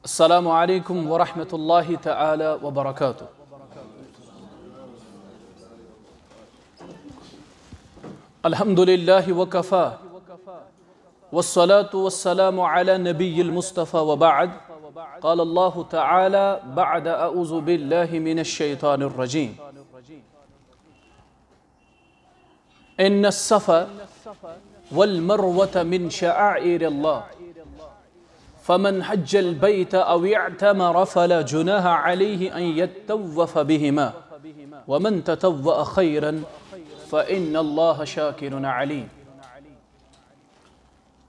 السلام عليكم ورحمة الله تعالى وبركاته. الحمد لله وكفى والصلاة والسلام على نبي المصطفى وبعد. قال الله تعالى بعد أعوذ بالله من الشيطان الرجيم إن الصفا والمروة من شعائر الله فمن حج البيت أو اعتمر فلا جناح عليه أن يتطوف بهما ومن تطوع خيرا فإن الله شاكر عليم.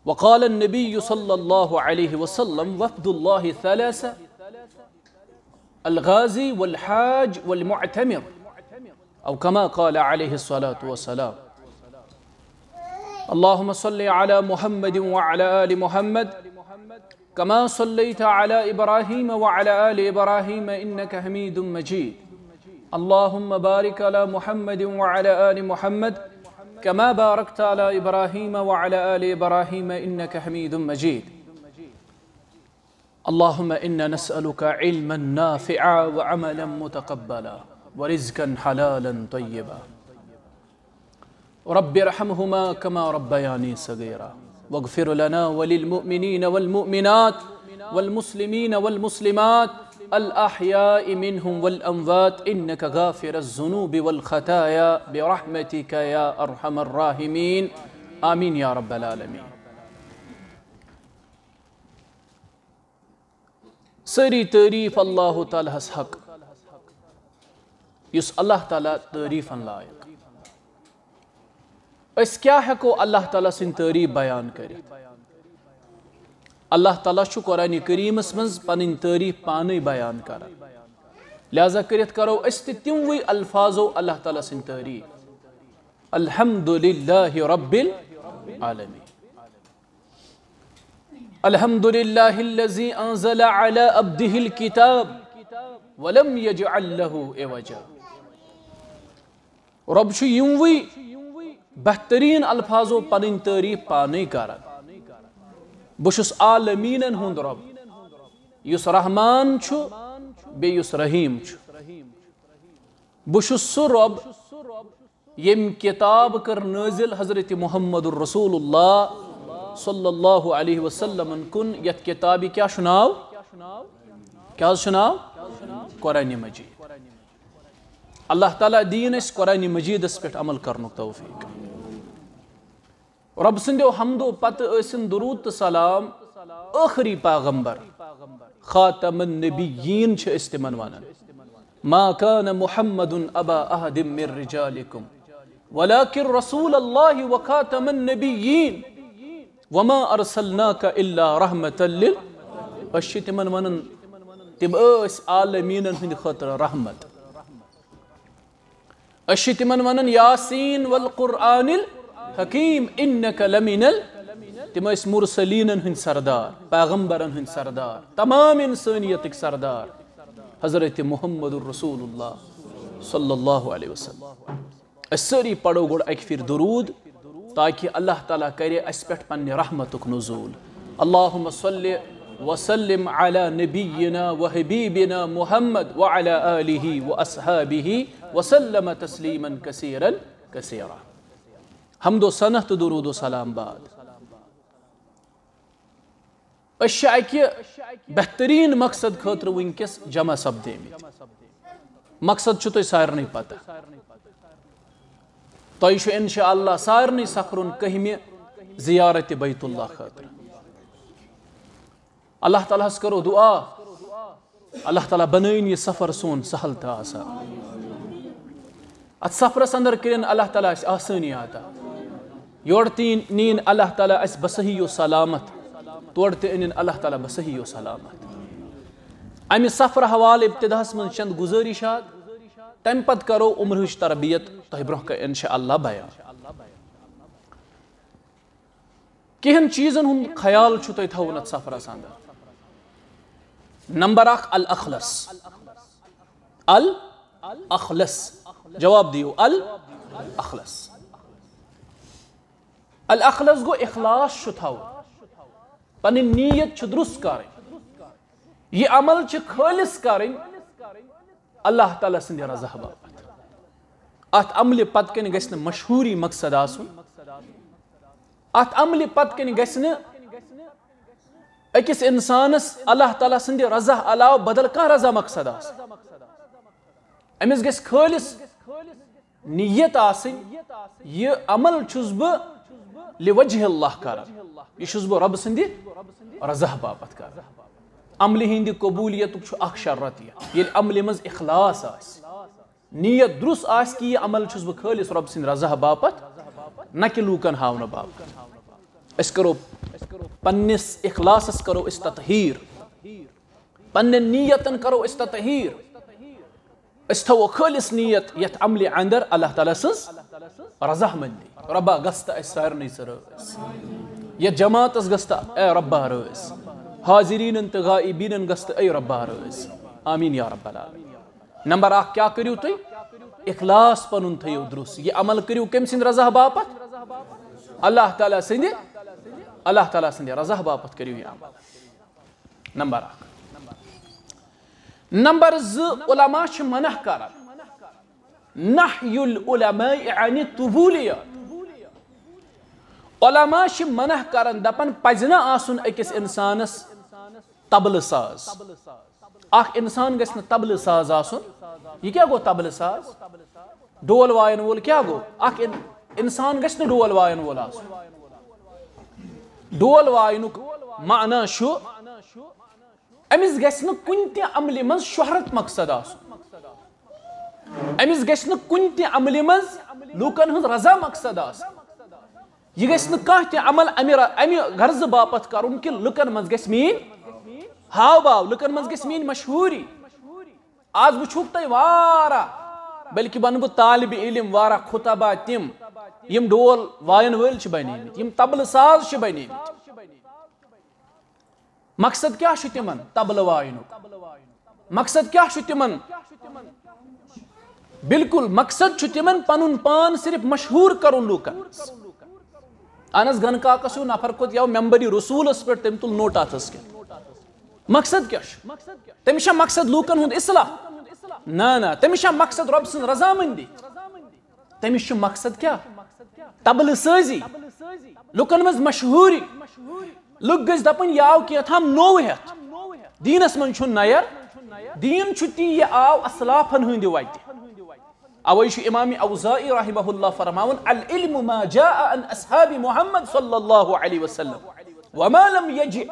وقال النبي صلى الله عليه وسلم وفد الله ثلاثة: الغازي والحاج والمعتمر، أو كما قال عليه الصلاة والسلام. اللهم صل على محمد وعلى آل محمد كما صليت على إبراهيم وعلى آل إبراهيم إنك حميد مجيد. اللهم بارك على محمد وعلى آل محمد كما باركت على إبراهيم وعلى آل إبراهيم إنك حميد مجيد. اللهم إنا نسألك علما نافعا وعملا متقبلا ورزقا حلالا طيبا. رب ارحمهما كما ربياني صغيرا واغفر لنا وللمؤمنين والمؤمنات والمسلمين والمسلمات الأحياء منهم والأموات إنك غافر الذنوب والخطايا برحمتك يا أرحم الراحمين آمين يا رب العالمين. سری تعریف اللہ تعالیٰ ہس حق یس اللہ تعالیٰ تعریفن لائق. اس کیا ہیکو اللہ تعالیٰ سن تعریف بیان کرت؟ اللہ تعالیٰ چھو قرآن کریم منز پنن تعریف پانے بیان کر، لہذا کرت کرو اس تموی الفاظو اللہ تعالیٰ سن تعریف. الحمدللہ رب العالمین. الحمدللہ الذی انزل علی عبدہ الکتاب ولم یجعل لہ عوجا. رب چھو یموی بہترین الفاظو پنن تعریف پانے کرن. بشس عالمینن ہند رب یس رحمان چھو بے یس رحیم چھو. بشس سو رب یم کتاب کر نازل حضرت محمد الرسول اللہ صلی اللہ علیہ وسلم کن یت کتابی کیا شناو؟ کیا شناو؟ قرآن مجید. اللہ تعالیٰ دین اس قرآن مجید اس پیٹ عمل کرنک توفیق. رب سندو حمدو پت اسن درود سلام آخری پیغمبر خاتم النبیین چھ استمن وانن. ما کان محمد ابا احد من رجالکم ولكن رسول اللہ وخاتم النبیین وما ارسلناک الا رحمتا لل. اشی تمن وانن تم اس عالمینن ہند خطر رحمت. اشی تمن وانن یاسین والقرآن حکیم انک لمن تم اس مرسلینن ہند سردار، پیغمبرن ہند سردار، تمام انسانیتک سردار حضرت محمد الرسول اللہ صلی اللہ علیہ وسلم. اس سری پڑھو گوڑ ایک پھر درود تاکہ اللہ تعالیٰ کرے اس پیٹھ پنی رحمتک نزول. اللہم صلی وسلم علی نبینا و حبیبنا محمد وعلی آلہ و اصحابہ وسلم تسلیما کثیرا کثیرا. حمد و ثناء تو درود و سلام بعد. اشیاء کی بہترین مقصد خاطر ونکس جمع سپدے مت. مقصد چھو تو سارنی پتہ. تو چھو انشاءاللہ سارنی سفرن کہمی زیارت بیت اللہ خاطر. اللہ تعالیٰ اس کرو دعا اللہ تعالیٰ بنائن یہ سفر سون سہل تھا آسان. ات سفرس اندر کرن اللہ تعالیٰ اس آسانی آتا. یورتین نین اللہ تعالیٰ اس بصحی و سلامت، توڑتے ان اللہ تعالیٰ بصحی و سلامت. امی سفر حوال ابتداس من چند گزارشات تم پت کرو عمرہش تربیت تہ برہ کا انشاءاللہ بیان. کہن چیزن ہم خیال چھو تہ تھونت سفرس اندر. نمبر 1 الاخلص. الاخلص جواب دیو. الاخلص. الاخلص گو اخلاص چھو تھو پنن نیت چھو درست کریں. یہ عمل چھ خالص کریں اللہ تعالیٰ سند رضا باپت. ات عمل پت کن گژھِ نہٕ مشہوری مقصد آسن. ات عمل پت کن گژھِ نہٕ أکس انسانس اللہ تعالیٰ سند رضا علاوہ بدل کانٛہہ رضا مقصد آسن. أمس گژھِ خالص نیت آسن یہ عمل چھُس بہٕ لوجہ اللہ کران. یہ چھُس بہٕ رب سند رضا باپت کران. عملہِ ہند قبولیتُک چھُ اکھ شرط ییٚلہِ عملہِ منٛز اخلاص آسہِ نیت درست آسہِ کہ یہ عمل چھُس بہٕ خالص رب سند رضا باپت نہ کہ لوٗکن ہاونہٕ باپت. أسۍ کرو پننس اخلاصس کرو أسۍ تطہیر. پننٮ۪ن نیتن کرو أسۍ تطہیر. أسۍ تھاوو خالص نیت یتھ عملہِ اندر اللہ تعالیٰ سٕنٛز رضا مندی. ربا گژھ تہٕ اَسہِ سارنٕے ژٕ رٲضۍ. یتھ جماعتس گژھ تہٕ اے ربا رٲضۍ. حاضریٖنن تہٕ غائبیٖنن گژھ تہٕ اے ربا رٲضۍ. آمیٖن یا رب العالمین. نمبر اکھ کیا کٔرِو تُہۍ اخلاص پنُن تھٲیِو درست. یہ عمل کٔرِو کٔمۍ سٕنٛدِ رضا باپت اللہ تعالیٰ سٕنٛدِ رضا باپت کٔرِو یہ عمل. نمبر اکھ. نمبر زٕ علماء چھِ منع کران نحی العلماء عن الطبولیات. علماء چھِ منع کران دپان پزِ نہٕ آسُن أکِس انسانس طبلہٕ ساز. اکھ انسان گژھِ نہٕ طبلہٕ ساز آسُن. یہ کیا گو طبلہٕ ساز؟ ڈول وایَن وول کیا گو؟ اکھ انسان گژھِ نہٕ ڈول وایَن وول آسُن. ڈول واینُک معنی چھُ أمس گژھِ نہٕ کُنہِ تہِ عملہِ منٛز شہرت مقصد آسُن. أمس گژھِ نہٕ کُنہِ تہِ عملہِ منٛز لوٗکن ہٕنٛز رضا مقصد آسٕنۍ. یہ گژھِ نہٕ کانٛہہ تہِ عمل امہِ غرضہٕ باپت کرُن کہِ لُکن منٛز گژھِ میٛٲنۍ ہاو باو. لُکن منٛز گژھِ میٛٲنۍ مشہوٗری. آز وٕچھوکھ تُہۍ واراہ بلکہِ ونہٕ بہٕ طالبہِ علم واراہ خُطبا تِم یم ڈول وایَن وٲلۍ چھِ بنیمٕتۍ یم طبلہٕ ساز چھِ بنیمٕتۍ. مقصد کیا چھُ تِمن طبلہٕ واینُک؟ مقصد کیا چھُ تِمن؟ بالکل مقصد چھُ تِمن پنُن پان صرف مشہوٗر کرُن لوٗکن. اہن حظ گنہٕ کاکس ہیوٗ نفر کھوٚت یو ممبری رسوٗلس پٮ۪ٹھ تٔمۍ تُل نوٹ اتھس کٮ۪تھ. مقصد کیا چھُ؟ تٔمِس چھا مقصد لوٗکن ہُنٛد اصلاح؟ نہ تٔمِس چھا مقصد رۄبہٕ سٕنٛز رضامندی؟ تٔمِس چھُ مقصد کیا طبلہٕ سٲزی لُکن منٛز مشہوٗری. لُکھ گژھِ دپٕنۍ یہِ آو کینٛہہ نوٚو ہٮ۪تھ. دیٖنس منٛز چھُنہٕ نیر. دیٖن چھُ تی یہِ آو اسلافن ہٕنٛدِ وتہِ. اوے چھُ امام اوزاعی رحمہ اللہ فرماوان العلم ما جاء عن اصحاب محمد صلی اللہ علیہ وسلم وما لم يجئ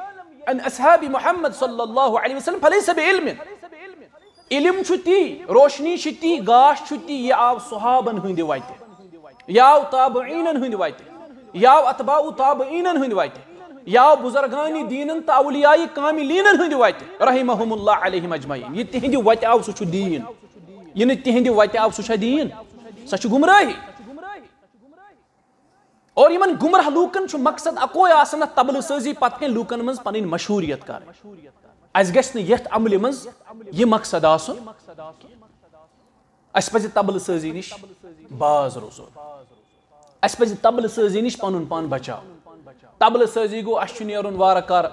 عن اصحاب محمد صلی اللہ علیہ وسلم فليس بعلم. علم چھُ تی روشنی چھِ تی گاش چھُ تی یہِ آو صحابن ہٕنٛدِ وتہِ. یہِ آو تابعیٖنن ہٕنٛدِ وتہِ. یہِ آو اتباع تابعیٖنن ہٕنٛدِ وتہِ. یہِ آو بُزرگانِ دیٖنن تہٕ اولیاء کاملینن ہٕنٛدِ وتہِ رحمہم اللہ علیہم اجمعین. یہِ تِہنٛدِ وتہِ آو سُہ چھُ دیٖن. یہِ نہٕ تِہنٛدِ وتہِ آو سُہ چھا دیٖن؟ سۄ چھِ گمرٲہی. اور یِمن گمراہ لوٗکن چھُ مقصد اکوے آسان اتھ طبلہٕ سٲزی پتہٕ کَنۍ لوٗکن منٛز پنٕنۍ مشہوٗریت کرٕنۍ. اسہِ گژھِ نہٕ یتھ عملہِ منٛز یہِ مقصد آسُن. اسہِ پزِ طبلہٕ سٲزی نِش باز روزُن. اسہِ پزِ طبلہٕ سٲزی نِش پنُن پان بچاوُن. طبلہٕ سٲزی گوٚو اسہِ چھُ نیرُن وارٕ کارٕ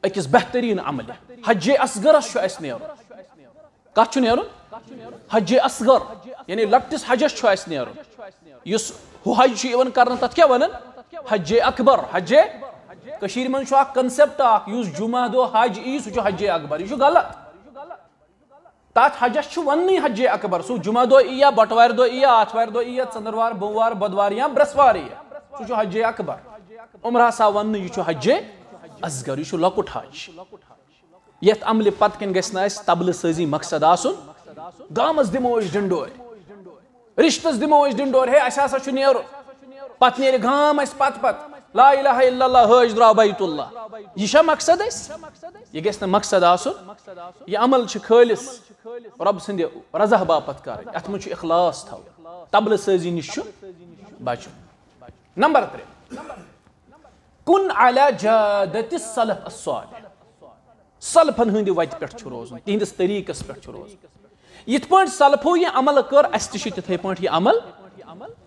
أکِس بہتریٖن عملہِ. حجہِ اصغرس چھُ اسہِ نیرُن. کتھ چھُ نیرُن؟ حجہِ اصغر یعنی لۄکٹِس حجس چھُ اسہِ نیرُن. یُس ہُہ حج چھُ یِوان کرنہٕ تتھ کیٛاہ ونان؟ حجہِ اکبر. حجہِ کٔشیٖرِ منٛز چھُ اکھ کنسیپٹ اکھ یُس جمعہ دۄہ حج یی سُہ چھُ حجہِ اکبر. یہِ چھُ غلط. تتھ حجس چھُ وننٕے حجہِ اکبر. سُہ جمعہ دۄہ یی یا بٹوارِ دۄہ یی یا آتھوارِ دۄہ یی یا ژنٛدٕروار بوموار بۄدوار یا برٛٮ۪سوار یی سُہ چھُ حجہِ اکبر. عمرہ ہسا وننہٕ یہِ چھُ حجہِ اصغر. یہِ چھُ لۄکُٹ حج. یتھ عملہِ پتہٕ کَنۍ گژھِ نہٕ اسہِ طبلہٕ سٲزی مقصد آسُن. گامس دِمو أسۍ ڈنڈورِ رشتس دِمو أسۍ ڈنڈورِ ہے اسہِ ہسا چھُ نیرُن. پتہٕ نیرِ گام اسہِ پتہٕ لا الہ الا اللہ حٲج درٛاو بیت اللہ. یہِ چھا مقصد اسہِ؟ یہِ گژھِ نہٕ مقصد آسُن. یہِ عمل چھُ خٲلص رۄب سٕنٛدِ رضا باپت کرٕنۍ. اتھ منٛز چھُ اخلاص تھاوُن. طبلہٕ سٲزی نِش چھُ بچُن. نمبر 3 کُن علی جادت السلف الصالح. سلفن ہٕنٛدِ وتہِ پٮ۪ٹھ چھُ روزُن. تِہنٛدِس طریٖقس پٮ۪ٹھ چھُ روزُن. یِتھ پٲٹھۍ سلفو یہِ عمل کٔر اسہِ تہِ چھُ تِتھٕے پٲٹھۍ یہِ عمل.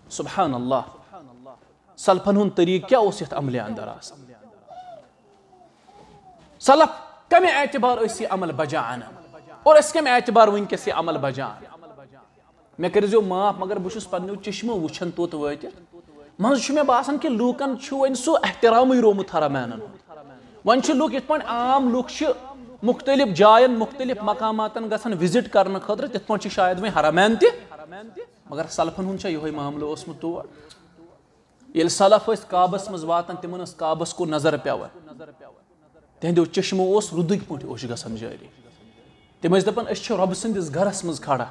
سبحان اللہ. سلفن ہُنٛد طریٖقہٕ کیٛاہ اوس یتھ عملہِ اندر آسان؟ سلف کم اعتبار اس یہ عمل بجا انان اور اس کم اعتبار ونکس یہ عمل بجان میں کرزیو معاف مگر بہس پنو چشمو وچھن توت وٲتِتھ مز میں باسان کہ لوکن ون سہ احترام رومت حرمینن ون لوک یت پٲٹھۍ عام لوک مختلف جائن مختلف مقاماتن گژھان وزٹ کرنے خاطر تت پٲٹھۍ شاید وۄنۍ حرمین تہِ مگر سلفن ہُنٛد چھا یِہوے معاملہٕ اوسمُت تور ییٚلہِ سلف ٲسۍ کعبس منٛز واتان تِمن ٲس کعبس کُن نظر پیوان تہنٛدیو چشمو اوس رُدٕکۍ پٲٹھۍ اوس گژھان جٲری تِم ٲسۍ دپان أسۍ چھِ رۄبہٕ سٕنٛدِس گرس منٛز کھڑا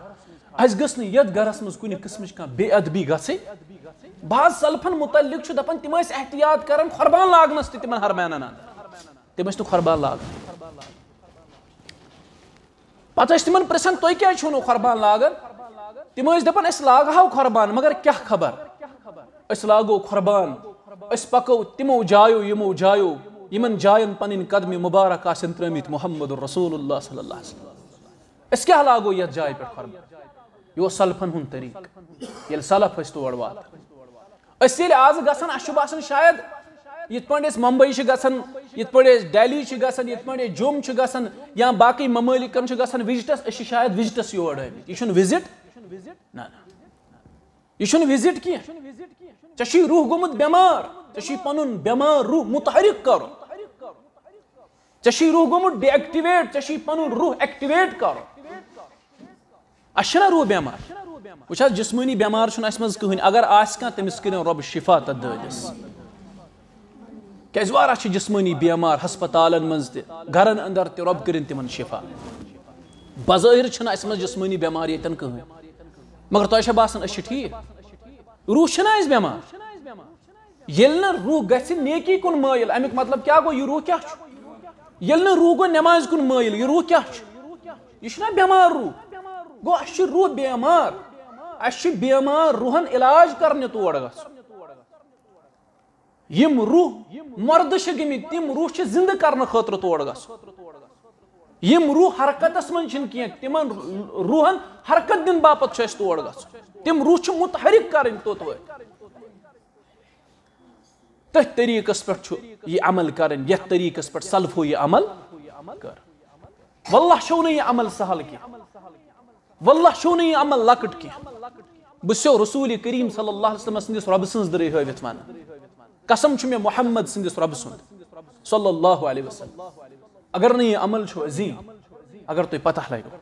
اَسہِ گٔژھ نہٕ یتھ گرس منٛز کُنہِ قٕسمٕچ کانٛہہ بے ادبی گژھٕنۍ بعض سلفن متعلق چھُ دپان تِم ٲسۍ احتیاط کران قۄربان لاگنس تہِ تِمن حرمینن تِم ٲسۍ نہٕ قۄربان لاگان پتہٕ ٲسۍ تِمن پرژھان تُہۍ کیازِ چھِو نہٕ قۄربان لاگان تِم ٲسۍ دپان أسۍ لاگہو قۄربان مگر کیاہ خبر أسۍ لاگو قۄربان أسۍ پکو تِمو جایو یِمو جایو یِمن جاین پنٕنۍ قدمہِ مُبارک آسن ترٲمٕتۍ محمد رسول اللہ صلی اللہ علیہ وسلم أسۍ کیاہ لاگو یتھ جایہِ پٮ۪ٹھ قۄربان یہ اوس سلفن ہُنٛد طریٖقہٕ ییٚلہِ سلف ٲسۍ تور واتان أسۍ ییٚلہِ آز گژھان اَسہِ چھُ باسان شاید یِتھ پٲٹھۍ أسۍ ممبئی چھِ گژھان یِتھ پٲٹھۍ أسۍ دہلی چھِ گژھان یِتھ پٲٹھۍ أسۍ جوٚم چھِ گژھان یا باقٕے ممٲلِکن چھِ گژھان وِزٹس أسۍ چھِ شاید وِزٹس یور آمٕتۍ یہِ چھُنہٕ وِزٹ نہ یہِ چھُنہٕ وِزٹ کینٛہہ ژےٚ چھُے روح گوٚمُت بٮ۪مار ژےٚ چھُے پنُن بٮ۪مار روح مُتحرِک کرُن ژےٚ چھُے روح گوٚمُت ڈِ ایکٹِویٹ ژےٚ چھُے پنُن روح ایکٹِویٹ کرُن اَسہِ چھُنہ روح بٮ۪مار وٕچھ حظ جسمٲنی بٮ۪مار چھُنہٕ اَسہِ منٛز کٕہٕنۍ اگر آسہِ کانٛہہ تٔمِس کٔرِنۍ رۄبہٕ شِفا تتھ دٲدِس کیازِ واریاہ چھِ جسمٲنی بٮ۪مار ہسپتالن منٛز تہِ گرن اندر تہِ رۄب کٔرِنۍ تِمن شِفا بظٲہِر چھُنہٕ اَسہِ منٛز جسمٲنی بٮ۪مار ییٚتٮ۪ن کٕہٕنۍ مگر تۄہہِ چھا باسان أسۍ چھِ ٹھیٖک روح چھُنہ اَسہِ بٮ۪مار ییٚلہِ نہٕ روح گژھِ نیکی کُن مٲیِل امیُک مطلب کیاہ گوٚو یہِ روح کیاہ چھُ ییٚلہِ نہٕ روح گوٚو نٮ۪مازِ کُن مٲیِل یہِ روح کیاہ چھُ یہِ چھُنہ بٮ۪مار روح گوٚو اَسہِ چھُ روح بٮ۪مار اَسہِ چھُ بٮ۪مار روحن علاج کرنہِ تور گژھُن یِم روح مردٕ چھِ گٔمٕتۍ تِم روح چھِ زِندٕ کرنہٕ خٲطرٕ تور گژھُن یِم روح حرکتس منٛز چھِنہٕ کینٛہہ تِمن روحن حرکت دِنہٕ باپتھ چھُ اَسہِ تور گژھُن تِم روح چھِ مُتحرِک کرٕنۍ توٚت وٲتۍ تٔتھۍ طریٖقس پٮ۪ٹھ چھُ یہِ عمل کرٕنۍ یتھ طریٖقس پٮ۪ٹھ سلفو یہِ عمل کٔر واللہ چھُو نہٕ یہِ عمل سہل کینٛہہ واللہ چھُو نہٕ یہِ عمل لۄکٕٹ کینٛہہ بہٕ چھُسو رسوٗلِ کریم صلی اللہ علیہ وسلم سٕنٛدِس رۄبہٕ سٕنٛز درٕے ہٲوِتھ ونان قسم چھُ مےٚ محمد سٕنٛدِس رۄبہٕ سُنٛد صلی اللہ علیہ وسلم اگر نہٕ یہِ عمل چھُ عظیٖم اگر تۄہہِ پتہ لگوٕ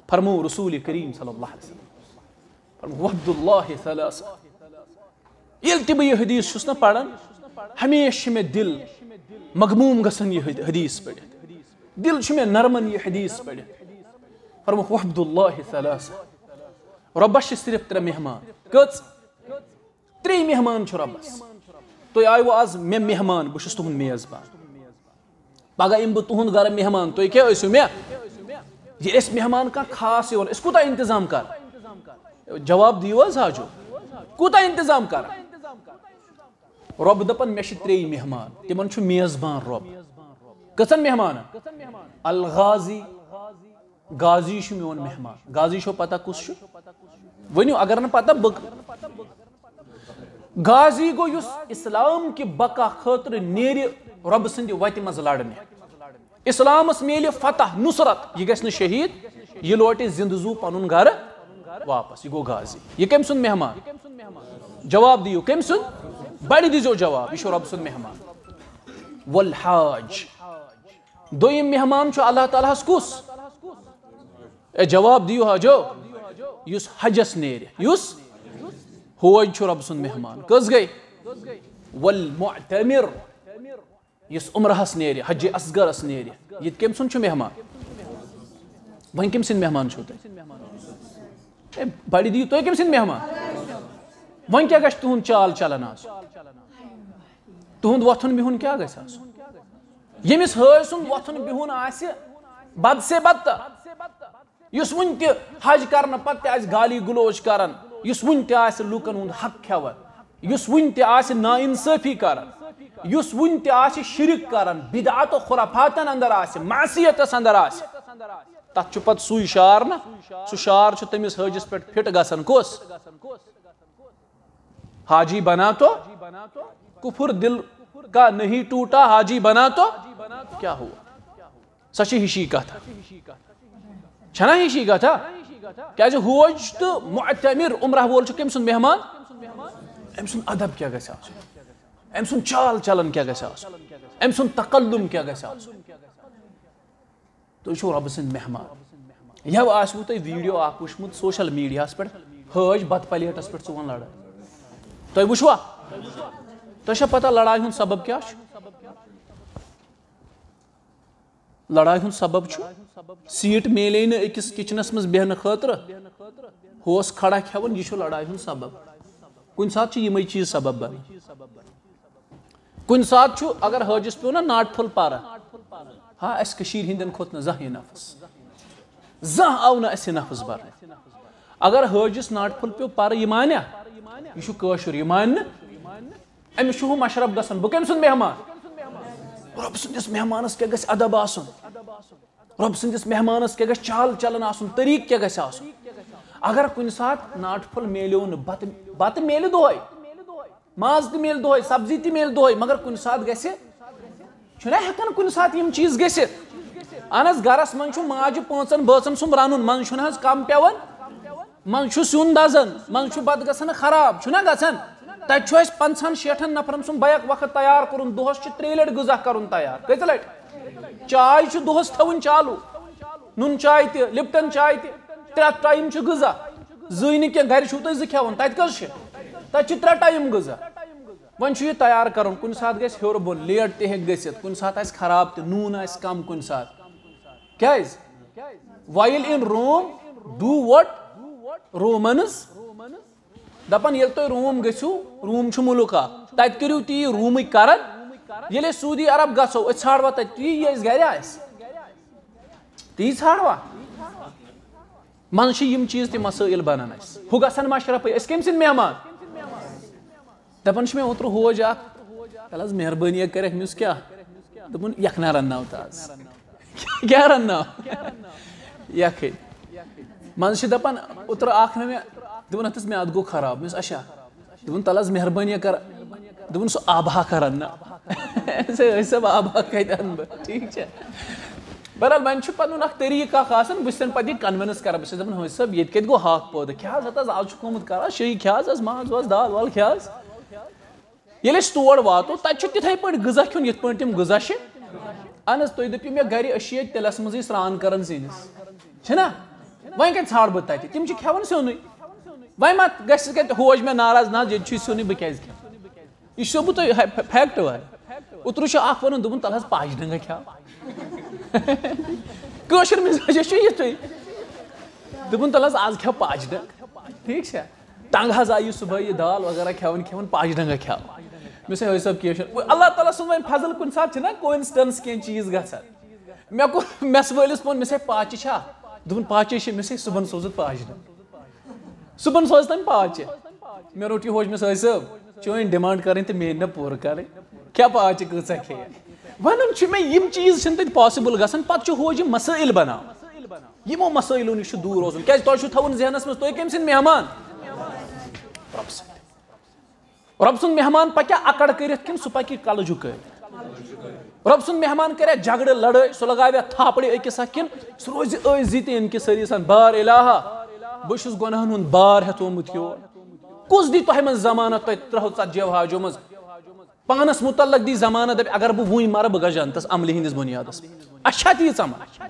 فرموو رسوٗلِ کریم صلی اللہ علیہ وسلم فرموو وعدُ ثلاث ییٚلہِ تہِ بہٕ یہِ حدیٖث چھُس نہ پران ہمیشہِ چھُ مےٚ دِل مغموٗم گژھان یہِ حدیٖث پٔرِتھ دِل چھُ مےٚ نرمان یہِ حدیٖث پٔرِتھ فرموو وعدُ ثلاث رۄبس چھِ صرف 3 مہمان کٔژ 3 مہمان چھِ رۄبس تُہۍ آیوٕ آز مےٚ مہمان بہٕ چھُس تُہُنٛد میزبان پگہہ یِمہٕ بہٕ تُہُنٛد گرٕ مہمان تُہۍ کیٛاہ ٲسِو مےٚ ییٚلہِ أسۍ مہمان کانٛہہ خاص یِوان أسۍ کوٗتاہ انتظام کرو جواب دِیِو حظ حاجو کوٗتاہ انتظام کرو رۄب دپان مےٚ چھِ 3 مہمان تِمن چھُ میزبان رۄب کٔژن مہمانن الغازی غازی چھُ میون مہمان غازی چھو پتہ کُس چھُ ؤنِو اگر نہٕ پتہ بہٕ غازی گوٚو یُس اسلام کہِ بقا خٲطرٕ نیرِ رۄبہٕ سٕنٛدِ وتہِ منٛز لڑنہِ اسلامس میلہِ فتح نُصرت یہِ گژھِ نہٕ شہیٖد یہِ لوٹہِ زِندٕ زوٗ پنُن گرٕ واپس یہِ گوٚو غازی یہِ کٔمۍ سُنٛد مہمان جواب دِیِو کٔمۍ سُنٛد بڑِ دِزیو جواب یہِ چھُ رۄبہٕ سُنٛد مہمان والحاج دوٚیِم مہمان چھُ اللہ تعالیٰ ہس کُس اے جواب دِیِو حاجو یُس حجس نیرِ یُس حوج چھُ رۄبہٕ سُنٛد مہمان کٔژ گٔے والمعتمر یُس عمرہس نیرِ حجہِ اصغرس نیرِ یہِ تہِ کٔمۍ سُنٛد چھُ مہمان وۄنۍ کٔمۍ سٕنٛدۍ مہمان چھِو تُہۍ اے بڑِ دِیِو تُہۍ کٔمۍ سٕنٛدۍ مہمان وۄنۍ کیٛاہ گژھِ تُہُنٛد چال چلن آسُن تُہُنٛد وۄتھُن بِہُن کیٛاہ گژھِ آسُن ییٚمِس حٲج سُنٛد وۄتھُن بِہُن آسہِ بد سے بدتر یُس وُنہِ تہِ حج کرنہٕ پتہٕ تہِ آسہِ گالی گلوچ کران یُس وُنہِ تہِ آسہِ لُکن ہُنٛد حق کھٮ۪وان یُس وُنہِ تہِ آسہِ نا انصٲفی کران یُس وُنہِ تہِ آسہِ شرک کران بدعت و خرافاتن اندر آسہِ معصیتس اندر آسہِ تتھ چھُ پتہٕ سُے شار نہ سُہ شار چھُ تٔمِس حٲجِس پٮ۪ٹھ فٹ گژھان کُس حاجی بنا تو کفر دل کا نہیں ٹوٹا حاجی بنا تو کیا ہوا سا چھ ہشی کتھا چھنا ہشی کتھا کیازِ حوج تو معتمر عمرہ وول کم سن مہمان ام سن ادب کیا گژھِ آسُن ام سن چال چلن کیا گژھِ آسُن ام سن تقلم کیا گژھِ آسُن تُہۍ چھِو رۄبہٕ سٕنٛدۍ مہمان یو آسوٕ تۄہہِ ویٖڈیو اکھ وٕچھمُت سوشل میٖڈیاہس پٮ۪ٹھ حٲج بتہٕ پلیٹس پٮ۪ٹھ ژٕ وَن لڑٲے تۄہہِ وٕچھوا تۄہہِ چھا پتہ لڑایہِ ہُنٛد سبب کیٛاہ چھُ لڑایہِ ہُنٛد سبب چھُ سیٖٹ میلے نہٕ أکِس کِچنس منٛز بیہنہٕ خٲطرٕ ہُہ اوس کھڑا کھٮ۪وان یہِ چھُ لڑایہِ ہُنٛد سبب کُنہِ ساتہٕ چھِ یِمے چیٖز سبب بنان کُنہِ ساتہٕ چھُ اگر حٲجِس پیوٚو نا ناٹہٕ پھوٚل پرٕ ہا اسہِ کٔشیٖرِ ہِنٛدٮ۪ن کھوٚت نہٕ زانٛہہ یہِ نفس زانٛہہ آو نہٕ اسہِ یہِ نفس برنہٕ اگر حٲجِس ناٹہٕ پھوٚل پیوٚو پرٕ یہِ مانیٛا یہِ چھُ کٲشُر یہِ مانہِ نہٕ أمِس چھُ ہُہ مشرف گژھان بہٕ کٔمۍ سُنٛد مہمان رۄبہٕ سٕنٛدِس مہمانس کیٛاہ گژھِ ادب آسُن رۄبہٕ سٕنٛدِس مہمانس کیٛاہ گژھِ چال چلن آسُن طریٖقہٕ کیٛاہ گژھِ آسُن اگر کُنہِ ساتہٕ ناٹہٕ پھوٚل میلیو نہٕ بتہٕ میلہِ دۄہے ماز تہِ میلہِ دۄہے سبزی تہِ میلہِ دۄہے مگر کُنہِ ساتہٕ گژھِ چھُنا ہٮ۪کان کُنہِ ساتہٕ یِم چیٖز گٔژھِتھ اہن حظ گرس منٛز چھُ ماجہِ پانٛژن بٲژن سُنٛد رنُن منٛزٕ چھُنہٕ حظ کم پیوان منٛزٕ چھُ سیُن دزان منٛزٕ چھُ بتہٕ گژھان خراب چھُنا گژھان تتہِ چھُ اسہِ 50-60 نفرن سُنٛد بیک وقت تیار کوٚرمُت دۄہس چھُ 3 لٹہِ غذا کرُن تیار کٔژِ لٹہِ چاے چھُ دۄہس تھاوٕنۍ چالوٗ نُن چاے تہِ لپٹن چاے تہِ 3 ٹایم چھُ غذا زٕے نہٕ کینٛہہ گرِ چھُو تُہۍ 2 کھٮ۪وان تتہِ کٔژ چھِ تتہِ چھِ 3 ٹایم غذا وۄنۍ چھُ یہِ تیار کرُن کُنہِ ساتہٕ گژھِ ہیوٚر بۄن لیٹ تہِ ہٮ۪کہِ گٔژھِتھ کُنہِ ساتہٕ آسہِ خراب تہِ نوٗن آسہِ کم کُنہِ ساتہٕ کیازِ while in room do what Romans دپان ییٚلہِ تُہۍ روم گٔژھِو روم چھُ مُلک اکھ تتہِ کٔرِو تی رومٕکۍ کرن ییٚلہِ أسۍ سعوٗدی عرب گژھو أسۍ ژھانڈوا تتہِ تی یہِ اَسہِ گرِ آسہِ تی ژھانڈوا منٛزٕ چھِ یِم چیٖز تہِ مسٲیل بنان اسہِ ہُہ گژھن مشرفٕے أسۍ کٔمۍ سٕنٛدۍ مہمان دپان چھِ مےٚ اوترٕ ہوج اکھ تل حظ مہربٲنی کٔرِتھ أمِس کیٛاہ دوٚپُن یکھنہ رنناو تہٕ آز کیٛاہ رنناو یکھٕنۍ منٛزٕ چھِ دپان اوترٕ اکھ نہٕ مےٚ دوٚپُن ہتس مےٚ ادٕ گوٚو خراب مےٚ دوٚپُس اچھا دوٚپُن تل حظ مہربٲنی کر دوٚپُن سُہ آبہا کر رنناو صٲب آبہا کتہِ انہٕ بہٕ ٹھیٖک چھا بہرحال وۄنۍ چھُ پنُن اکھ طریٖقہٕ اکھ آسان بہٕ چھُس پتہٕ یہِ کنوِنس کران بہٕ چھُس دپان حٲج صٲب ییٚتہِ کتہِ گوٚو ہاکھ پٲدٕ کھےٚ حظ حظ آز چھُ گوٚمُت کران شٲہی کھےٚ حظ ماز واز دال وال کھےٚ حظ ییٚلہِ أسۍ تور واتو تتہِ چھُ تِتھے پٲٹھۍ غذا کھیوٚن یِتھ پٲٹھۍ تِم غذا چھِ اہن حظ تُہۍ دٔپِو مےٚ گرِ أسۍ چھِ ییٚتہِ تِلس منٛزٕے سرٛان کران سِنِس چھِنا وۄنۍ کتہِ ژھانڈٕ بہٕ تتہِ تِم چھِ کھٮ۪وان سیُنٕے وۄنۍ ما گژھِ کتہِ ہوج مےٚ ناراض نہ حظ ییٚتہِ چھُے سیُنٕے بہٕ کیازِ کھٮ۪مہٕ یہِ چھُسو بہٕ تۄہہِ فیکٹ وَنان اوترٕ چھُ اکھ وَنان دوٚپُن تل حظ پاش ڈنٛگا کھٮ۪و کٲشُر مِزاج چھُ یِتھُے دوٚپُن تل حظ آز کھٮ۪و پاش ڈنٛگ ٹھیٖک چھا ٹنٛگ حظ آیہِ صُبحٲے یہِ دال وغیرہ کھٮ۪وان پاش ڈنٛگا کھٮ۪و مےٚ دوٚپُس حٲج صٲب کینٛہہ چھُنہٕ اللہ تعالیٰ سُنٛد وۄنۍ فضل کُنہِ ساتہٕ چھِنہ کویِنسِڈنس کینٛہہ چیٖز گژھان مےٚ کوٚر میٚس وٲلِس ووٚن مےٚ سا پاچہِ چھا دوٚپُن پاچے چھِ مےٚ سا صُبحن سوزُتھ پاش ڈنٛگ صُبحن سوز تٔمۍ پاچہِ مےٚ روٚٹ یہِ ہوج مےٚ حٲج صٲب چٲنۍ ڈِمانڈ کَرٕنۍ تہٕ میٲنۍ نہ پوٗرٕ کَرٕنۍ کیٛاہ پاچہِ کۭژاہ کھیٚیہِ وَنُن چھُ مےٚ یِم چیٖز چھِنہٕ تَتہِ پاسِبٕل گژھان پَتہٕ چھُ ہوج یِم مسٲیل بَناوان یِمو مسٲیلو نِش چھُ دوٗر روزُن کیازِ تۄہہِ چھُو تھاوُن ذہنَس منٛز تُہۍ کٔمۍ سٕنٛدۍ مہمان رۄبہٕ سُنٛد مہمان پَکیٛا اَکڑ کٔرِتھ کِنہٕ سُہ پَکہِ کَلہٕ جُکٲیِتھ رۄبہٕ سُنٛد مہمان کَریا جگڑٕ لڑٲے سُہ لگاویا تھاپڑِ أکِس اکھ کِنہٕ سُہ روزِ عٲجزی تہٕ اِنکِسٲری سان بار الہا بہٕ چھُس گۄناہن ہُنٛد بار ہیٚتومُت یور کُس دی تۄہہِ منٛز ضمانت تۄہہِ 30-40 حاجو منٛز پانس مُتعلق دی ضمانت دَپہِ اگر بہٕ وُنۍ مَرٕ بہٕ گژھٕ جنتس عملہِ ہِنٛدِس بُنیادس اَسہِ چھا تیٖژ عمل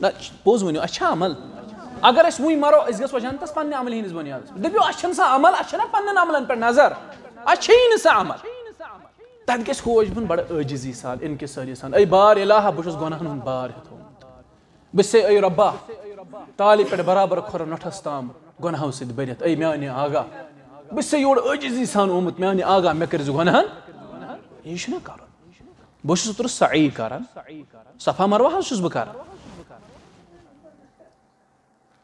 نہ پوٚز ؤنِو اَسہِ چھا عمل اگر أسۍ وُنۍ مَرو أسۍ گژھو جنتس پننہِ عملہِ ہِنٛدِس بُنیادس دٔپِو اَسہِ چھَنہٕ سۄ عمل اَسہِ چھَنہ پننٮ۪ن عملن پٮ۪ٹھ نظر اَسہِ چھیی نہٕ سۄ عمل تتہِ گژھِ ہوج بۄن بڑٕ عٲجزی سان اِنکِسٲری سان اے بار الہا بہٕ چھُس گۄناہن ہُنٛد بار ہیٚتومُت بہٕ چھُسے اے رۄبا تالہِ پٮ۪ٹھ برابر کھۄرن نۄٹھس تام گۄناہو سۭتۍ بٔرِتھ اے میانہِ آگاہ بہٕ چھُسے یورٕ عٲجزی سان آمُت میانہِ آگاہ مےٚ کٔرۍ زِ گۄناہن یی چھُنہ کرُن بہٕ چھُس اوترٕ سعی کران صفا مروہ حظ چھُس بہٕ کران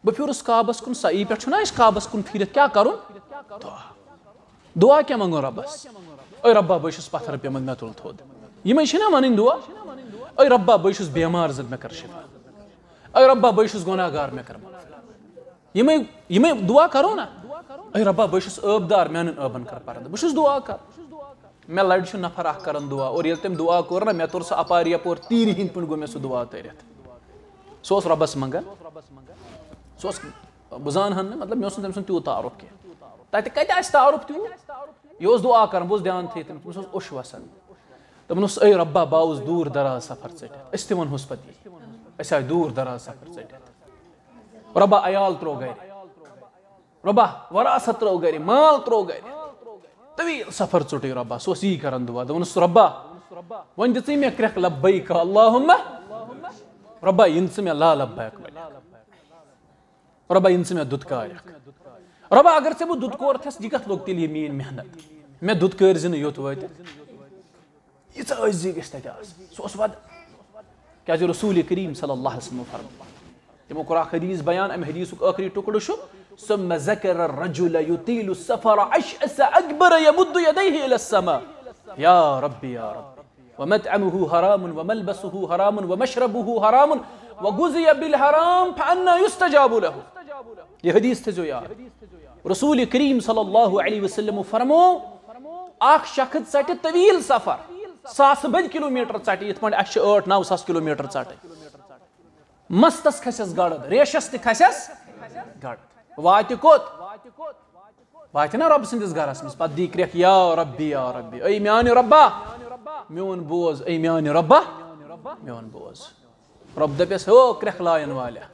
بہٕ پھیوٗرُس کعبس کُن سعی پٮ۪ٹھ چھُنہ أسۍ کعبس کُن پھیٖرِتھ کیٛاہ کرُن دُعا کیٛاہ منٛگُن رۄبس اے رۄبا بہٕ چھُس پتھر پیوٚمُت مےٚ تُل تھوٚد یِمے چھِنہ وَنٕنۍ دُعا اے رۄبا بہٕ چھُس بٮ۪مار زِ مےٚ کر شِفا اے رۄبا بہٕ چھُس گۄناہ گار مےٚ کر یِمے دُعا کرو نہ اے رۄبا بہٕ چھُس ٲبدار میانٮ۪ن ٲبن کر پردٕ بہٕ چھُس دُعا کران مے لڑ نفر اخ کران دعا اور یل تم دعا کور نا مے تور سہ اپار یپور تیرِ ہند پن گو مے سہ دعا ترت سہ اوس رۄبس منگان سہ اوس بہٕ زانہن نہٕ مطلب مےٚ اوس نہٕ تٔمۍ سُنٛد تیوٗت تعارُف کینٛہہ تتہِ کتہِ آسہِ تعارُف تیوٗت یہِ اوس دعا کران بہٕ اوسُس دھیان تھٲیِتھ تٔمِس اوس اوٚش وسان دپان اوس اے رۄبا بہٕ آوُس دوٗر دراز سفر ژٔٹِتھ أسۍ تہِ ونہوس پتہٕ یی أسۍ آے دوٗر دراز سفر ژٔٹِتھ رۄبا عیال ترٛوو گرِ رۄبا وراثت ترٛوو گرِ مال ترٛوو گرِ طویٖل سفر ژوٚٹُے رۄبا سُہ اوس یی کران دعا دپان اوس رۄبا وۄنۍ دِژٕے مےٚ کرٛٮ۪کھ لبیک اللہُمہ رۄبا یِن ژٕ مےٚ لا لبیک رۄبا یِن ژٕ مےٚ دُتکارکھ رۄبا اگر ژےٚ بہٕ دُتکورتھس یہِ کتھ لوٚگ تیٚلہِ یہِ میٲنۍ محنت مےٚ دُتکٲرۍ زِ نہٕ یوٚت وٲتِتھ ییٖژاہ عٲجزی گژھِ تتہِ آسٕنۍ سُہ اوس وَدٕ کیازِ رسوٗلِ کریم صلی اللہ علیہ وسلمو فرموو تِمو کوٚر اکھ حدیٖث بیان امہِ حدیٖثُک ٲخری ٹُکڑٕ چھُ ثم ذكر الرجل يطيل السفر اشأس اكبر يمد يديه الى السماء يا ربي يا ربي ومطعمه حرام وملبسه حرام ومشربه حرام وغذي بالحرام فأنا يستجاب له یہ حدیث تھٲیزیو یاد رسول کریم صلی اللہ علیہ وسلم فرمو اکھ شخص ژٹہِ طویل سفر ساس بٔدۍ کلوٗمیٹر ژٹہِ یِتھ پٲٹھۍ اسہِ چھِ 8-9 ساس کلوٗمیٹر ژٹٕنۍ مستس کھسٮ۪س گڑد ریشس تہِ کھسٮ۪س گڑد واتہِ کوٚت واتہِ نا رۄبہٕ سٕنٛدِس گرس منٛز پتہٕ دی کرٛٮ۪کھ یا ربی یا ربی اے میانہِ رۄبا میون بوز اے میانہِ رۄبا میون بوز رۄب دپٮ۪س ہو کرٛٮ۪کھ لایَن والیاہ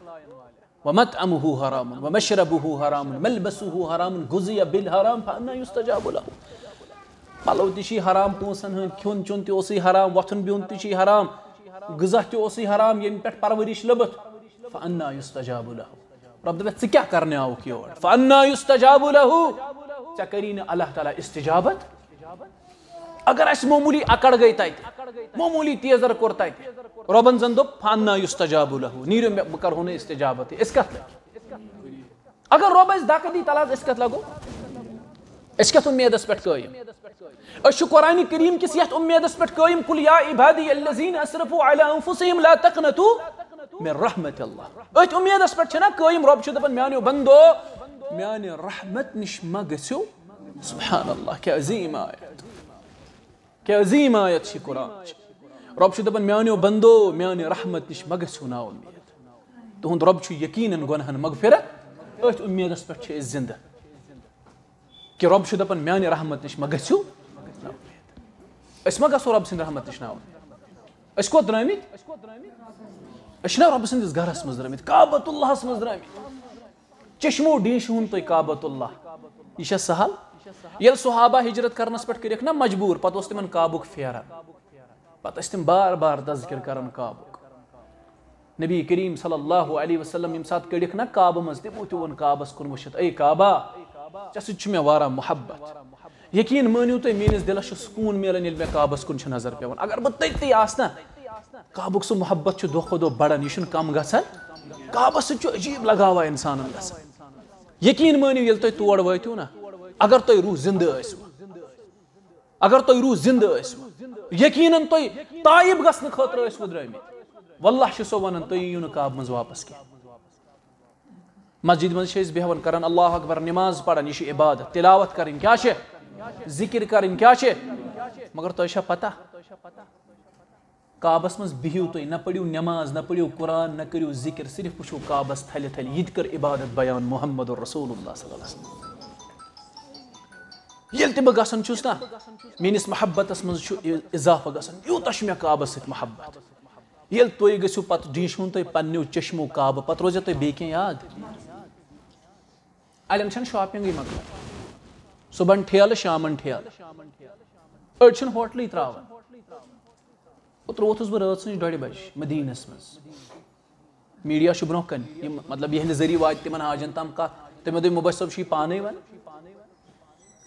ومطعمه حرام ومشربه حرام ملبسه حرام غذي بالحرام فأنا يستجاب له پلو تہِ چھی حرام پونٛسن ہٕنٛدۍ کھیوٚن چیوٚن تہِ اوسُے حرام وۄتھُن بِہُن تہِ چھی حرام غذا تہِ اوسُے حرام ییٚمہِ پٮ۪ٹھ پرورِش لٔبٕتھ فأنا يستجاب له رۄب دپٮ۪س ژٕ کیٛاہ کرناوُکھ یور فأنا يستجاب له ژےٚ کری نہٕ اللہ تعالیٰ استجابت اگر اسہِ معموٗلی اکڑ گٔے تتہِ معموٗلی تیزر کوٚر تتہِ رۄبن زن دوٚپ فأنا يستجاب له نیٖرِو مےٚ بہٕ کرہو نہٕ استجابت أسۍ کتھ لگہِ اگر رۄب اسہِ دکہٕ دی تل حظ أسۍ کتھ لگو أسۍ کتھ اُمیدس پٮ۪ٹھ قٲیِم أسۍ چھِ قرآنِ کریم کِس یتھ اُمیدس پٮ۪ٹھ قٲیِم قُل یا عبادی الذین اسرفوا علی انفسہم لا تقنطوا من رحمت اللہ أتھۍ اُمیدس پٮ۪ٹھ چھِنا قٲیِم رۄب چھُ دپان میانیو بندو میانہِ رحمت نِش ما گٔژھِو سبحان اللہ کیٛاہ عظیٖم آیت کیٛاہ عظیٖم آیت چھِ قرآنٕچ رۄب چھُ دپان میانیو بندو میانہِ رحمت نِش ما گٔژھِو نا اُمید تُہُنٛد رۄب چھُ یقیٖنن گۄنہن مغفرت أتھۍ اُمیدس پٮ۪ٹھ چھِ أسۍ زندٕ کہِ رۄب چھُ دپان میانہِ رحمت نِش ما گٔژھِو نا اُمید أسۍ ما گژھو رۄب سٕنٛدِ رحمت نِش نا اُمید أسۍ کوٚت درٛٲمٕتۍ أسۍ چھِنا رۄبہٕ سٕنٛدِس گرس منٛز درٛٲمٕتۍ کعبۃ اللہس منٛز درٛٲمٕتۍ چشمو ڈیٖنٛچہِ ہُنٛد تُہۍ کعبۃ اللہ یہِ چھا سہل ییٚلہِ صحابہ ہجرت کرنس پٮ۪ٹھ کٔرِکھ نا مجبوٗر پتہٕ اوس تِمن کعبُک پھیران پتہٕ ٲسۍ تِم بار بار تذکِر کران کعبُک نبی کریم صلی اللہ علیہ وسلم ییٚمہِ ساتہٕ کٔڑِکھ نا کعبہٕ منٛز تِمو تہِ ووٚن کعبس کُن وٕچھِتھ اے کعبہ ژےٚ سۭتۍ چھُ مےٚ واریاہ محبت یقیٖن مٲنِو تُہۍ میٲنِس دِلس چھُ سکوٗن مِلان ییٚلہِ مےٚ کعبس کُن چھِ نظر پیوان اگر بہٕ تٔتھی آسہٕ نا کعبُک سُہ محبت چھُ دۄہ کھۄتہٕ دۄہ بڑان یہِ چھُنہٕ کم گژھان کعبس سۭتۍ چھُ عجیٖب لگاوا اِنسانن گژھان یقیٖن مٲنِو ییٚلہِ تُہۍ تور وٲتِو نا اگر تُہۍ روٗح زندٕ ٲسِو اگر تُہۍ روٗح زندٕ ٲسِو یقیٖنن تُہۍ طایب گژھنہٕ خٲطرٕ ٲسِوٕ درٛٲمٕتۍ واللہ چھُ سو ونان تُہۍ یِیِو نہٕ کعبہٕ منٛز واپس کینٛہہ مسجد منٛز چھِ أسۍ بیٚہوان کران اللہ اکبر نماز پران یہِ چھِ عبادت تلاوت کرٕنۍ کیٛاہ چھِ ذکر کرٕنۍ کیٛاہ چھِ مگر تۄہہِ چھا پتہ کعبس منٛز بِہِو تُہۍ نہ پٔرِو نٮ۪ماز نہ پٔرِو قرآن نہ کٔرِو ذکر صرف وٕچھِو کعبس تھلہِ تھلہِ یہِ تہِ کٔر عبادت بیان محمد رسول اللہ صلی اللہ علیہ وسلم ییٚلہِ تہِ بہٕ گژھان چھُس نا میٲنِس محبتس منٛز چھُ اضافہٕ گژھان یوٗتاہ چھُ مےٚ کعبس سۭتۍ محبت ییٚلہِ تُہۍ گٔژھِو پتہٕ ڈیٖنٛچہٕ تُہۍ پننیو چشمو کعبہٕ پتہٕ روزیو تۄہہِ بیٚیہِ کینٛہہ یاد اڑٮ۪ن چھنہٕ شاپنگٕے مۄکلان صبحن ٹھیلہٕ شامن ٹھیلہٕ أڑۍ چھِنہٕ ہوٹلٕے تراوان اوترٕ ووتھُس بہٕ رٲژ سٕنٛزِ 2:30 بجہِ مدیٖنس منٛز میٖڈیا چھُ برونٛہہ کنہِ یِم مطلب یِہنٛدِ ذٔریعہٕ واتہِ تِمن حاجن تام کتھ تٔمۍ دوٚپ مُبشر صٲب چھُ یہِ پانے ونان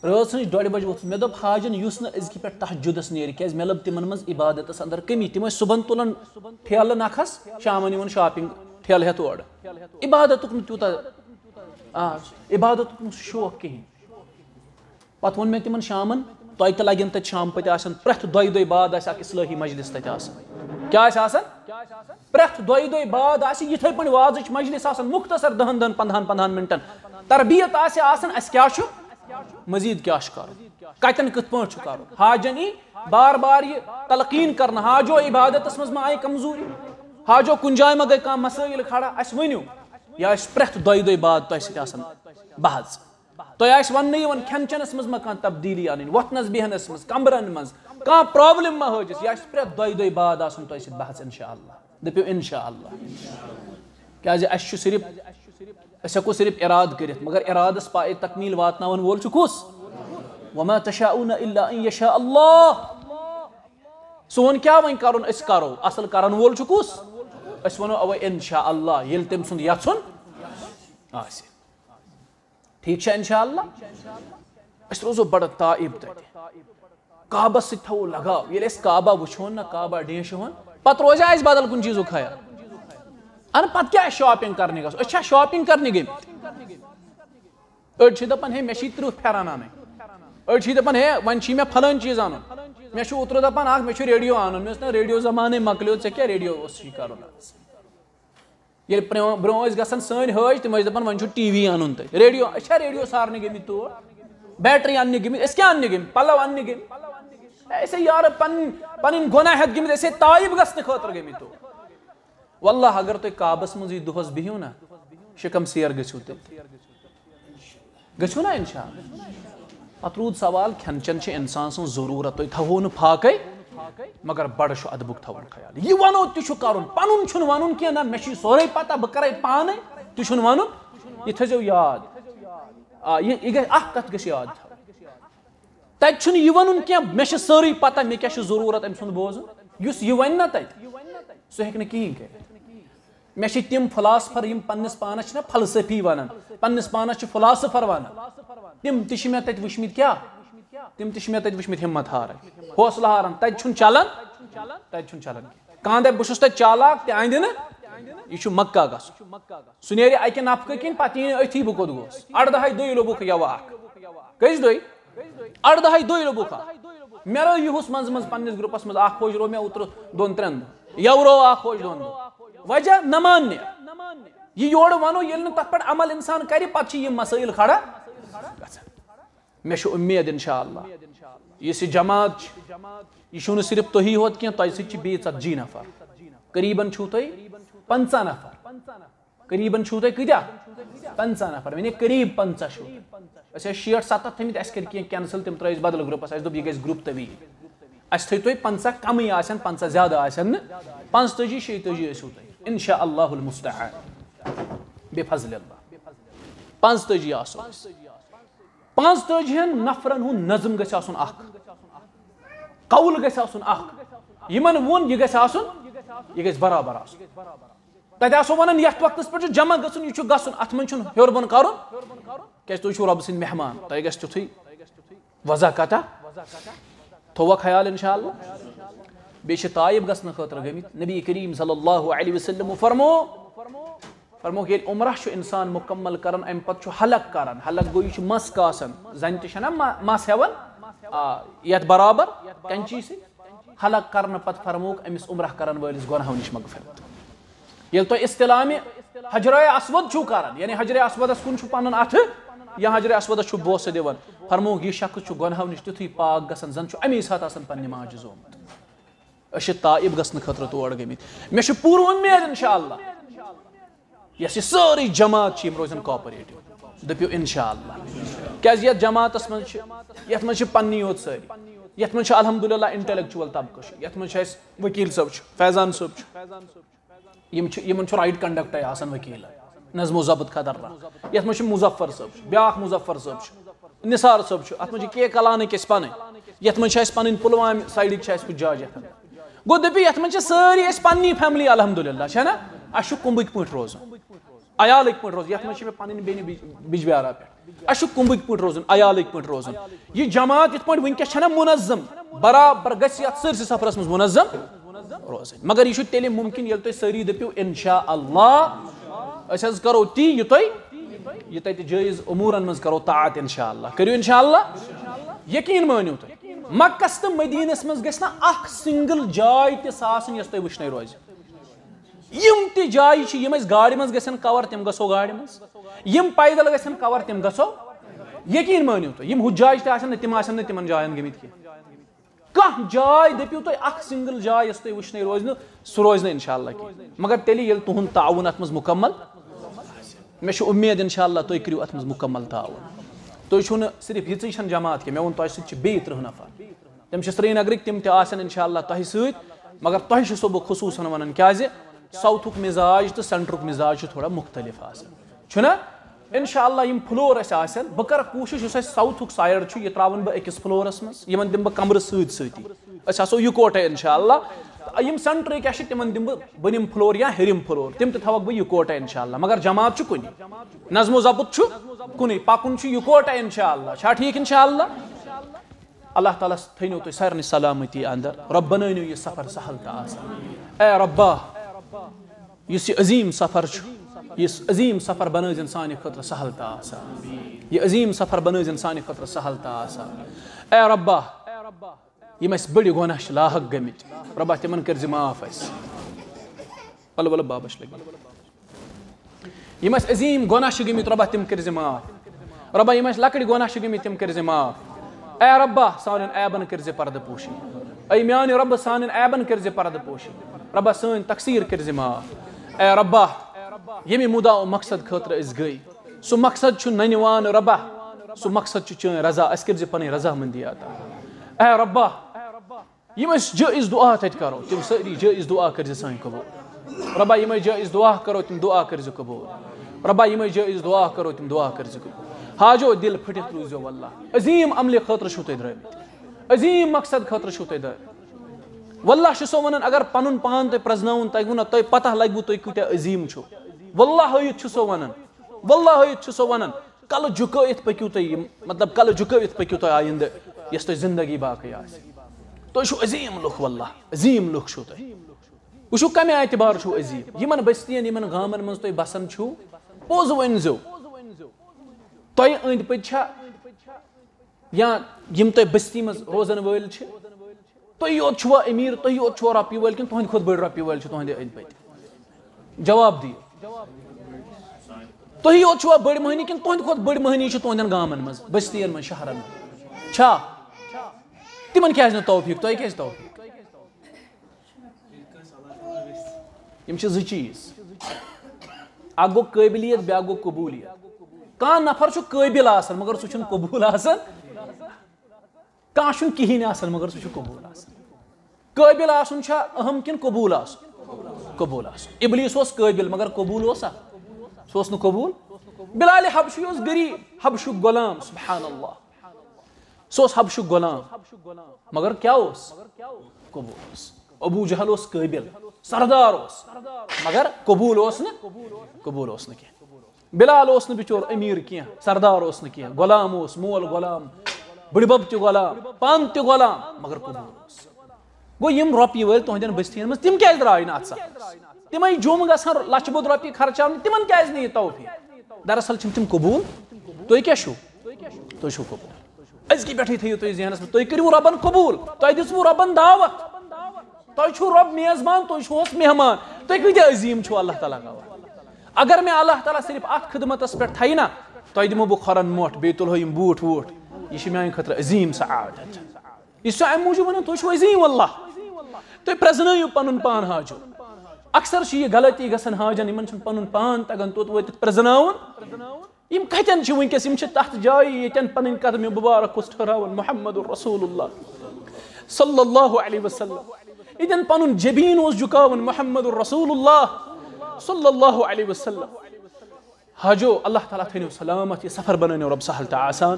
رٲژ سٕنٛزِ 2:30 بجہِ ووتھُس مےٚ دوٚپ حاجن یُس نہٕ أزکہِ پٮ۪ٹھ تہجُدس نیرِ کیٛازِ مےٚ لٔب تِمن منٛز عبادتس انٛدر کٔمی تِم ٲسۍ صبحن تُلان ٹھیلہٕ نکھس شامن یِوان شاپنگ ٹھیلہٕ ہٮ۪تھ اورٕ عبادتُک نہٕ تیوٗتاہ عبادتُک نہٕ سُہ شوق کِہینۍ پتہٕ ووٚن مےٚ تِمن شامن تۄہہِ تہِ لگن تتہِ شام پتہٕ آسان پرٛٮ۪تھ 2 دۄہہِ بعد آسہِ اکھ اصلٲحی مجلس تتہِ آسان کیٛاہ آسہِ آسان پرٛٮ۪تھ 2 دۄہہِ بعد آسہِ یِتھٕے پٲٹھۍ وازٕچ مجلس آسان مختصر 10-15 منٹن تربیت آسہِ آسان اسہِ کیٛاہ چھُ مزیٖد کیٛاہ چھُ کرُن کتن کت پٲٹھۍ چھُ کرُن حاجن ای بار بار یہ تلقین کرنا حاجو عبادتس مز ما آئی کمزوری حاجو کُنہِ جایہِ ما گٔے کانٛہہ مسٲیل کھڑا اَسہِ ؤنِو یا آسہِ پرٛٮ۪تھ دۄیہِ دۄہہِ بعد تۄہہِ سۭتۍ آسان بحث تۄہہِ آسہِ وننہٕ یِوان کھٮ۪ن چٮ۪نس منٛز ما کانٛہہ تبدیٖلی انٕنۍ وۄتھنس بیہنس منٛز کمبرن منٛز کانٛہہ پرابلم ما حٲجِس یہِ آسہِ پرٛٮ۪تھ دۄیہِ دۄہہِ بعد آسان تۄہہِ سۭتۍ بحث انشاء اللہ دٔپِو انشاء اللہ کیٛازِ اَسہِ چھُ صرف أسۍ ہٮ۪کو صرف ارادٕ کٔرِتھ مگر ارادس پایہِ تکمیٖل واتناون وول چھُ کُس وما تشاؤون الا ان يشاء اللہ سون کیٛاہ وۄنۍ کرُن أسۍ کرو اصل کرن وول چھُ کُس أسۍ ونو اوے انشاء اللہ ییٚلہِ تٔمۍ سُنٛد یژھُن آسہِ ٹھیٖک چھا انشاء اللہ أسۍ روزو بڑٕ تائب تتہِ کعبس سۭتۍ تھاوو لگاو ییٚلہِ أسۍ کعبہ وٕچھون نا کعبہ ڈیشہِ ہون پتہٕ روزیا اَسہِ بدل کُنہِ چیٖزُک خیال اَنہٕ پتہٕ کیٛاہ اَسہِ شاپِنگ کرنہِ گژھو أسۍ چھا شاپِنگ کرنہِ گٔمٕتۍ أڑۍ چھِ دپان ہے مےٚ چھی 30 پھیرن انٕنۍ أڑۍ چھِ دپان ہے وۄنۍ چھی مےٚ پھلٲنۍ چیٖز انُن مےٚ چھُ اوترٕ دپان اکھ مےٚ چھُ ریڈیو انُن مےٚ اوس نا ریڈیو زمانے مۄکلیو ژےٚ کیٛاہ ریڈیو اوسُے کرُن آز ییٚلہِ برونٛہہ ٲسۍ گژھان سٲنۍ حٲج تِم ٲسۍ دپان وۄنۍ چھُ ٹی وی انُن تۄہہِ ریڈیو أسۍ چھا ریڈیو سارنہِ گٔمٕتۍ تور بیٹری اننہِ گٔمٕتۍ أسۍ کیٛاہ اننہِ گٔمٕتۍ پلو اننہِ گٔمٕتۍ أسۍ ہے یارٕ پنٕنۍ گۄناہ ہٮ۪تھ گٔمٕتۍ أسۍ ہے تائب گژھنہٕ خٲطرٕ گٔمٕتۍ تور واللہ اگر تُہۍ کعبس منٛزٕے دۄہس بِہِو نا شِکم سیر گٔژھِو تیٚلہِ گٔژھِو نا انشاء اللہ پتہٕ روٗد سوال کھٮ۪ن چٮ۪ن چھِ انسان سٕنٛز ضروٗرت تُہۍ تھاوو نہٕ فاقے مگر بڑٕ چھُ ادبُک تھاوُن خیال یہِ ونو تہِ چھُ کرُن پنُن چھُنہٕ ونُن کینٛہہ نہ مےٚ چھُے سورُے پتہ بہٕ کرے پانے تہِ چھُنہٕ ونُن یہِ تھٲیزیو یاد یہِ گژھِ اکھ کتھ گژھِ یاد تھاوٕنۍ تتہِ چھُنہٕ یہِ ونُن کینٛہہ مےٚ چھِ سٲرٕے پتہ مےٚ کیٛاہ چھُ ضروٗرت أمۍ سُنٛد بوزُن یُس یہِ ونہِ نا تتہِ سُہ ہیٚکہِ نہٕ کِہینۍ کٔرِتھ مےٚ چھِ تِم فلاسفر یِم پننِس پانس چھِنہ فلسفی ونان پننِس پانس چھِ فلاسفر ونان تِم تہِ چھِ مےٚ تتہِ وٕچھمٕتۍ کیٛاہ تِم تہِ چھِ مےٚ تتہِ وٕچھمٕتۍ ہمت ہارٕنۍ حوصلہٕ ہاران تتہِ چھُنہٕ چلان تتہِ چھُنہٕ چلان کانٛہہ دپہِ بہٕ چھُس تتہِ چالاک تہِ اندِ نہٕ یہِ چھُ مکہ گژھُن سُہ نیرِ اکہِ نفقہٕ کِنۍ پتہٕ یی نہٕ أتھی بہٕ کوٚت گوس 18 دۄہہِ لوٚبُکھ یوٕ اکھ کٔژِ دۄہہِ 18 دۄہہِ لوٚبُکھ اکھ مےٚ رٲو یِہُس منٛزٕ منٛزٕ پننِس گروپس منٛز اکھ فوج رو مےٚ اوترٕ 2-3 دۄہ یوٕ رو اکھ فوج 2 دۄہ وجہ نہ ماننہِ یہِ یورٕ ونو ییٚلہِ نہٕ تتھ پٮ۪ٹھ عمل انسان کرِ پتہٕ چھِ یِم مسٲیل کھڑا گژھان مےٚ چھُ اُمید انشاء اللہ یُس یہِ جماعت چھِ یہِ چھُنہٕ صرف تُہی یوت کینٛہہ تۄہہِ سۭتۍ چھِ بیٚیہِ 40 نفر قریٖبن چھُو تۄہہِ 50 نفر قریٖبن چھُو تۄہہِ کۭتیاہ 50 نفر وۄنۍ قریٖب 50 چھُو أسۍ ٲسۍ 60-70 تھٲیمٕتۍ اَسہِ کٔرۍ کینٛہہ کینسل تِم ترٛٲے أسۍ بدل گروپس اَسہِ دوٚپ یہِ گژھِ گروپ طویل اَسہِ تھٲیِو تُہۍ 50 کمٕے آسن 50 زیادٕ آسن نہٕ 45-46 ٲسِو تُہۍ انشاء اللہ المستعان بفضل اللہ 45 آسو 45 نفرن ہُنٛد نظم گژھِ آسُن اکھ قول گژھِ آسُن اکھ یِمن ووٚن یہِ گژھِ آسُن یہِ گژھِ برابر آسُن تتہِ آسو ونان یتھ وقتس پٮ۪ٹھ چھُ جمع گژھُن یہِ چھُ گژھُن اتھ منٛز چھُنہٕ ہیوٚر بۄن کرُن کیازِ تُہۍ چھِو رۄبہٕ سٕنٛدۍ مہمان تۄہہِ گژھِ تیُتھُے وضاح کتھا تھووا خیال انشاء اللہ بیٚیہِ چھِ تائب گژھنہٕ خٲطرٕ گٔمٕتۍ نبی کریم صلی اللہ علیہ وسلم فرمووُکھ ییٚلہِ عمرہ چھُ انسان مُکمل کران امہِ پتہٕ چھُ حلق کران حلق گوٚو یہِ چھُ مس کاسان زنہِ تہِ چھےٚ نا مس ہٮ۪وان یتھ برابر کینچی سۭتۍ حلق کرنہٕ پتہٕ فرمووُکھ أمِس عمرہ کرن وٲلِس گۄنہو نِش مغفرت ییٚلہِ تُہۍ استعلامِ حجرے اسود چھُو کران یعنی حجرے اسودس کُن چھُ پنُن اتھٕ یا حجرے اسودس چھُ بوسہٕ دِوان فرمووُکھ یہِ شخص چھُ گۄنہو نِش تیُتھُے پاک گژھان زن چھُ امی ساتہٕ آسان پننہِ ماجہِ زومُت أسۍ چھِ تائب گژھنہٕ خٲطرٕ تور گٔمٕتۍ مےٚ چھُ پوٗرٕ اُمید انشاء اللہ یۄس یہِ سٲرٕے جماعت چھِ یِم روزن کوآپریٹِو دٔپِو انشاء اللہ کیازِ یتھ جماعتس منٛز چھِ یتھ منٛز چھِ پننی یوت سٲری یتھ منٛز چھِ الحمدُاللہ انٹلیکچُول طبقہٕ چھُ یتھ منٛز چھِ اسہِ ؤکیٖل صٲب چھُ فیضان صٲب چھُ یِمن چھُ رایٹ کنڈکٹے آسان ؤکیٖل نظم و ضبط خطرناک یتھ منٛز چھُ مظفر صٲب چھُ بیاکھ مظفر صٲب چھُ نثار صٲب چھُ اتھ منٛز چھِ کے کلانٕکۍ أسۍ پنٕنۍ یتھ منٛز چھِ اسہِ پنٕنۍ پُلوامہِ سایڈٕکۍ چھِ اسہِ حجاج گوٚو دٔپِو یتھ منٛز چھِ سٲری أسۍ پننی فیملی الحمدُاللہ چھےٚ نا اسہِ چھُ کُمبٕکۍ پٲٹھۍ روزُن عیالٕکۍ پٲٹھۍ روزُن یتھ منٛز چھِ مےٚ پنٕنۍ بیٚنہِ بِجبِہارا پٮ۪ٹھ اسہِ چھُ کُمبٕکۍ پٲٹھۍ روزُن عیالٕکۍ پٲٹھۍ روزُن یہِ جماعت یِتھ پٲٹھۍ وٕنکیٚس چھےٚ نا مُنظم برابر گژھِ یتھ سٲرسٕے سفرس منٛز مُنظم روزٕنۍ مگر یہِ چھُ تیٚلہِ مُمکِن ییٚلہِ تُہۍ سٲری دٔپِو انشاء اللہ أسۍ حظ کرو تی یہِ تۄہہِ تتہِ جٲیز اموٗرن منٛز کرو طاعت انشاء اللہ کٔرِو انشاء اللہ یقیٖن مٲنِو تُہۍ مکس تہٕ مدیٖنس منٛز گژھِ نہٕ اکھ سنگل جاے تہِ آسٕنۍ یۄس تۄہہِ وٕچھنَے روزِ یِم تہِ جایہِ چھِ یِم أسۍ گاڑِ منٛز گژھن کور تِم گژھو گاڑِ منٛز یِم پیدل گژھن کور تِم گژھو یقین مٲنِو تُہۍ یِم حُجاج تہِ آسن نہٕ تِم آسن نہٕ تِمن جاین گٔمٕتۍ کینٛہہ کانٛہہ جاے دٔپِو تُہۍ اکھ سِنگل جاے یۄس تۄہہِ وٕچھنٕے روزِ نہٕ سُہ روزِ نہٕ اِنشاء اللہ کینٛہہ مگر تیٚلہِ ییٚلہِ تُہُنٛد تعاوُن اَتھ منٛز مُکمل مےٚ چھُ اُمید اِنشاء اللہ تُہۍ کٔرِو اَتھ منٛز مُکمل تعاوُن تُہۍ چھُو نہٕ صرف یِژٕے چھَنہٕ جماعت کینٛہہ مےٚ ووٚن تۄہہِ سۭتۍ چھِ بیٚیہِ 30 نفر تِم چھِ سرینگرٕکۍ تِم تہِ آسن اِنشاء اللہ تۄہہِ سۭتۍ مگر تۄہہِ چھُسو بہٕ خصوٗصن وَنان کیٛازِ ساوتھُک مِزاج تہٕ سینٹرُک مِزاج چھُ تھوڑا مُختٔلِف آسان چھُنہ اِنشاء اللہ یِم فٕلور اَسہِ آسن بہٕ کَرٕ کوٗشِش یُس اَسہِ ساوتھُک سایڈ چھُ یہِ ترٛاوَن بہٕ أکِس فٕلورَس منٛز یِمن دِمہٕ بہٕ کَمرٕ سۭتۍ سۭتی أسۍ آسو یِکوَٹَے اِنشاء اللہ یِم سینٹرٕکۍ اَسہِ چھِ تِمن دِمہٕ بہٕ بٔنِم فٕلور یا ہیٚرِم فٕلور تِم تہِ تھاوَکھ بہٕ یِکوَٹَے اِنشاء اللہ مگر جماعت چھُ کُنی نظم و ضبط چھُ کُنُے پَکُن چھُ یِکوَٹَے اِنشاء اللہ چھا ٹھیٖک اِنشاء اللہ اللہ تعالیٰ تھٲینو تُہۍ سارنٕے سلامتی اندر رۄب بنٲینو یہِ سفر سہل تہٕ آسان اے رۄبا یُس یہِ عظیٖم سفر چھُ یُس عظیٖم سفر بنٲیزن سانہِ خٲطرٕ سہل تہٕ آسان یہِ عظیٖم سفر بنٲیزن سانہِ خٲطرٕ سہل تہٕ آسان اے رۄبا یِم اَسہِ بٔڑِ گۄناہ چھِ لاحق گٔمٕتۍ رۄبا تِمن کٔرزِ معاف اَسہِ ولہٕ ولہٕ بابس لٔگۍ یِم اَسہِ عظیٖم گۄناہ چھِ گٔمٕتۍ رۄبا تِم کٔرزِ معاف رۄبا یِم اَسہِ لۄکٕٹۍ گۄناہ چھِ گٔمٕتۍ تِم کٔرزِ معاف اے رۄبا سانٮ۪ن ایبن کٔرزِ پردٕ پوشی اے میانہِ رۄبہٕ سانٮ۪ن ایبن کٔرزِ پردٕ پوشی رۄبا سٲنۍ تقسیٖر کٔرزِ معاف اے رۄبا ییٚمہِ مُدا و مقصد خٲطرٕ أسۍ گٔے سُہ مقصد چھُ ننہِ رۄبا سُہ مقصد چھُ چٲنۍ رضا اَسہِ کٔرزِ پنٕنۍ رضامندی عطا اے رۄبا یِم أسۍ جٲیِز دُعا تَتہِ کرو تِم سٲری جٲیِز دُعا کٔرزِ سٲنۍ قبوٗل رۄبا یِمے جٲیِز دُعا کرو تِم دُعا کٔرزِ قبوٗل رۄبا یِمے جٲیِز دُعا کرو تِم دُعا کٔرزِ قبوٗل حاجو دِل پھٕٹِتھ روٗزِو واللہ عظیٖم عملہِ خٲطرٕ چھِو تُہۍ درٛٲمٕتۍ عظیٖم مقصد خٲطرٕ چھِو تُہۍ درٛٲمٕتۍ واللہ چھُسو وَنان اگر پنُن پان تۄہہِ پرٛزناوُن تۄہہِ گوٚو نہ تۄہہِ پتہ لگوٕ تُہۍ کۭتیاہ عظیٖم چھِو واللہ ہٲیِتھ چھُسو وَنان واللہ ہٲیِتھ چھُسو وَنان کلہٕ جُکٲیِتھ پٔکِو تُہۍ یِم مطلب کلہٕ جُکٲوِتھ پٔکِو تُہۍ آیندٕ یۄس تۄہہِ زندگی باقٕے آسہِ تُہۍ چھِو عظیٖم لُکھ واللہ عظیٖم لُکھ چھِو تُہۍ وٕچھِو کمہِ اعتبار چھُو عظیٖم یِمن بٔستِین یِمن گامن منٛز تُہۍ بسان چھِو پوٚز ؤنۍزیو تۄہہِ أنٛدۍ پٔکۍ چھا یا یِم تۄہہِ بٔستی منٛز روزن وٲلۍ چھِ تُہۍ یوت چھُوا أمیٖر تُہۍ یوت چھُوا رۄپیہِ وٲلۍ کِنہٕ تُہنٛدِ کھۄتہٕ بٔڑۍ رۄپیہِ وٲلۍ چھِ تُہنٛدِ أنٛدۍ پٔکۍ جواب دِیِو تُہۍ یوت چھُوا بٔڑۍ مٔہنی کِنہٕ تُہنٛدِ کھۄتہٕ بٔڑۍ مٔہنی چھِ تُہنٛدٮ۪ن گامن منٛز بٔستِین منٛز شہرن منٛز چھا تِمن کیازِ نہٕ توفیٖق تۄہہِ کیازِ توفیٖق یِم چھِ زٕ چیٖز اکھ گوٚو قٲبلیت بیاکھ گوٚو قبوٗلیت کانٛہہ نفر چھُ قٲبِل آسان مگر سُہ چھُنہٕ قبوٗل آسان کانٛہہ چھُنہٕ کِہینۍ آسان مگر سُہ چھُ قبوٗل آسان قٲبِل آسُن چھا اہم کِنہٕ قبوٗل آسُن قبوٗل آسُن ابلیٖس اوس قٲبِل مگر قبوٗل اوسا سُہ اوس نہٕ قبوٗل بِلالہِ حبشی اوس غریٖب حبشُک غلام سبحان اللہ سُہ اوس حبشُک غلام مگر کیاہ اوس قبوٗل اوس ابوٗ جہل اوس قٲبِل سردار اوس مگر قبوٗل اوس نہٕ کینٛہہ بِلال اوس نہٕ بِچور أمیٖر کینٛہہ سردار اوس نہٕ کینٛہہ غلام اوس مول غلام بٕڈِبب تہِ غلام پانہٕ تہِ غلام مگر قبوٗل اوس گوٚو یِم رۄپیہِ وٲلۍ تُہنٛدٮ۪ن بٔستِین منٛز تِم کیازِ درٛاے نہٕ اَتھ سفرس تِمے جوٚم گژھان لچھِ بوٚد رۄپیہِ خرچاونہِ تِمن کیازِ نہٕ یہِ توفیٖق دراصل چھِنہٕ تِم قبوٗل تُہۍ کیاہ چھِو تُہۍ چھِو قبوٗل أزکہِ پٮ۪ٹھٕے تھٲیِو تُہۍ ذہنس منٛز تُہۍ کٔرِو رۄبن قبوٗل تۄہہِ دِژوٕ رۄبن دعوت تۄہہِ چھُو رۄب میزبان تُہۍ چھِوس مہمان تُہۍ کۭتیاہ عظیٖم چھِو اللہ تعالیٰ گواہ اگر مےٚ اللہ تعالیٰ صرف اتھ خدمتس پٮ۪ٹھ تھایہِ نا تۄہہِ دِمو بہٕ کھۄرن مۄٹھ بیٚیہِ تُلہو یِم بوٗٹھ ووٗٹھ یہِ چھِ میانہِ خٲطرٕ عظیٖم سعادت یہِ چھُ امہِ موٗجوٗب ونان تُہۍ چھِو عظیٖم واللہ تُہۍ پرٛزنٲیِو پنُن پان حاجو اکثر چھِ یہِ غلطی گژھان حاجن یِمن چھُنہٕ پنُن پان تگان توٚت وٲتِتھ پرٛزناوُن یِم کتٮ۪ن چھِ وٕنکیٚس یِم چھِ تتھ جایہِ ییٚتٮ۪ن پنٕنۍ قدمِ مُبارک اوس ٹھہراوان محمد رسول اللہ صلی اللہ علیہ وسلم ییٚتٮ۪ن پنُن جبیٖن اوس جُکاوان محمد رسول اللہ صلی اللہ علیہ وسلم حاجو اللہ تعالیٰ تھٲینو سلامت یہِ سفر بنٲینو رۄب سہل تہٕ آسان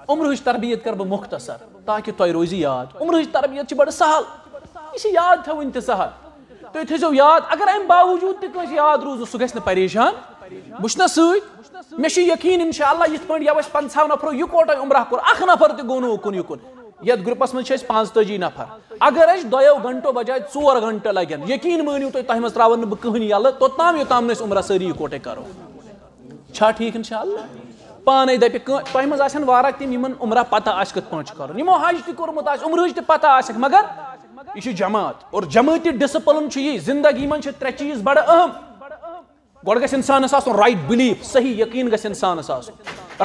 عمرٕچ تربیت کرٕ بہٕ مختصر تاکہِ تۄہہِ روزِ یاد عمرٕچ تربیت چھِ بڑٕ سہل یہِ چھِ یاد تھاوٕنۍ تہِ سہل تُہۍ تھٲیزیو یاد اگر امہِ باوجوٗد تہِ کٲنٛسہِ یاد روٗز نہٕ سُہ گژھِ نہٕ پریشان بہٕ چھُس نہ سۭتۍ مےٚ چھُ یقیٖن انشاء اللہ یِتھ پٲٹھۍ یَوٕ اَسہِ 50 نفرو یِکوَٹَے عمرہ کوٚر اکھ نفر تہِ گوٚو نہٕ اُکُن یِکُن یتھ گرُپس منٛز چھِ أسۍ 45 نفر اگر اَسہِ 2 گنٹو بجاے 4 گنٹہٕ لگن یقیٖن مٲنِو تُہۍ تۄہہِ منٛز ترٛاوَن نہٕ بہٕ کٕہٕنۍ یَلہٕ توٚتام یوٚتام نہٕ أسۍ عمرہ سٲری یِکوَٹَے کرو چھا ٹھیٖک انشاء اللہ پانے دپہِ کٲنٛسہِ تۄہہِ منٛز آسن واریاہ تِم یِمن عمرہ پتہ آسہِ کِتھ پٲٹھۍ چھُ کرُن یِمو حج تہِ کوٚرمُت آسہِ عمرٕچ تہِ پتہ آسٮ۪کھ مگر یہِ چھُ جماعت اور جمٲعتی ڈسپلن چھُ یہِ زندگی منٛز چھِ 3 چیٖز بڑٕ اہم گۄڈٕ گژھِ انسانس آسُن رایٹ بِلیٖف صحیح یقیٖن گژھِ انسانس آسُن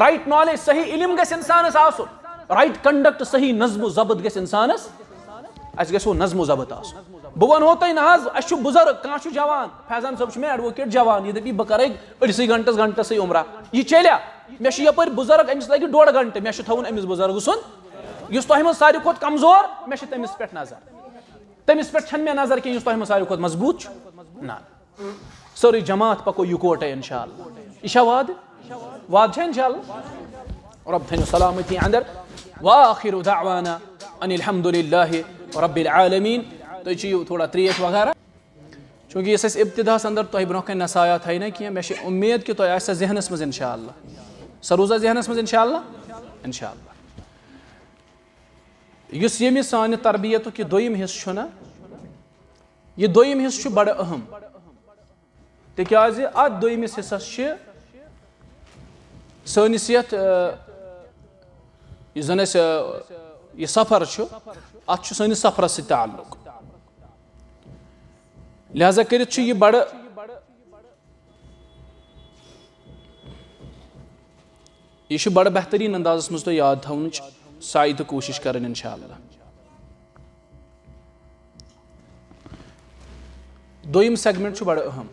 رائٹ نالج صحیح علم گژھِ اِنسانس آسُن رائٹ کنڈکٹ صحیح نظم و ضبط گژھِ اِنسانس اَسہِ گژھِ وہ نظم و ضبط آسُن بہٕ وَنہو تۄہہِ نہ حظ اَسہِ چھُ بُزرگ کانٛہہ چھُ جوان فیضان صٲب چھُ مےٚ ایڈوکیٹ جوان یہِ دَپہِ بہٕ کَرَے أڑسٕے گھنٹَسٕے عمرہ یہِ چلیا مےٚ چھُ یَپٲرۍ بُزرگ أمِس لَگہِ 1.5 گھنٹہٕ مےٚ چھُ تھاوُن أمِس بُزرگہٕ سُنٛد یُس تۄہہِ منٛز ساروی کھۄتہٕ کمزور مےٚ چھِ تٔمِس پٮ۪ٹھ نظر تٔمِس پٮ۪ٹھ چھَنہٕ مےٚ نظر کینٛہہ یُس تۄہہِ منٛز ساروی کھۄتہٕ مضبوٗط چھُ نہ سٲرٕے جماعت پَکو یِکوَٹَے اِنشاء اللہ یہِ چھا وعدٕ چھا اِنشاء اللہ رۄب تھٲینو سلامتی اندر وآخر دعوانا ان الحمد للہ رب العالمین تُہۍ چیٚیِو تھوڑا ترٛیش وغیرہ چوٗنٛکہِ یُس اَسہِ ابتداہس اندر تۄہہِ برونٛہہ کَنہِ نصایا تھایہِ نہ کینٛہہ مےٚ چھِ اُمید کہِ تۄہہِ آسہِ سۄ ذہنس منٛز اِنشاء اللہ سۄ روٗزا ذہنس منٛز اِنشاء اللہ یُس ییٚمہِ سانہِ تربیتُک یہِ دوٚیِم حِصہٕ چھُ نہ یہِ دوٚیِم حِصہٕ چھُ بڑٕ اہم تِکیٛازِ اتھ دوٚیمِس حِصس چھِ سٲنِس یتھ یُس زن اَسہِ یہِ سفر چھُ اتھ چھُ سٲنِس سفرس سۭتۍ تعلق لہذا کٔرِتھ چھُ یہِ بڑٕ یہِ چھُ بڑٕ بہتریٖن اندازس منٛز تۄہہِ یاد تھاونٕچ سایہِ تہٕ کوٗشِش کرٕنۍ انشاء اللہ دوٚیِم سیگمنٹ چھُ بڑٕ اہم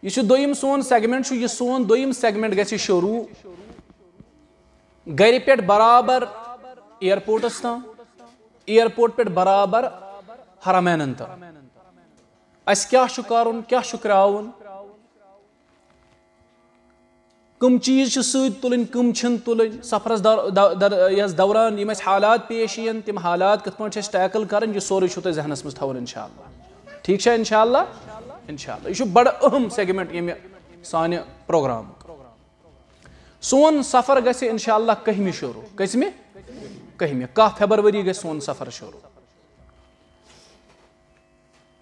یہِ چھُ دوٚیِم سون سیگمنٹ چھُ یہِ سون دوٚیِم سیگمنٹ گژھِ شروٗع گرِ پٮ۪ٹھ برابر اِیرپوٹس تام اِیرپوٹ پٮ۪ٹھ برابر حرمینن تام اَسہِ کیٛاہ چھُ کرُن کیٛاہ چھُ کرٛاوُن کٕم چیٖز چھِ سۭتۍ تُلٕنۍ کٕم چھِنہٕ تُلٕنۍ سفرس یَس دوران یِم اَسہِ حالات پیش یِن تِم حالات کِتھ پٲٹھۍ چھِ اَسہِ ٹیکل کرٕنۍ یہِ سورُے چھُو تۄہہِ ذہنس منٛز تھاوُن انشاء اللہ ٹھیٖک چھا انشاء اللہ یہِ چھُ بڑٕ اہم سیگمنٹ ییٚمہِ سانہِ پروگرامُک سون سفر گژھِ انشاء اللہ 11مہِ شروٗع کٔژمہِ 11مہِ 1 فیبرؤری گژھِ سون سفر شروٗع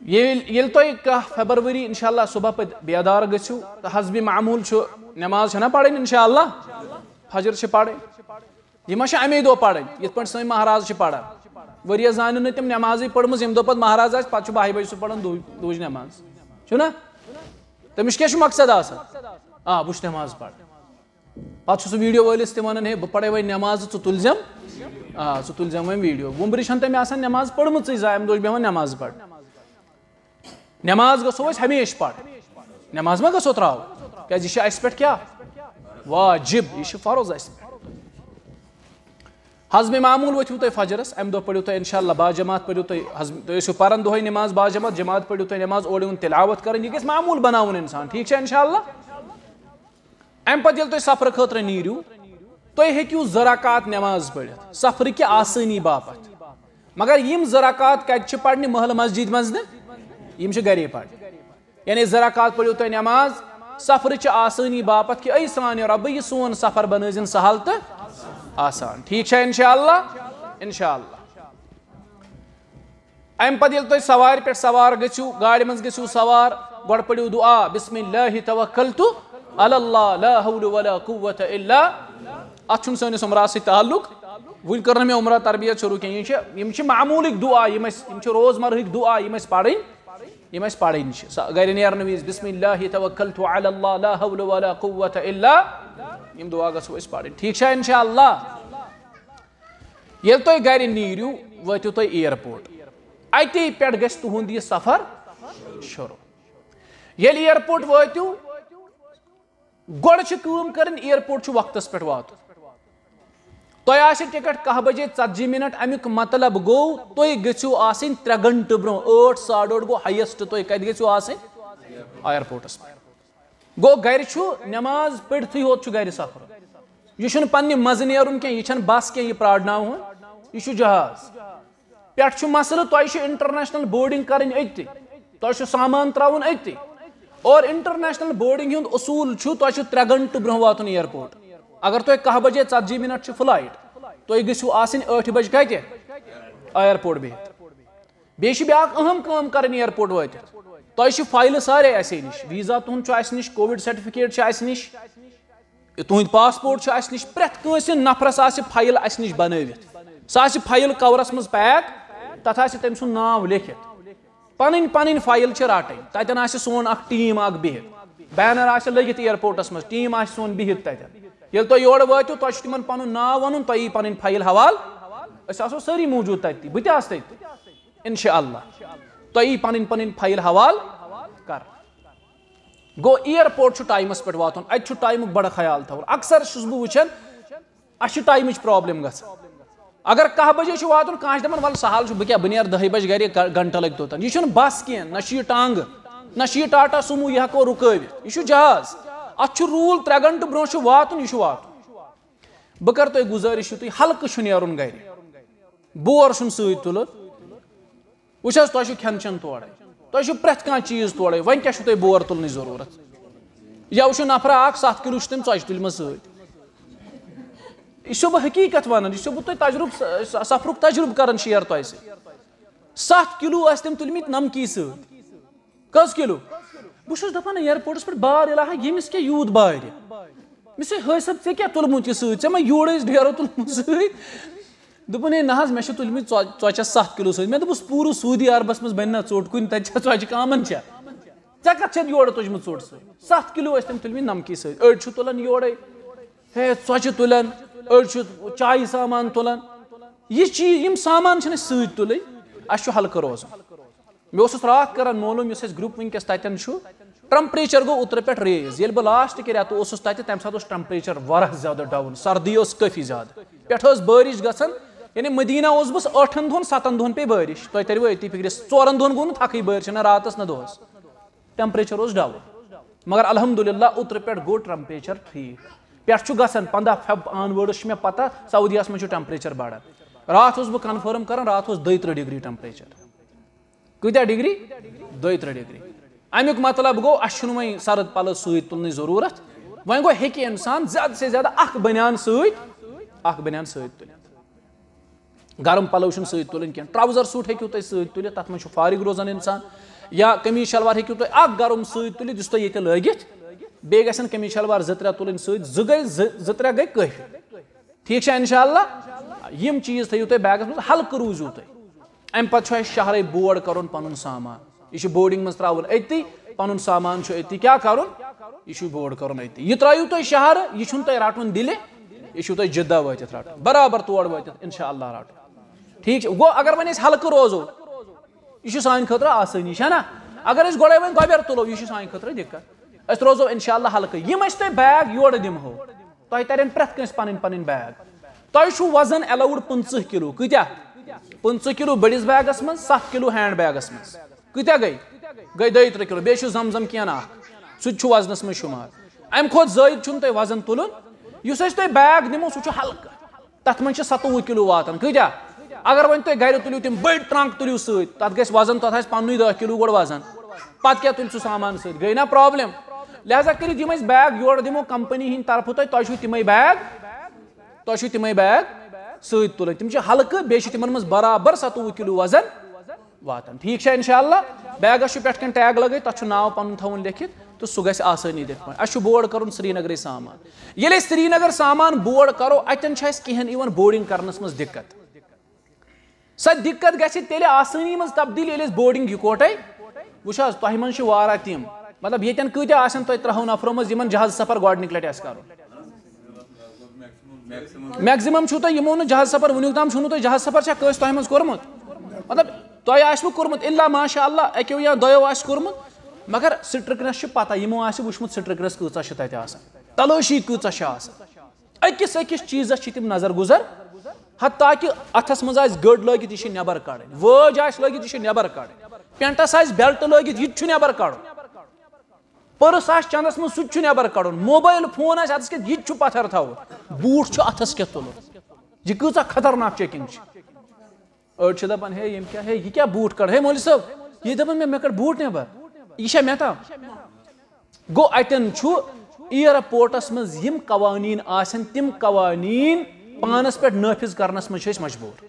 ییٚلہِ تۄہہِ 1 فیبرؤری انشاء اللہ صبح پتہٕ بیدار گٔژھِو تہٕ حسبِ معموٗل چھُ نٮ۪ماز چھَنہ پرٕنۍ انشاء اللہ فجر چھِ پرٕنۍ یہِ ما چھِ اَمے دۄہ پرٕنۍ یِتھ پٲٹھۍ سٲنۍ مہراز چھِ پران ؤریَس زانن نہٕ تِم نٮ۪مازٕے پٔرمٕژ ییٚمہِ دۄہ پتہٕ مہراز آسہِ پتہٕ چھُ 12 بجہِ سُہ پران دُہٕچ نٮ۪ماز چھُنہ تٔمِس کیٛاہ چھُ مقصد آسان بہٕ چھُس نٮ۪ماز پران پتہٕ چھُ سُہ ویٖڈیو وٲلِس تہِ ونان ہے بہٕ پرے وۄنۍ نٮ۪ماز ژٕ تُلزٮ۪م ژٕ تُلزٮ۪م وۄنۍ ویٖڈیو وُمبرِ چھنہٕ تٔمۍ آسان نٮ۪ماز پٔرمٕژٕے زانٛہہ اَمہِ دۄہ چھُ بیٚہوان نٮ۪ماز پرنہِ نٮ۪ماز گژھو أسۍ ہمیشہِ پرٕنۍ نٮ۪ماز ما گژھو تراوٕنۍ کیٛازِ یہِ چھِ اَسہِ پٮ۪ٹھ کیٛاہ واجب یہِ چھِ فرض اَسہِ پٮ۪ٹھ حسبِ معموٗل ؤتھِو تُہۍ فجرس اَمہِ دۄہ پٔرِو تُہۍ انشاء اللہ باجماعت پٔرِو تُہۍ تُہۍ ٲسِو پران دۄہے نٮ۪ماز باجماعت پٔرِو تُہۍ نٮ۪ماز اورٕ یِوُن تِلاوت کرٕنۍ یہِ گژھِ معموٗل بناوُن انسان ٹھیٖک چھا انشاء اللہ اَمہِ پتہٕ ییٚلہِ تُہۍ سفرٕ خٲطرٕ نیٖرِو تُہۍ ہیٚکِو 2 رکات نٮ۪ماز پٔرِتھ سفرٕکہِ آسٲنی باپتھ مگر یِم 2 رکات کتہِ چھِ پرنہِ محلہٕ مسجد منٛز نہٕ یِم چھِ گرے پرنہِ یعنی 2 رکات پٔرِو تُہۍ نٮ۪ماز سفرٕچہِ آسٲنی باپتھ کہِ اے سانہِ رۄبہٕ یہِ سون سفر بنٲزِن سہل تہٕ آسان ٹھیٖک چھا انشاء اللہ اَمہِ پتہٕ ییٚلہِ تُہۍ سوارِ پٮ۪ٹھ سوار گٔژھِو گاڑِ منٛز گٔژھِو سوار گۄڈٕ پٔرِو دُعا بسم اللہ توکلتُ علی اللہ لا حول ولا قوة الا اتھ چھُنہٕ سٲنِس عمرہس سۭتۍ تعلق وُنہِ کٔر نہٕ مےٚ عمرہ تربیت شروٗع کینٛہہ یِم چھِ معموٗلٕکۍ دُعا یِم چھِ روزمرہٕکۍ دُعا یِم اَسہِ پرٕنۍ چھِ گرِ نیرنہٕ وِزِ بسم اللہ توکلتُ علی اللہ لا حول ولا قوة الا یِم دُعا گژھو أسۍ پرٕنۍ ٹھیٖک چھا انشاء اللہ ییٚلہِ تُہۍ گرِ نیٖرِو وٲتِو تُہۍ اِیرپوٹ اَتے پٮ۪ٹھ گژھِ تُہُنٛد یہِ سفر شروٗع ییٚلہِ اِیرپوٹ وٲتِو گۄڈٕ چھِ کٲم کَرٕنۍ اِیرپوٹ چھُ وقتس پٮ۪ٹھ واتُن تۄہہِ آسہِ ٹِکٹ 1 بجے 40 منٹ امیُک مطلب گوٚو تُہۍ گٔژھِو آسٕنۍ 3 گنٹہٕ برونٛہہ 8 8:30 گوٚو ہایسٹ تُہۍ کتہِ گٔژھِو آسٕنۍ اِیرپوٹس پٮ۪ٹھ گوٚو گرِ چھُ نٮ۪ماز پٔرتھٕے ہوت چھُ گرِ سفر یہِ چھُنہٕ پننہِ مزٕ نیرُن کینٛہہ یہِ چھنہٕ بس کینٛہہ یہِ پرٛارناوُن یہِ چھُ جہاز پٮ۪ٹھ چھُ مسلہٕ تۄہہِ چھُ انٹرنیشنل بورڈنگ کرٕنۍ أتی تۄہہِ چھُ سامان تراوُن أتی اور انٹرنیشنل بورڈنگ ہُنٛد اصوٗل چھُ تۄہہِ چھُ 3 گنٹہٕ برونٛہہ واتُن اِیرپوٹ اگر تۄہہِ 1 بجے 40 منٹ چھِ فلایٹ تُہۍ گٔژھِو آسٕنۍ 8 بجہِ کتہِ اِیرپوٹ بِہِتھ بیٚیہِ چھِ بیٛاکھ اہم کٲم کرٕنۍ اِیرپوٹ وٲتِتھ تۄہہِ چھِ فایلہٕ سارے اَسے نِش ویٖزا تُہُنٛد چھُ اَسہِ نِش کووِڈ سرٹِفکیٹ چھُ اَسہِ نِش تُہُنٛد پاسپورٹ چھُ اَسہِ نِش پرٛٮ۪تھ کٲنٛسہِ نفرس آسہِ فایل اَسہِ نِش بنٲوِتھ سۄ آسہِ فایل کورس منٛز پیک تتھ آسہِ تٔمۍ سُنٛد ناو لیکھِتھ پنٕنۍ فایل چھِ رٹٕنۍ تتٮ۪ن آسہِ سون اکھ ٹیٖم اکھ بِہِتھ بینر آسہِ لٔگِتھ اِیرپوٹس منٛز ٹیٖم آسہِ سون بِہِتھ تتٮ۪ن ییٚلہِ تُہۍ یورٕ وٲتِو تۄہہِ چھُ تِمن پنُن ناو وَنُن تۄہہِ یی پنٕنۍ فایل حوالہٕ أسۍ آسو سٲری موٗجوٗد تَتہِ بہٕ تہِ آسہٕ تَتہِ اِنشاء اللہ تۄہہِ یی پنٕنۍ فایل حوالہٕ کر گوٚو اِیرپورٹ چھُ ٹایمَس پٮ۪ٹھ واتُن اَتہِ چھُ ٹایمُک بڑٕ خیال تھاوُن اکثر چھُس بہٕ وٕچھان اَسہِ چھِ ٹایمٕچ پرٛابلِم گژھان اگر 10 بجے چھُ واتُن کانٛہہ چھُ دَپان وَلہٕ سہل چھُ بہٕ کیٛاہ بہٕ نیرٕ 10 بجہِ گرِ گنٹہٕ لگہِ توٚتن یہِ چھُنہٕ بس کینٛہہ نہ چھُ یہِ ٹانٛگہٕ نہ چھُ یہِ ٹاٹا سومو یہِ ہٮ۪کو رُکٲوِتھ یہِ چھُ جہاز اَتھ چھُ روٗل 3 گنٹہٕ برونٛہہ چھُ واتُن یہِ چھُ واتُن بہٕ کَرٕ تۄہہِ گُزٲرِش یُتُے ہلکہٕ چھُ نیرُن گرِ بور چھُنہٕ سۭتۍ تُلُن وٕچھ حظ تۄہہِ چھُ کھٮ۪ن چٮ۪ن تورَے تۄہہِ چھُ پرٛٮ۪تھ کانٛہہ چیٖز تورَے وۄنۍ کیٛاہ چھُو تۄہہِ بور تُلنٕچ ضروٗرت یا وٕچھو نفرا اکھ 7 کِلوٗ چھِ تٔمۍ ژۄچہِ تُلمٕژ سۭتۍ یہِ چھُسو بہٕ حقیٖقت وَنان یہِ چھُسو بہٕ تۄہہِ تجرُبہٕ سفرُک تجرُبہٕ کران شیر تۄہہِ سۭتۍ 7 کِلوٗ ٲسۍ تٔمۍ تُلمٕتۍ نمکی سۭتۍ کٔژ کِلوٗ بہٕ چھُس دَپان اِیرپوٹَس پٮ۪ٹھ بار ییٚلہِ ہا ییٚمِس کیٛاہ یوٗت بارِ مےٚ چھُ حٲصِل ژےٚ کیٛاہ تُلمُت یہِ سۭتۍ ژےٚ ما یوٗرٕ ٲسۍ ڈیرو تُلمُت سۭتۍ دوٚپُن ہے نہ حظ مےٚ چھِ تُلمٕتۍ ژۄچَس 7 کِلوٗ سۭتۍ مےٚ دوٚپُس پوٗرٕ سعوٗدی عربَس منٛز بَنہِ نہ ژوٚٹ کُنہِ تَتہِ چھےٚ ژۄچہِ کامَن چھےٚ ژےٚ کَتھ چھَتھ یورٕ تُجمٕژ ژوٚٹ سۭتۍ 7 کِلوٗ ٲسۍ تٔمۍ تُلمٕتۍ نمکی سۭتۍ أڑۍ چھُ تُلان یورَے ہے ژۄچہِ تُلان أڑۍ چھُ چایہِ سامان تُلان یہِ چیٖز یِم سامان چھِنہٕ أسۍ سۭتۍ تُلٕنۍ اَسہِ چھُ ہلکہٕ روزُن مےٚ اوسُس راتھ کران معلوٗم یُس اَسہِ گرُپ وٕنکیٚس تَتٮ۪ن چھُ ٹمپریچر گوٚو اوترٕ پٮ۪ٹھ ریز ییٚلہِ بہٕ لاسٹ کہِ رٮ۪تہٕ اوسُس تَتہِ تَمہِ ساتہٕ اوس ٹمپریچر واریاہ زیادٕ ڈاوُن سردی ٲس کٲفی زیادٕ پٮ۪ٹھٕ ٲس بٲرِش گژھان یعنی مدیٖنہ اوسُس بہٕ 8 دۄہن 7 دۄہن پیٚیہِ بٲرِش تۄہہِ تٔرِوٕ أتی فِکرِ 4 دۄہن گوٚو نہٕ تھکھٕے بٲرِش نہ راتس نہ دۄہس ٹمپریچر اوس ڈاوُن مگر الحمدُاللہ اوترٕ پٮ۪ٹھ گوٚو ٹمپریچر ٹھیٖک پٮ۪ٹھٕ چھُ گژھان 15 فیب آنوٲڈٕس چھِ مےٚ پتہ سعودیاہس منٛز چھُ ٹمپریچر بڑان راتھ اوسُس بہٕ کنفٲرٕم کران راتھ اوس 32 ڈگری ٹمپریچر کۭتیاہ ڈگری 32 ڈگری امیُک مطلب گوٚو اَسہِ چھُنہٕ وۄنۍ سرد پلو سۭتۍ تُلنٕچ ضروٗرت وۄنۍ گوٚو ہیٚکہِ اِنسان زیادٕ سے زیادٕ اکھ بنیان سۭتۍ تُلِتھ گرم پلو چھُنہٕ سۭتۍ تُلٕنۍ کینٛہہ ٹراوزر سوٗٹ ہیٚکِو تُہۍ سۭتۍ تُلِتھ تتھ منٛز چھُ فارغ روزان اِنسان یا قمیٖض شلوار ہیٚکِو تُہۍ اکھ گرم سۭتۍ تُلِتھ یُس تُہۍ ییٚتہِ لٲگِتھ بیٚیہِ گژھن قمیٖض شلوار 2-3 تُلٕنۍ سۭتۍ 2-3 گٔے کٲفی ٹھیٖک چھا انشاء اللہ یِم چیٖز تھٲیِو تُہۍ بیگس منٛز ہلکہٕ روٗزِو تُہۍ امہِ پتہٕ چھُ اَسہِ شہرے بورڈ کرُن پنُن سامان یہِ چھُ بورڈِنگ منٛز ترٛاوُن أتی پنُن سامان چھُ أتی کیٛاہ کرُن یہِ چھُ بورڈ کرُن أتی یہِ ترٛٲیِو تُہۍ شہرٕ یہِ چھُنہٕ تۄہہِ رٹُن دِلہِ یہِ چھُو تۄہہِ جدہ وٲتِتھ رٹُن برابر تور وٲتِتھ انشاء اللہ رٹُن ٹھیٖک چھُ گوٚو اگر وۄنۍ أسۍ ہلکہٕ روزو یہِ چھُ سانہِ خٲطرٕ آسٲنی چھےٚ نا اگر أسۍ گۄڈے وۄنۍ گۄبٮ۪ر تُلو یہِ چھُ سانہِ خٲطرٕ دِقت أسۍ روزو انشاء اللہ ہلکہٕ یِم أسۍ تۄہہِ بیگ یورٕ دِمہو تۄہہِ ترن پرٛٮ۪تھ کٲنٛسہِ پنٕنۍ بیگ تۄہہِ چھُو وزن ایلاوُڈ 15 کِلوٗ کۭتیاہ 15 کِلوٗ بٔڑِس بیگس منٛز 7 کِلوٗ ہینڈ بیگس منٛز کۭتیاہ گٔے 32 کِلوٗ بیٚیہِ چھُ زمزم کینٛہہ اکھ سُہ تہِ چھُ وزنس منٛز شُمار امہِ کھۄتہٕ زٲیِد چھُنہٕ تۄہہِ وزن تُلُن یُس أسۍ تۄہہِ بیگ دِمو سُہ چھُ ہلکہٕ تتھ منٛز چھِ 27 کِلوٗ واتان کۭتیاہ اگر وۄنۍ تُہۍ گرِ تُلِو تِم بٔڑۍ ٹرنک تُلِو سۭتۍ تتھ گژھِ وزن تتھ آسہِ پننُے 10 کِلوٗ گۄڈٕ وزن پتہٕ کیٛاہ تُلہِ سُہ سامان سۭتۍ گٔے نا پرابلم لہٰذا کٔرِتھ یِم أسۍ بیگ یورٕ دِمو کمپنی ہٕنٛدِ طرفہٕ تۄہہِ چھُو تِمے بیگ سۭتۍ تُلٕنۍ تِم چھِ ہلکہٕ بیٚیہِ چھِ تِمن منٛز برابر 27 کِلوٗ وزن واتان ٹھیٖک چھا انشاء اللہ بیگس چھُ پٮ۪ٹھ کَنۍ ٹیگ لگٲوِتھ تتھ چھُ ناو پنُن تھاوُن لیکھِتھ تہٕ سُہ گژھِ آسٲنی دِتھ پٲٹھۍ اَسہِ چھُ بورڈ کرُن سرینگرے سامان ییٚلہِ أسۍ سرینگر سامان بورڈ کرو اتٮ۪ن چھِ اَسہِ کینٛہن یِوان بورڈِنگ کرنس منٛز دِقت سۄ دِقت گژھِ تیٚلہِ آسٲنی منٛز تبدیٖل ییٚلہِ أسۍ بورڈِنگ یِکوٹے وٕچھ حظ تۄہہِ منٛز چھِ واریاہ تِم مطلب ییٚتٮ۪ن کۭتیاہ آسن تۄہہِ 3 نفرو منٛز یِمن جہاز سفر گۄڈنِکۍ لٹہِ آسہِ کرُن میکزِمم چھُو تۄہہِ یِمو نہٕ جہاز سفر وُنیُک تام چھُو نہٕ تۄہہِ جہاز سفر چھا کٲنٛسہِ تۄہہِ منٛز کوٚرمُت مطلب تۄہہِ آسوٕ کوٚرمُت اِلا ماشاء اللہ 1 یا 2 آسہِ کوٚرمُت مگر سٹرِکنیس چھِ پتہ یِمو آسہِ وٕچھمُت سٹرِکنیس کۭژاہ چھِ تتہِ آسان تلٲشی کۭژاہ چھِ آسان أکِس چیٖزس چھِ تِم نظر گُزر حتٰ کہِ اتھس منٛز آسہِ گٔر لٲگِتھ یہِ چھِ نٮ۪بر کڑٕنۍ وٲج آسہِ لٲگِتھ یہِ چھِ نٮ۪بر کڑٕنۍ پینٹس آسہِ بیلٹ لٲگِتھ یہِ تہِ چھُ نٮ۪بر کڑُن پٔرس آسہِ چندس منٛز سُہ تہِ چھُ نٮ۪بر کڑُن موبایل فون آسہِ اتھس کٮ۪تھ یہِ تہِ چھُ پتھر تھاوُن بوٗٹھ چھُ اتھس کٮ۪تھ تُلُن یہِ کۭژاہ خطرناک چیکنگ چھِ أڑۍ چھِ دپان ہے یِم کیٛاہ ہے یہِ کیٛاہ بوٗٹھ کڑ ہے مولوی صٲب یہِ دپان مےٚ کڑ بوٗٹھ نٮ۪بر یہِ چھا مےٚ تام گوٚو اتٮ۪ن چھُ اِیرپورٹس منٛز یِم قوانیٖن آسن تِم قوانیٖن پانس پٮ۪ٹھ نٲفِظ کرنس منٛز چھِ أسۍ مجبوٗر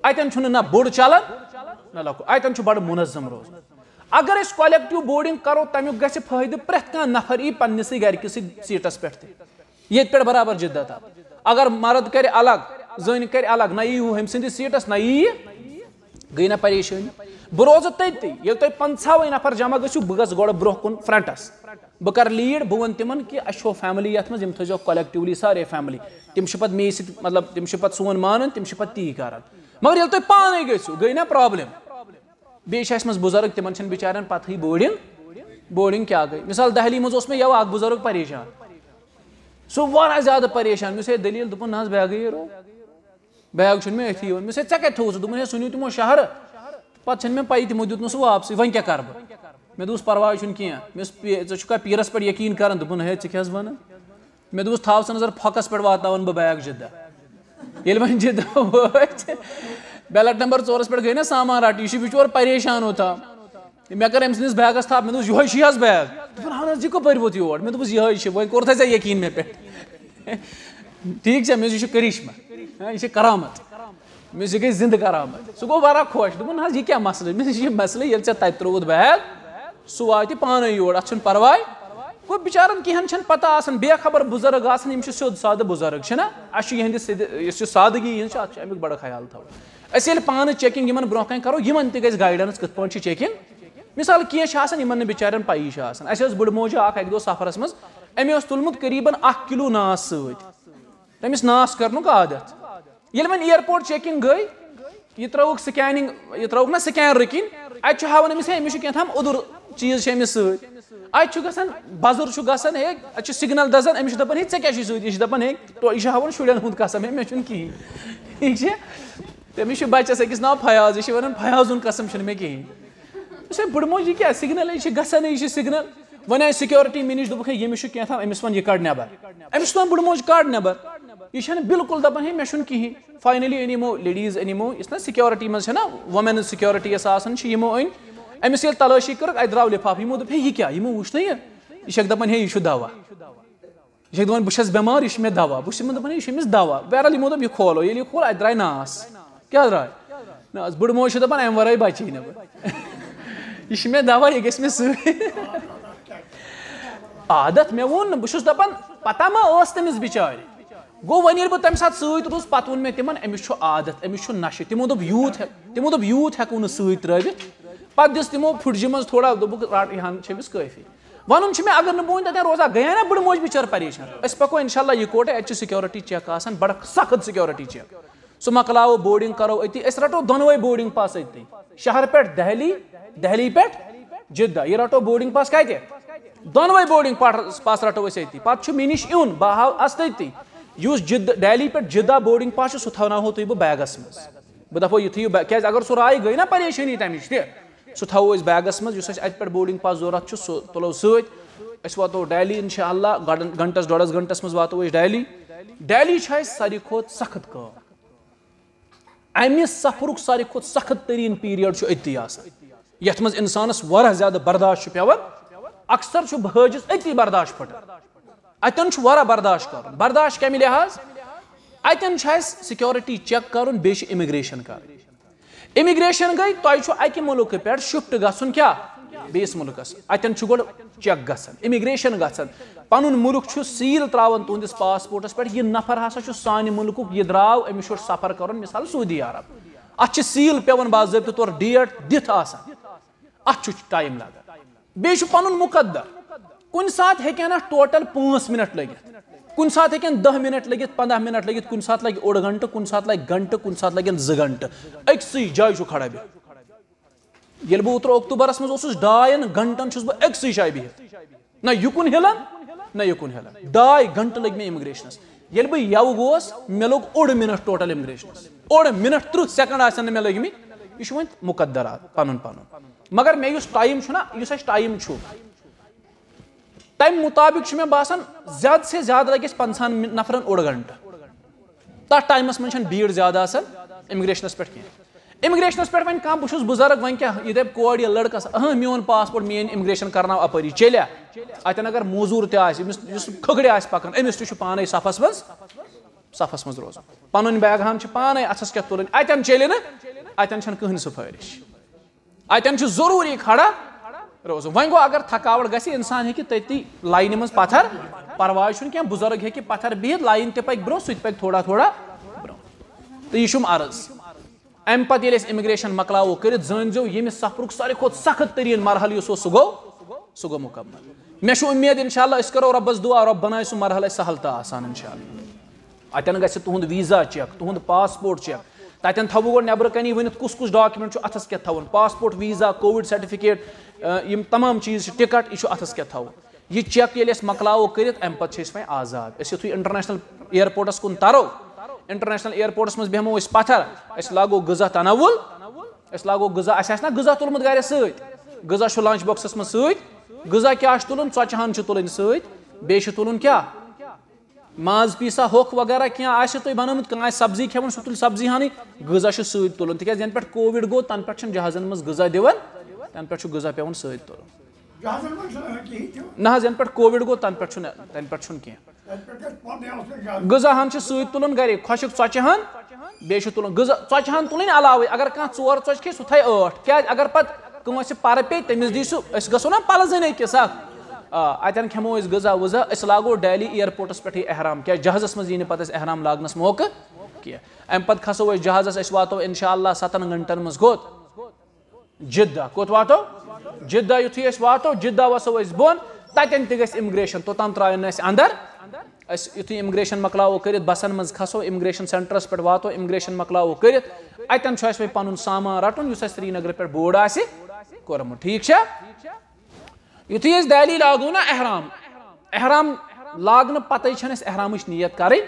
اتٮ۪ن چھُنہٕ نہ بوٚڑ چلان نہ لۄکُٹ اتٮ۪ن چھُ بڑٕ مُنظم روزُن اگر أسۍ کولیکٹِو بورڈِنگ کرو تمیُک گژھِ فٲیدٕ پرٛٮ۪تھ کانٛہہ نفر یی پننسٕے گرِکِسٕے سیٖٹس پٮ۪ٹھ تہِ ییٚتہِ پٮ۪ٹھ برابر جدت اگر مرد کرِ الگ زٔنۍ کرِ الگ نہ یی ہُہ ہُمہِ سٕنٛدِس سیٖٹس نہ یی گٔے نہ پریشٲنی بہٕ روزٕ تٔتی ییٚلہِ تُہۍ 50 نفر جمع گٔژھِو بہٕ گژھٕ گۄڈٕ برونٛہہ کُن فرنٹس بہ کر لیڈ بہ ون تمن کہ اچھو فیملی یتھ مز یم تھزو کلیکٹیولی سارے فیملی تم پتہ مے ست مطلب تم پتہ سون مانن تم پتہ تی کران مگر یل تُہۍ پانے گژھِو گٔے نا پرابلم بیٚیہِ چھِ اَسہِ منٛز بُزرگ تمن چھنہٕ بِچارٮ۪ن پتہٕے بورڈنگ کیا گئی مثال دہلی مز اوس مےٚ یو اکھ بُزرگ پریشان سُہ واریاہ زیادٕ پریشان مےٚ ہے دلیٖل دوٚپُن نہ حظ بیگٕے رو بیگ چھُنہٕ مےٚ أتھی یِوان مےٚ ژےٚ کتہِ تھوٚوُتھ دوٚپُن ہے سُہ نیوٗ تِمو شہرٕ پتہٕ چھنہٕ مےٚ پَیی تِمو دیُت نہٕ سُہ واپسٕے وۄنۍ کیٛاہ کَرٕ بہٕ مےٚ دوٚپُس پرواے چھُنہٕ کینٛہہ مےٚ ژٕ چھُکھا پیٖرس پٮ۪ٹھ یقیٖن کران دوٚپُن ہے ژٕ کیٛاہ حظ وَنان مےٚ دوٚپُس تھاو ژٕ نظر پھۄکس پٮ۪ٹھ واتناوَن بہٕ بیگ جدہ ییٚلہِ وۄنۍ جدہ وٲتۍ بیلٹ نمبر 4 پٮ۪ٹھ گٔے نا سامان رَٹہِ یہِ چھُ بِچور پریشان اوٚتام مےٚ کٔر أمۍ سٕنٛدِس بیگس تھپھ مےٚ دوٚپُس یِہوے چھُے حظ بیگ دوٚپُن اہن حظ یہِ کَپٲرۍ ووت یور مےٚ دوٚپُس یِہوے چھُ وۄنۍ کوٚرتھے ژےٚ یقیٖن مےٚ پٮ۪ٹھ ٹھیٖک چھا مےٚ دوٚپُس یہِ چھُ کٔرِشمہ یہِ چھِ کرامت مےٚ دوٚپُس یہِ گٔے زِندٕ کرامت سُہ گوٚو واریاہ خۄش دوٚپُن حظ یہِ کیٛاہ مسلہٕ مےٚ دوٚپُس یہِ مسلہٕ ییٚلہِ ژےٚ تَتہِ ترٛووُتھ بیگ سُہ واتہِ پانے یور اَتھ چھُنہٕ پرواے گوٚو بِچارن کینٛہن چھنہٕ پتہ آسان بے خبر بُزرگ آسان یِم چھِ سیوٚد سادٕ بُزرگ چھِنہ اَسہِ چھُ یِہنٛدِ یُس یہِ سادگی ہِنٛز چھِ اَتھ چھُ امیُک بڑٕ خیال تھاوُن أسۍ ییٚلہِ پانہٕ چیکِنگ یِمن برونٛہہ کنہِ کرو یِمن تہِ گژھِ گایڈنس کِتھ پٲٹھۍ چھِ چیکِنگ مثال کینٛہہ چھِ آسان یِمن نہٕ بِچارٮ۪ن پَیی چھِ آسان اَسہِ ٲس بٔڑٕ موجوٗ اکھ اَکہِ دۄہ سفرس منٛز أمۍ اوس تُلمُت قریٖبن 1 کِلوٗ ناس سۭتۍ تٔمِس ناس کرنُک عادت ییٚلہِ وۄنۍ اِیرپورٹ چیکِنگ گٔے یہِ ترٲوُکھ سکینِنگ یہِ ترٲوُکھ نا سکینرٕ کِنۍ اَتہِ چھُ ہاوان أمِس ہے أمِس چھُ کینٛہہ تام اوٚدُر چیٖز چھِ أمِس سۭتۍ اَتہِ چھُ گژھان بزُر چھُ گژھان ہے اَتہِ چھُ سِگنل دزان أمِس چھُ دپان ہے ژےٚ کیٛاہ چھُے سۭتۍ یہِ چھُ دپان ہے یہِ چھُ ہاوان شُرٮ۪ن ہُنٛد قسم ہے مےٚ چھُنہٕ کِہینۍ ٹھیٖک چھا تٔمِس چھُ بچس أکِس ناو فیاض یہِ چھِ ونان فیاضُن قسم چھُنہٕ مےٚ کِہینۍ بہٕ چھُس بٕڑٕ موج یہِ کیٛاہ سِگنل یہِ چھِ گژھان یہِ چھِ سِگنل وۄنۍ آیہِ سِکیورٹی مےٚ نِش دوٚپُکھ ہے ییٚمِس چھُ کینٛہہ تام أمِس وَن یہِ کڑ نٮ۪بر أمِس چھُ دپان بٕڑٕ موج کڑ نٮ۪بر یہِ چھنہٕ بالکُل دپان ہے مےٚ چھُنہٕ کِہینۍ فاینلی أنۍ یِمو لیڈیٖز أنۍ یِمو یُس نا سِکیورٹی منٛز چھےٚ نا وومینٕز سِکیورٹی یۄس آسان چھِ یِمو أنۍ أمِس ییٚلہِ تلٲشی کٔرٕکھ اَتہِ درٛاو لِفاف یِمو دوٚپ ہے یہِ کیٛاہ یِمو وٕچھ نہ یہِ چھکھ دپان ہے یہِ چھُ دوا یہِ چھکھ دپان بہٕ چھس بٮ۪مار یہِ چھُ مےٚ دوا بہٕ چھُس یِمن دپان ہے یہِ چھُ أمِس دوا بہرحال یِمو دوٚپ یہِ کھولو ییٚلہِ یہِ کھول اَتہِ درٛاے ناس کیٛاہ درٛاے ناس بٕڑٕ موج چھِ دپان اَمہِ ورٲے بچی نہٕ بہٕ یہِ چھُ مےٚ دوا یہِ گژھِ مےٚ سۭتۍ عادت مےٚ ووٚن نہٕ بہٕ چھُس دپان پتہ ما ٲس تٔمِس بِچارِ گوٚو وۄنۍ ییٚلہِ بہٕ تمہِ ساتہٕ سۭتۍ روٗز پتہٕ ووٚن مےٚ تِمن أمِس چھُ عادت أمِس چھُ نشہٕ تِمو دوٚپ یوٗت ہٮ۪کو نہٕ سۭتۍ ترٲوِتھ پتہٕ دِژ تِمو پھٕٹجہِ منٛز تھوڑا دوٚپُکھ رٹ یہِ ہن چھِ أمِس کٲفی وَنُن چھُ مےٚ اگر نہٕ بہٕ وۄنۍ تتٮ۪ن روزا گٔیے نا بٕڑٕ موج بِچٲر پریشان أسۍ پکو انشاء اللہ یِکوٹے اَتہِ چھِ سِکیورٹی چیک آسان بڑٕ سخت سِکیورٹی چیک سُہ مۄکلاوو بورڈنگ کرو أتی أسۍ رٹو دۄنوے بورڈنگ پاس أتی شہر پٮ۪ٹھ دہلی پٮ۪ٹھ جدہ یہِ رٹو بورڈنگ پاس کتہِ دۄنوے بورڈنگ پاس رٹو أسۍ أتی پتہٕ چھُ مےٚ نِش یُن بہٕ ہاو اَسہِ تٔتی یُس دہلی پٮ۪ٹھ جدہ بورڈنگ پاس چھُ سُہ تھاوناوہو تُہۍ بہٕ بیگس منٛز بہٕ دپہو یہِ تھٲیِو کیازِ اگر سُہ راے گٔے نا پریشٲنی تمِچ تہِ سُہ تھاوو أسۍ بیگس منٛز یُس اَسہِ اَتہِ پٮ۪ٹھ بورڈنگ پاس ضوٚرتھ چھُ سُہ تُلو سۭتۍ أسۍ واتو دہلی انشاء اللہ گنٹس 1.5 گنٹس منٛز واتو أسۍ دہلی چھِ اَسہِ ساروی کھۄتہٕ سخت کٲم امہِ سفرُک ساروی کھۄتہٕ سخت تریٖن پیٖریڈ چھُ أتی آسان یتھ منٛز انسانس واریاہ زیادٕ برداشت چھُ پیٚوان اکثر چھُ حٲجِس أتی برداشت پھٕٹان اتٮ۪ن چھُ واریاہ برداشت کرُن برداشت کمہِ لحاظ اتٮ۪ن چھُ اسہِ سِکیورٹی چیک کرُن بیٚیہِ چھِ اِمِگریشن کرٕنۍ اِمِگریشن گٔے تۄہہِ چھُ اکہِ مُلکہٕ پٮ۪ٹھ شِفٹ گژھُن کیٛاہ بیٚیِس مُلکس اتٮ۪ن چھُ گۄڈٕ چیک گژھان اِمِگریشن گژھان پنُن مُلک چھُ سیٖل تراوان تُہنٛدِس پاسپورٹس پٮ۪ٹھ یہِ نفر ہسا چھُ سانہِ مُلکُک یہِ درٛاو أمِس چھُ سفر کرُن مِثال سعوٗدی عرب اتھ چھِ سیٖل پیٚوان باضٲبطہٕ طور ڈیٹ دِتھ آسان اتھ چھُ ٹایم لگان بیٚیہِ چھُ پنُن مُقدر کُنہِ ساتہٕ ہیٚکن اتھ ٹوٹل 5 منٹ لٔگِتھ کُنہِ ساتہٕ ہیٚکن 10 منٹ لٔگِتھ 15 منٹ لٔگِتھ کُنہِ ساتہٕ لگہِ 1.5 گنٹہٕ کُنہِ ساتہٕ لگہِ گنٹہٕ کُنہِ ساتہٕ لگن 2 گنٹہٕ أکسٕے جایہِ چھُ کھڑا بِہِتھ ییٚلہِ بہٕ اوترٕ اکتوٗبرس منٛز اوسُس 2 گنٹن چھُس بہٕ أکسٕے جایہِ بِہِتھ نہ یُکُن ہِلان نہ یُکُن ہِلان 2 گنٹہٕ لٔگۍ مےٚ اِمِگریشنس ییٚلہِ بہٕ یوٕ گوس مےٚ لوٚگ 1 منٹ ٹوٹل اِمِگریشنس 1 منٹ 30 سیکنڈ آسن نہٕ مےٚ لٔگمٕتۍ یہِ چھُ وۄنۍ مُقدرات پنُن مگر مےٚ یُس ٹایم چھُ نا یُس اَسہِ ٹایم چھُ تمہِ مُطابق چھُ مےٚ باسان زیادٕ سے زیادٕ لگہِ اَسہِ 50 نفرن 1 گنٹہٕ تتھ ٹایمس منٛز چھنہٕ بھیٖڑ زیادٕ آسان اِمِگریشنس پٮ۪ٹھ کینٛہہ اِمِگریشنس پٮ۪ٹھ وۄنۍ کانٛہہ بہٕ چھُس بُزرگ وۄنۍ کیٛاہ یہِ دپہِ کورِ یا لڑکس میون پاسپورٹ میٲنۍ اِمِگریشن کرناو اپٲری چلیا اتٮ۪ن اگر موزوٗر تہِ آسہِ أمِس یُس کھٔکھرِ آسہِ پکان أمِس تہِ چھُ پانے صفس منٛز روزان پنُن بیگ ہن چھِ پانے اتھس کٮ۪تھ تُلٕنۍ اتٮ۪ن چلہِ نہٕ اتٮ۪ن چھنہٕ کٕہٕنۍ سفٲرِش اتٮ۪ن چھُ ضروٗری کھڑا روزُن وۄنۍ گوٚو اگر تھکاوٹ گژھِ انسان ہیٚکہِ تٔتی لاینہِ منٛز پتھر پرواے چھُنہٕ کینٛہہ بُزرگ ہیٚکہِ پتھر بِہِتھ لاین تہِ پکہِ برونٛہہ سُہ تہِ پکہِ تھوڑا برونٛہہ تہٕ یہِ چھُم عرض امہِ پتہٕ ییٚلہِ أسۍ اِمِگریشن مۄکلاوو کٔرِتھ زٲنۍ زیو ییٚمہِ سفرُک ساروی کھۄتہٕ سخت تریٖن مرحلہٕ یُس اوس سُہ گوٚو مُکمل مےٚ چھُ اُمید اِنشاءاللہ أسۍ کَرو رۄبَس دُعا رۄب بَنایہِ سُہ مرحلہٕ اَسہِ سہل تہٕ آسان اِنشاءاللہ. اَتٮ۪ن گژھِ تُہُنٛد ویٖزا چیک, تُہُنٛد پاسپورٹ چیک, تَتٮ۪ن تھاوو گۄڈٕ نٮ۪برٕ کَنی ؤنِتھ کُس کُس ڈاکیومٮ۪نٛٹ چھُ اَتھَس کیٛاہ تھاوُن, پاسپورٹ, ویٖزا, کووِڈ سرٹِفِکیٹ, یِم تمام چیٖز چھِ, ٹِکٹ, یہِ چھُ اَتھَس کیٛاہ تھاوُن. یہِ چیک ییٚلہِ أسۍ مۄکلاوو کٔرِتھ اَمہِ پَتہٕ چھِ أسۍ وۄنۍ آزاد. أسۍ یُتھُے اِنٹَرنیشنَل اِیَرپوٹَس کُن تَرو, اِنٹَرنیشنَل اِیَرپوٹَس منٛز بیٚہمو أسۍ پَتھر, أسۍ لاگو غذا تناوُل, أسۍ لاگو غذا, اَسہِ آسہِ نا غذا تُلمُت گَرِ سۭتۍ, غذا چھُ لنچ باکسَس منٛز سۭتۍ, غذا کیٛاہ چھُ تُلُن, ژۄچہِ ہَن چھِ تُلٕنۍ سۭتۍ, بیٚیہِ چھُ تُلُن کیٛاہ, ماز پیٖسا ہوٚکھ وغیرہ کینٛہہ آسہِ تۄہہِ بنٲومٕژ, کانٛہہ آسہِ سبزی کھٮ۪وان سُہ تُلہِ سبزی ہنٕے, غذا چھُ سۭتۍ تُلُن, تِکیٛازِ یَنہٕ پٮ۪ٹھ کووِڈ گوٚو تَنہٕ پٮ۪ٹھ چھِنہٕ جہازَن منٛز غذا دِوان, تَنہٕ پٮ۪ٹھ چھُ غذا پٮ۪وان سۭتۍ تُلُن. نہ حظ یَنہٕ پٮ۪ٹھ کووِڈ گوٚو تَنہٕ پٮ۪ٹھ چھُنہٕ کینٛہہ, غذا ہن چھِ سۭتۍ تُلُن گرِ, خۄشِک ژۄچہِ ہن, بیٚیہِ چھُ تُلُن غذا, ژۄچہِ ہن تُلٕنۍ علاوٕے, اگر کانٛہہ 4 ژۄچہِ کھیٚیہِ سُہ تھایہِ 8, کیٛازِ اگر پتہٕ کٲنٛسہِ پرٕ پیٚیہِ تٔمِس دی سُہ, أسۍ گژھو نا پلزٕنۍ أکِس اکھ, اَتٮ۪ن کھٮ۪مو أسۍ غذا وُزا, أسۍ لاگو ڈہلی اِیرپوٹَس پٮ۪ٹھ یہِ احرام, کیٛازِ جہازَس منٛز یی نہٕ پَتہٕ اَسہِ احرام لاگنَس موقعہٕ کینٛہہ. اَمہِ پَتہٕ کھسو أسۍ جہازَس, أسۍ واتو اِنشاءاللہ 7 گھنٹن منٛز کوٚت, جدہ. کوٚت واتو, جدہ. یُتھُے أسۍ واتو جدہ وسو أسۍ بۄن, تَتٮ۪ن تہِ گژھِ اِمگریشن, توٚتام ترٛایَن نہٕ اَسہِ اَندر. أسۍ یُتھُے اِمگریشن مۄکلاوو کٔرِتھ بسن منٛز کھسو, اِمگریشن سینٹرس پٮ۪ٹھ واتو, اِمگریشن مۄکلاوو کٔرِتھ, اَتٮ۪ن چھُ اَسہِ وۄنۍ پَنُن سامان رَٹُن یُس اَسہِ سرینگرٕ پٮ۪ٹھ بوڑ آسہِ کوٚرمُت, ٹھیٖک چھا. یُتھُے أسۍ دہلی لاگو نا احرام, احرام لاگنہٕ پَتَے چھَنہٕ اَسہِ احرامٕچ نیت کَرٕنۍ.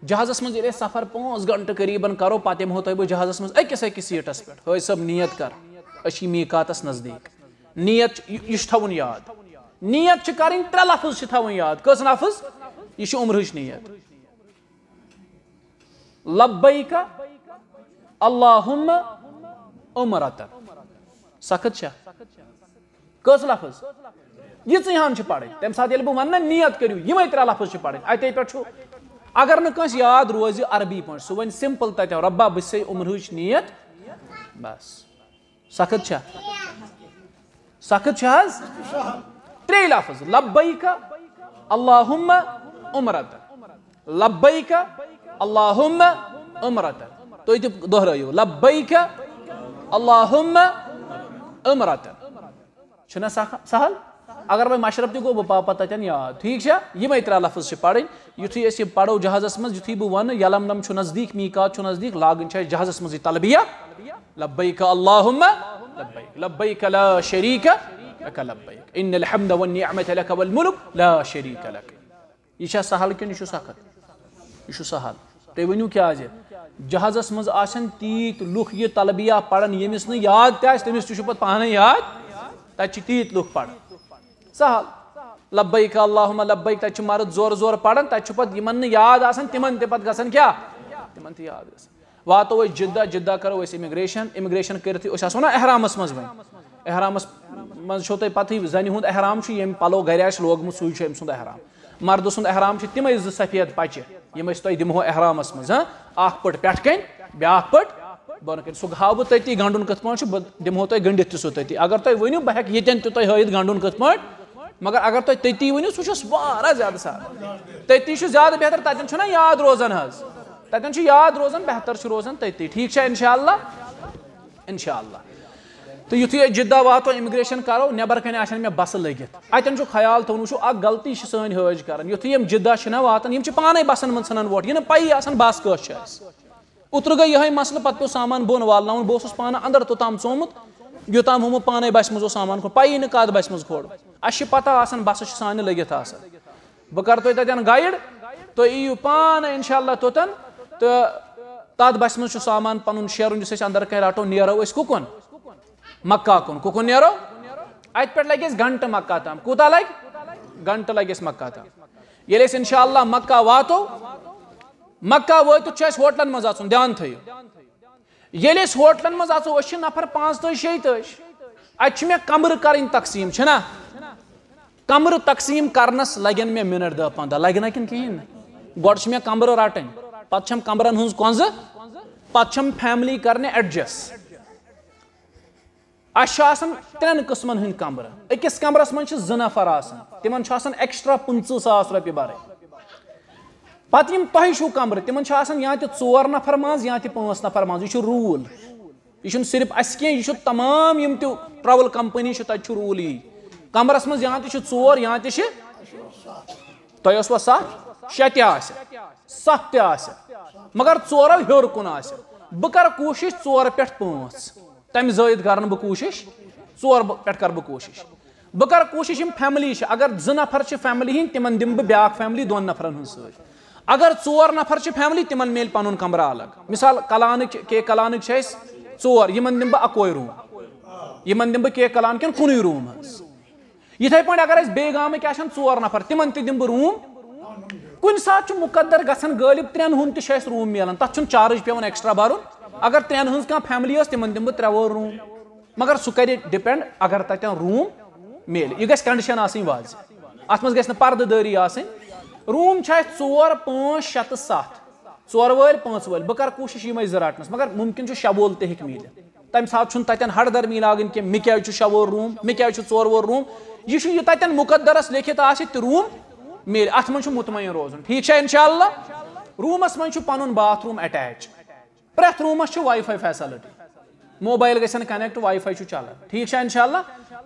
جہازَس منٛز ییٚلہِ أسۍ سفر 5 گھنٹہٕ قریٖبن کرو, پَتہٕ یِمہو تۄہہِ بہٕ جہازَس منٛز أکِس سیٖٹَس پٮ۪ٹھ, حٲج صٲب نیت کر, أسۍ چھِ میٖقاتَس نزدیٖک. نیت یہِ چھُ تھاوُن یاد, نیت چھِ کَرٕنۍ 3 لفظ چھِ تھاوٕنۍ یاد. کٔژ لفظ, یہِ چھِ عمرٕچ نیت. لبیک اللہُمہ عمرتن, سخت چھا, کٔژ لفظ, یِژٕے ہن چھِ پَرٕنۍ. تَمہِ ساتہٕ ییٚلہِ بہٕ وَنہٕ نا نیت کٔرِو, یِمے 3 لفظ چھِ پَرٕنۍ. اَتے پٮ۪ٹھ چھُ, اگر نہٕ کٲنٛسہِ یاد روزِ عربی پٲٹھۍ, سُہ وَنہِ سِمپٕل تَتٮ۪ن, رۄبا بہٕ چھسے عمرٕچ نیت, بس. سخت چھا, سخت چھا حظ, 3 لفظ, لبیک اللہُمہ عمرتن, لبیک اللہُمہ عمرتن. تُہۍ تہِ دۄہرٲیِو, لبیک اللہُمہ عمرتن. چھُنہ سہل, اگر وۄنۍ مشرف تہِ گوٚو بہٕ پاو پتہٕ تَتٮ۪ن یاد, ٹھیٖک چھا. یِمے 3 لفظ چھِ پَرٕنۍ. یُتھُے أسۍ یہِ پَرو جہازَس منٛز, یُتھُے بہٕ وَنہٕ یلملم چھُ نزدیٖک, میٖقات چھُ نزدیٖک, لاگٕنۍ چھِ اَسہِ جہازَس منٛزٕے تلبیہ, لبیک اللہُمہ لبیک, لبیک لا شریٖک لک لبیک, اِنَّ الحمدَ وَالنِّعمَتَ لَکَ وَالْمُلْکُ لا شریٖک لک. یہِ چھا سہل کِنہٕ یہِ چھُ سخت, یہِ چھُ سہل. تُہۍ ؤنِو کیٛازِ, جہازَس منٛز آسن تیٖتۍ لُکھ یہِ تلبیہ پَران, ییٚمِس نہٕ یاد تہِ آسہِ تٔمِس تہِ چھُ پَتہٕ پانَے یاد, تَتہِ چھِ تیٖتۍ لُکھ پَران, سہل. لبیک اللہُمہ لبیک, تَتہِ چھِ مرد زورٕ پَران, تَتہِ چھُ پَتہٕ یِمن نہٕ یاد آسان تِمن تہِ پَتہٕ گژھان کیٛاہ, تِمن تہِ یاد گژھان. واتو أسۍ جدہ, جدہ کرو أسۍ اِمگریشن, اِمگریشن کٔرِتھٕے أسۍ آسو نا احرامَس منٛز وۄنۍ, احرامَس منٛز چھو تۄہہِ پَتہٕے, زَنہِ ہُنٛد احرام چھُ ییٚمہِ پَلو گرِ آسہِ لوگمُت سُے چھُ أمۍ سُنٛد احرام. مردٕ سُنٛد احرام چھِ تِمے 2 سفید پَچہِ, یِم أسۍ تۄہہِ دِمہو احرامَس منٛز, اکھ پٔٹ پٮ۪ٹھٕ کَنۍ, بیٛاکھ پٔٹ بۄنہٕ کَنۍ. سُہ ہاوٕ بہٕ تٔتی گنٛڈُن کِتھ پٲٹھۍ چھُ, بہٕ دِمہو تۄہہِ گٔنڈِتھ تہِ سُہ تٔتی. اگر تُہۍ ؤنِو بہٕ ہٮ۪کہٕ ییٚتٮ۪ن تہِ تۄہہِ ہٲیِتھ گنٛڈُن کِتھ پٲٹھۍ, مگر اگر تُہۍ تٔتی ؤنِو سُہ چھُ واریاہ زیادٕ سہل. تٔتی چھُ زیادٕ بہتر, تَتٮ۪ن چھُنہ یاد روزان حظ, تَتٮ۪ن چھُ یاد روزان, بہتر چھُ روزان تٔتی, ٹھیٖک چھا اِنشاءاللہ, اِنشاءاللہ. تہٕ یُتھُے أسۍ جدہ واتو, اِمگریشن کرو, نٮ۪بر کَنۍ آسن مےٚ بسہٕ لٔگِتھ. اَتٮ۪ن چھُ خیال تھاوُن, وٕچھو اکھ غلطی چھِ سٲنۍ حٲج کران, یُتھُے یِم جدہ چھِنہ واتان, یِم چھِ پانے بسن منٛز ژھٕنان ووٹ, یہِ نہٕ پَیی آسان بس کٲژ چھِ اَسہِ. اوترٕ گٔے یِہوے مسلہٕ, پتہٕ پیوٚو سامان بۄن والناوُن, بہٕ اوسُس پانہٕ اندر توٚتام ژومُت, یوٚتام ہومو پانے بسہِ منٛز اوس سامان کھوٚڑ, پَیی نہٕ کَتھ بسہِ منٛز کھوٚڑ. اَسہِ چھِ پتہ آسان بسہٕ چھِ سانہِ لٔگِتھ آسان. بہٕ کرٕ تۄہہِ تَتٮ۪ن گایِڈ, تُہۍ یِیِو پانے اِنشاءاللہ توٚتن, تہٕ تَتھ بسہِ منٛز چھُ سامان پَنُن شیرُن, یُس أسۍ اندر کَنۍ رَٹو, نیرو أسۍ کُکُن, مکہ کُن. کُکُن نیرو, اَتہِ پٮ۪ٹھ لگہِ اَسہِ گنٹہٕ مکہ تام. کوٗتاہ لگہِ, گنٹہٕ لگہِ اَسہِ مکہ تام. ییٚلہِ أسۍ اِنشاءاللہ مکہ واتو, مکہ وٲتِتھ چھُ اَسہِ ہوٹلن منٛز اژُن, دھیان تھٲیِو. ییٚلہِ أسۍ ہوٹلن منٛز اژو, أسۍ چھِ نفر 5-6, اَتہِ چھِ مےٚ کمرٕ کَرٕنۍ تقسیٖم, چھِنہ, کمرٕ تقسیٖم کرنس لگن مےٚ مِنٹ 10-15, لگہِ نہ کِنہٕ کِہینۍ نہٕ. گۄڈٕ چھِ مےٚ کمرٕ رَٹٕنۍ, پتہٕ چھَم کمرن ہٕنٛز کۄنٛزٕ, پتہٕ چھَم فیملی کرنہِ ایڈجسٹ. اَسہِ چھِ آسان 3 قٕسمن ہٕنٛدۍ کمرٕ, أکِس کمرس منٛز چھِ 2 نفر آسان, تِمن چھُ آسان ایکسٹرا 25,000 رۄپیہِ بَرٕنۍ. پتہٕ یِم تۄہہِ چھُو کمرٕ, تِمن چھِ آسان یا تہِ 4 نفر منٛز یا تہِ 5 نفر منٛز. یہِ چھُ روٗل, یہِ چھُنہٕ صرف اَسہِ کینٛہہ, یہِ چھُ تمام یِم تہِ ٹرٛاوٕل کمپنی چھِ تَتہِ چھُ روٗل یی. کمرس مز یا تہ ژور یا تہ تۄہہِ ٲسوا 7 6 تہِ آسہِ 7 تہِ آسہِ مگر 4 ہیوٚر کُن آسہِ بہٕ کرٕ کوٗشِش 4 پٮ۪ٹھ 5 تَمہِ زٲیِد کرٕ نہٕ بہٕ کوٗشِش 4 پٮ۪ٹھ کرٕ بہٕ کوٗشِش بہٕ کرٕ کوٗشِش یِم فیملی چھِ اگر 2 نفر چھِ فیملی ہِنٛدۍ تِمن دِمہٕ بہٕ بیٛاکھ فیملی 2 نفرن ہٕنٛز سۭتۍ اگر 4 نفر چھِ فیملی تِمن میلہِ پنُن کمرٕ الگ مثال کلانٕکۍ کے کلانٕکۍ چھِ أسۍ 4 یِمن دِمہٕ بہٕ اکوے روٗم یِمن دِمہٕ بہٕ کے کلان کٮ۪ن کُنُے روٗم حظ یِتھے پٲٹھۍ اگر أسۍ بیٚیہِ گامٕکۍ آسن 4 نفر تِمن تہِ دِمہٕ بہٕ روٗم کُنہِ ساتہٕ چھُ مُقدر گژھان غٲلب 3 ہُنٛد تہِ چھُ اَسہِ روٗم میلان تتھ چھُنہٕ چارٕج پیٚوان ایکسٹرا بھرُن اگر 3 ہٕنٛز کانٛہہ فیملی ٲس تِمن دِمہٕ بہٕ 3 وول روٗم مگر سُہ کرِ ڈِپینڈ اگر تتٮ۪ن روٗم میلہِ یہِ گژھِ کنڈِشن آسٕنۍ واضح اتھ منٛز گژھِ نہٕ پردٕ دٲری آسٕنۍ روٗم چھِ اَسہِ 4 5 6 تہٕ 7 4 وٲلۍ 5 وٲلۍ بہٕ کرٕ کوٗشِش یِمے 2 رٹنس مگر مُمکِن چھُ 6 وول تہِ ہیٚکہِ میٖلِتھ تمہِ ساتہٕ چھُنہٕ تتٮ۪ن ہردرمی لاگٕنۍ کینٛہہ مےٚ کیازِ چھُ 6 وول روٗم مےٚ کیازِ چھُ 4 وول روٗم یہِ چھُ یہِ تتٮ۪ن مُقدرس لیکھِتھ آسہِ تہِ روٗم میلہِ اتھ منٛز چھُ مطمعین روزُن ٹھیٖک چھا انشاء اللہ روٗمس منٛز چھُ پنُن باتھ روٗم اٹیچ پرٛٮ۪تھ روٗمس چھِ واے فاے فیسلٹی موبایل گژھن کنیکٹ واے فاے چھُ چلان ٹھیٖک چھا انشاء اللہ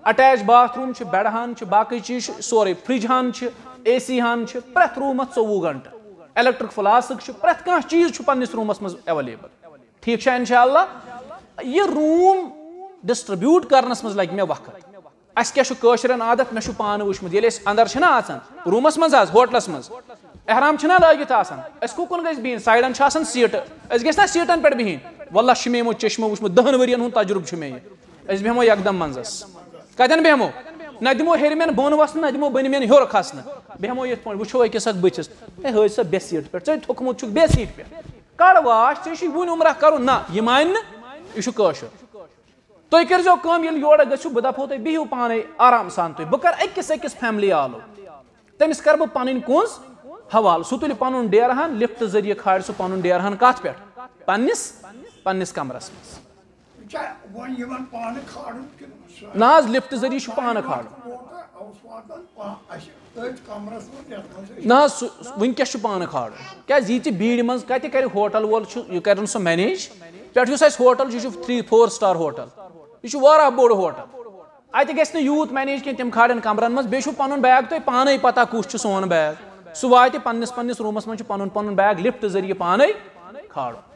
اٹیچ باتھ روٗم چھِ بیڈ ہن چھِ باقٕے چیٖز چھِ سورُے فرج ہن چھِ اے سی ہن چھِ پرٛٮ۪تھ روٗمس 24 گنٹہٕ الیکٹرک فلاسک چھُ پرٛٮ۪تھ کانٛہہ چیٖز چھُ پننِس روٗمس منٛز ایویلیبل ٹھیٖک چھا انشاء اللہ یہِ روٗم ڈسٹربیوٗٹ کرنس منٛز لگہِ مےٚ وقت اَسہِ کیٛاہ چھُ کٲشرٮ۪ن عادت مےٚ چھُ پانہٕ وٕچھمُت ییٚلہِ أسۍ اندر چھِنہ اژان روٗمس منٛز حظ ہوٹلس منٛز احرام چھِنہ لٲگِتھ آسان أسۍ کُکُن گژھِ بِہِنۍ سایڈن چھِ آسان سیٖٹہٕ أسۍ گژھِ نہ سیٖٹن پٮ۪ٹھ بِہِنۍ واللہ چھُ مےٚ یِمو چشمو وٕچھمُت 10 ؤرین ہُنٛد تجرُبہٕ چھُ مےٚ یہِ أسۍ بیٚہمو یکدم منٛزس کتٮ۪ن بیٚہمو نہ دِمو ہیٚرمٮ۪ن بۄن وسنہٕ نہ دِمو بٔنمٮ۪ن ہیوٚر کھسنہٕ بیٚہمو یِتھ پٲٹھۍ وٕچھو أکِس اکھ بٕتھِس ہے ہٲج سا بیٚیہِ سیٖٹہِ پٮ۪ٹھ ژےٚ تھوٚکمُت چھُکھ بیٚیہِ سیٖٹہِ پٮ۪ٹھ کڑ واش ژےٚ چھُے وُنہِ عمرہ کرُن نہ یہِ مانہِ نہٕ یہِ چھُ کٲشُر تُہۍ کٔرزیٚو کٲم ییٚلہِ یورٕ گٔژھِو بہٕ دپہو تۄہہِ بِہِو پانے آرام سان تُہۍ بہٕ کرٕ أکِس فیملی آلو تٔمِس کرٕ بہٕ پنٕنۍ کونٛز حوالہٕ سُہ تُلہِ پنُن ڈیرہان لفٹ ذٔریعہٕ کھالہِ سُہ پنُن ڈیرہان کتھ پٮ۪ٹھ پننِس کمرس منٛز نہ حظ لفٹ ذٔریعہٕ چھُ پانہٕ کھالُن نہ حظ وٕنکیٚس چھُ پانہٕ کھالُن کیازِ ییٖتہِ بیٖڑِ منٛز کتہِ کرِ ہوٹل وول چھُ یہِ کرن سُہ مینیج پٮ۪ٹھ یُس اَسہِ ہوٹل چھُ یہِ چھُ 3-4 سٹار ہوٹل یہِ چھُ واریاہ بوٚڑ ہوٹل اتہِ گژھِ نہٕ یوٗت مینیج کینٛہہ تِم کھالن کمرن منٛز بیٚیہِ چھُ پنُن بیگ تۄہہِ پانے پتہ کُس چھُ سون بیگ سُہ واتہِ پننِس روٗمس منٛز چھُ پنُن بیگ لفٹ ذٔریعہٕ پانے کھالُن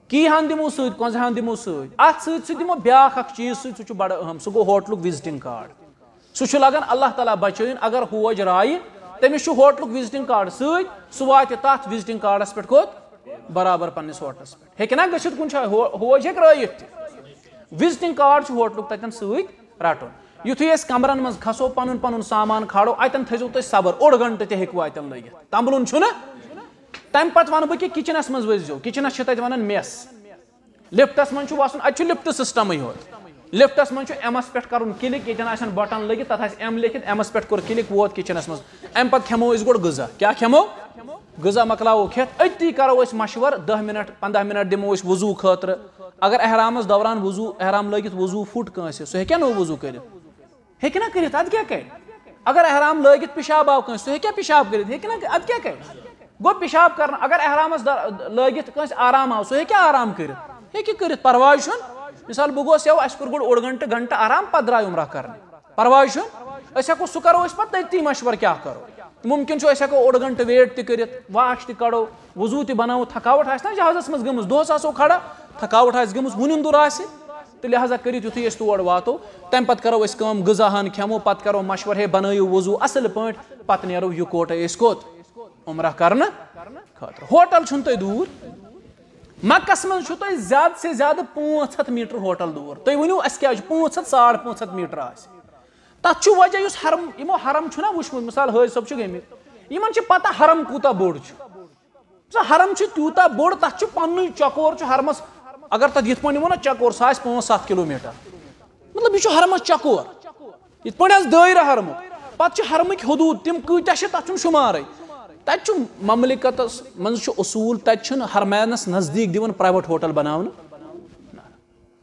کی ہن دِمو سۭتۍ کۄنٛزٕ ہن دِمو سۭتۍ اتھ سۭتۍ دِمو بیاکھ اکھ چیٖز سۭتۍ سُہ چھُ بڑٕ اہم سُہ گوٚو ہوٹلُک وِزٹنگ کارڈ سُہ چھُ لگان اللہ تعالیٰ بچٲیِن اگر ہوج رایہِ تٔمِس چھُ ہوٹلُک وِزٹنگ کارڈ سۭتۍ سُہ واتہِ تتھ وِزٹنگ کارڈس پٮ۪ٹھ کوٚت برابر پننِس ہوٹلس پٮ۪ٹھ ہیٚکہِ نا گٔژھِتھ کُنہِ جایہِ ہوج ہیٚکہِ رٲیِتھ تہِ وِزٹنگ کارڈ چھُ ہوٹلُک تتٮ۪ن سۭتۍ رٹُن یُتھُے أسۍ کمرن منٛز کھسو پنُن سامان کھالو اتٮ۪ن تھٲیزیو تُہۍ صبر 1.5 گنٹہٕ تہِ ہیٚکوٕ اتٮ۪ن لٔگِتھ تمبلُن چھُنہ تمہِ پتہٕ ونہٕ بہٕ کہِ کچنس منٛز ؤسۍزیو کچنس چھِ تتہِ ونان میس لفٹس منٛز چھُ وسُن اتہِ چھُ لفٹ سسٹمٕے یوت لفٹس منٛز چھُ ایمس پٮ۪ٹھ کرُن کِلک ییٚتٮ۪ن آسن بٹن لٔگِتھ تتھ آسہِ ایم لیکھِتھ ایمس پٮ۪ٹھ کوٚر کِلک ووت کچنس منٛز امہِ پتہٕ کھٮ۪مو أسۍ گۄڈٕ غذا کیٛاہ کھٮ۪مو غذا مۄکلاوو کھٮ۪تھ أتی کرو أسۍ مشور 10 منٹ 15 منٹ دِمو أسۍ وضوٗ خٲطرٕ اگر احرامس دوران وضوٗ احرام لٲگِتھ وضوٗ پھُٹ کٲنٛسہِ سُہ ہیٚکیٛاہ نہٕ وضوٗ کٔرِتھ ہیٚکہِ نا کٔرِتھ ادٕ کیٛاہ کرِ اگر احرام لٲگِتھ پِشاب آو کٲنٛسہِ سُہ ہیٚکیٛاہ پِشاب کٔرِتھ ہیٚکہِ نا ادٕ کیٛاہ کرِ گوٚو پِشاب کرنہٕ اگر احرامس لٲگِتھ کٲنٛسہِ آرام آو سُہ ہیٚکیٛاہ آرام کٔرِتھ ہیٚکہِ کٔرِتھ پرواے چھُنہٕ مثال بہٕ گوس یَوٕ اَسہِ کوٚر گۄڈٕ 1.5 گنٹہٕ آرام پتہٕ درٛاے عمرہ کرنہِ پرواے چھُنہٕ أسۍ ہٮ۪کو سُہ کرو أسۍ پتہٕ تٔتی مشور کیٛاہ کرو مُمکِن چھُ أسۍ ہٮ۪کو 1.5 گنٹہٕ ویٹ تہِ کٔرِتھ واش تہِ کڑو وضوٗ تہِ بناوو تھکاوٹ آسہِ نا جہازس منٛز گٔمٕژ دۄہس آسو کھڑا تھکاوٹ آسہِ گٔمٕژ وُنِنٛدُر آسہِ تہٕ لہٰذا کٔرِتھ یُتھُے أسۍ تور واتو تمہِ پتہٕ کرو أسۍ کٲم غذا ہن کھٮ۪مو پتہٕ کرو مشور ہے بنٲیِو وضوٗ اصل پٲٹھۍ پتہٕ نیرو یِکوٹے أسۍ کوٚت عمرہ کرنہٕ خٲطرٕ ہوٹل چھُنہٕ تۄہہِ دوٗر مکس منٛز چھُو تۄہہِ زیادٕ سے زیادٕ 500 میٖٹر ہوٹل دوٗر تُہۍ ؤنِو اَسہِ کیٛاہ چھُ 500 -500 میٖٹر آسہِ تتھ چھُ وجہ یُس حرم یِمو حرم چھُنہ وٕچھمُت مِثال حٲج صٲب چھِ گٔمٕتۍ یِمن چھِ پتہ حرم کوٗتاہ بوٚڑ چھُ حرم چھُ تیوٗتاہ بوٚڑ تتھ چھُ پننُے چکور چھُ حرمس اگر تتھ یِتھ پٲٹھۍ نِمو نا چکور سُہ آسہِ 5-7 کِلوٗمیٖٹر مطلب یہِ چھُ حرمس چکور یِتھ پٲٹھۍ حظ دٲیرٕ حرمُک پتہٕ چھِ حرمٕکۍ حدوٗد تِم کۭتیاہ چھِ تتھ چھُنہٕ شُمارٕے تتہِ چھُ مملِکتس منٛز چھُ اصوٗل تتہِ چھُنہٕ حرمینس نزدیٖک دِوان پرایویٹ ہوٹل بناونہٕ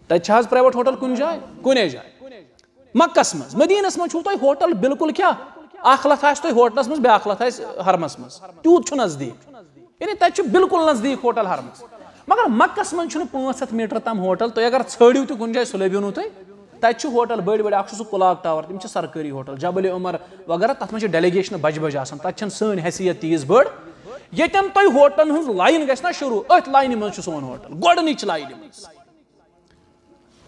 تتہِ چھِ حظ پرایویٹ ہوٹل کُنہِ جایہِ کُنے جایہِ مکس منٛز مدیٖنس منٛز چھُو تۄہہِ ہوٹل بالکل کیٛاہ اکھ لَتھ آسہِ تۄہہِ ہوٹلس منٛز بیاکھ لَتھ آسہِ حرمس منٛز تیوٗت چھُ نزدیٖک یعنی تتہِ چھُ بالکل نزدیٖک ہوٹل حرمس مگر مکس منٛز چھُنہٕ 500 میٖٹر تام ہوٹل تُہۍ اگر ژھٲڑِو تہِ کُنہِ جایہِ سُہ لٔبِو نہٕ تۄہہِ تتہِ ہوٹل بٔڑۍ بٔڑۍ اکھ چھُ سُہ کُلاگ ٹاور تِم چھِ سرکٲری ہوٹل جبل عمر وغیرہ تتھ منٛز چھِ ڈیلیگیشن بجہِ بجہِ آسان تتہِ چھنہٕ سٲنۍ حیثیت تیٖژ بٔڑ ییٚتٮ۪ن تۄہہِ ہوٹلن ہٕنٛز لاین گژھِ نا شروٗع أتھۍ لاینہِ منٛز چھُ سون ہوٹل گۄڈنِچ لاینہِ منٛز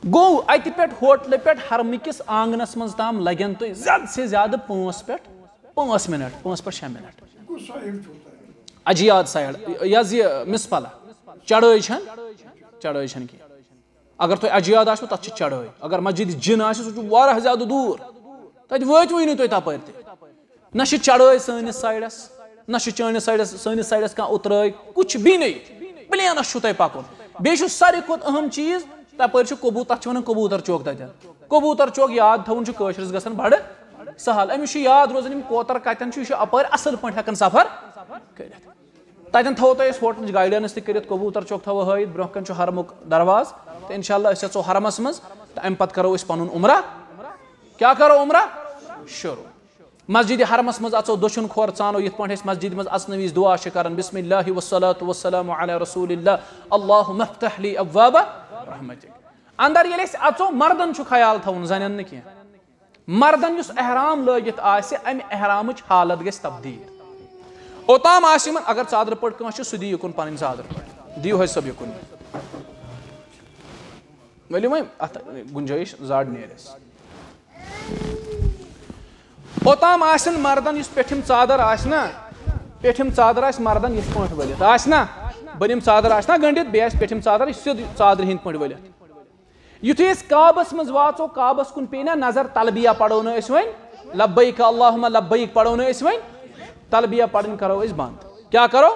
گوٚو اَتہِ پٮ۪ٹھ ہوٹلہٕ پٮ۪ٹھ حرمہٕ کِس آنگنس منٛز تام لگن تۄہہِ زیادٕ سے زیادٕ 5 پٮ۪ٹھ 5 منٹ 5 پٮ۪ٹھ 6 منٹ اجیاد سایڈ یہِ حظ یہِ مِسپَلا چڑٲے چھنہٕ کینٛہہ اگر تۄہہِ اجیاد آسوٕ تتھ چھِ چڑٲے اگر مسجد جِن آسہِ سُہ چھُ واریاہ زیادٕ دوٗر تتہِ وٲتوٕے نہٕ تُہۍ تپٲرۍ تہِ نہ چھِ چڑٲے سٲنِس سایڈس نہ چھِ چٲنِس سایڈس سٲنِس سایڈس کانٛہہ اُترٲے کچھ بھی نہیں پلینس چھُو تۄہہِ پکُن بیٚیہِ چھُ ساروی کھۄتہٕ اہم چیٖز تپٲرۍ چھُ تتھ چھِ ونان کبوٗتر چوک تتٮ۪ن کبوٗتر چوک یاد تھاوُن چھُ کٲشرِس گژھان بڑٕ سہل أمِس چھُ یاد روزان یِم کوتر کتٮ۪ن چھُ یہِ چھُ اپٲرۍ اصل پٲٹھۍ ہٮ۪کان سفر کٔرِتھ تتٮ۪ن تھاوو تۄہہِ أسۍ ہوٹلٕچ گایڈنس تہِ کٔرِتھ کبوٗتر چوک تھاوو ہٲیِتھ برونٛہہ کَنۍ چھُ حرمُک دروازٕ تہٕ انشاء اللہ أسۍ اژو حرمس منٛز تہٕ امہِ پتہٕ کرو أسۍ پنُن عمرہ کیٛاہ کرو عمرہ شروع مسجد حرمس منٛز اژو دٔچھُن کھور ژانو یِتھ پٲٹھۍ أسۍ مسجد منٛز اژنہٕ وِزِ دعا چھِ کران بسم اللہ والصلاۃ والسلام علی رسول اللہ اللہم افتح لی ابواب رحمتک اندر ییٚلہِ أسۍ اژو مردن چھُ خیال تھاوُن زنٮ۪ن نہٕ کینٛہہ مردن یُس احرام لٲگِتھ آسہِ امہِ احرامٕچ حالت گژھِ تبدیٖل اوٚتام آسہِ یِمن اگر ژادرٕ پٔٹ کٲنٛسہِ چھُ سُہ دی یُکُن پنٕنۍ ژادرٕ پٔٹ دِیِو حظ صٲب یُکُن ؤلِو وۄنۍ اتھ گُنجٲیِش زڈ نیرٮ۪س اوٚتام آسن مردن یُس پیٚٹھِم ژادر آسہِ نا پیٚٹھِم ژادر آسہِ مردن یِتھ پٲٹھۍ ؤلِتھ آسہِ نا بٔنِم ژادر آسہِ نا گٔنڈِتھ بیٚیہِ آسہِ پیٚٹھِم ژادر یہِ چھِ سیٚود ژادرِ ہِنٛدۍ پٲٹھۍ ؤلِتھ یُتھُے أسۍ کعبس منٛز واژو کعبس کُن پیٚیہِ نا نظر تلبیہ پرو نہٕ أسۍ وۄنۍ لبیک اللہُمہ لبیک پرو نہٕ أسۍ وۄنۍ تلبیہ پرٕنۍ کرو أسۍ بنٛد کیٛاہ کرو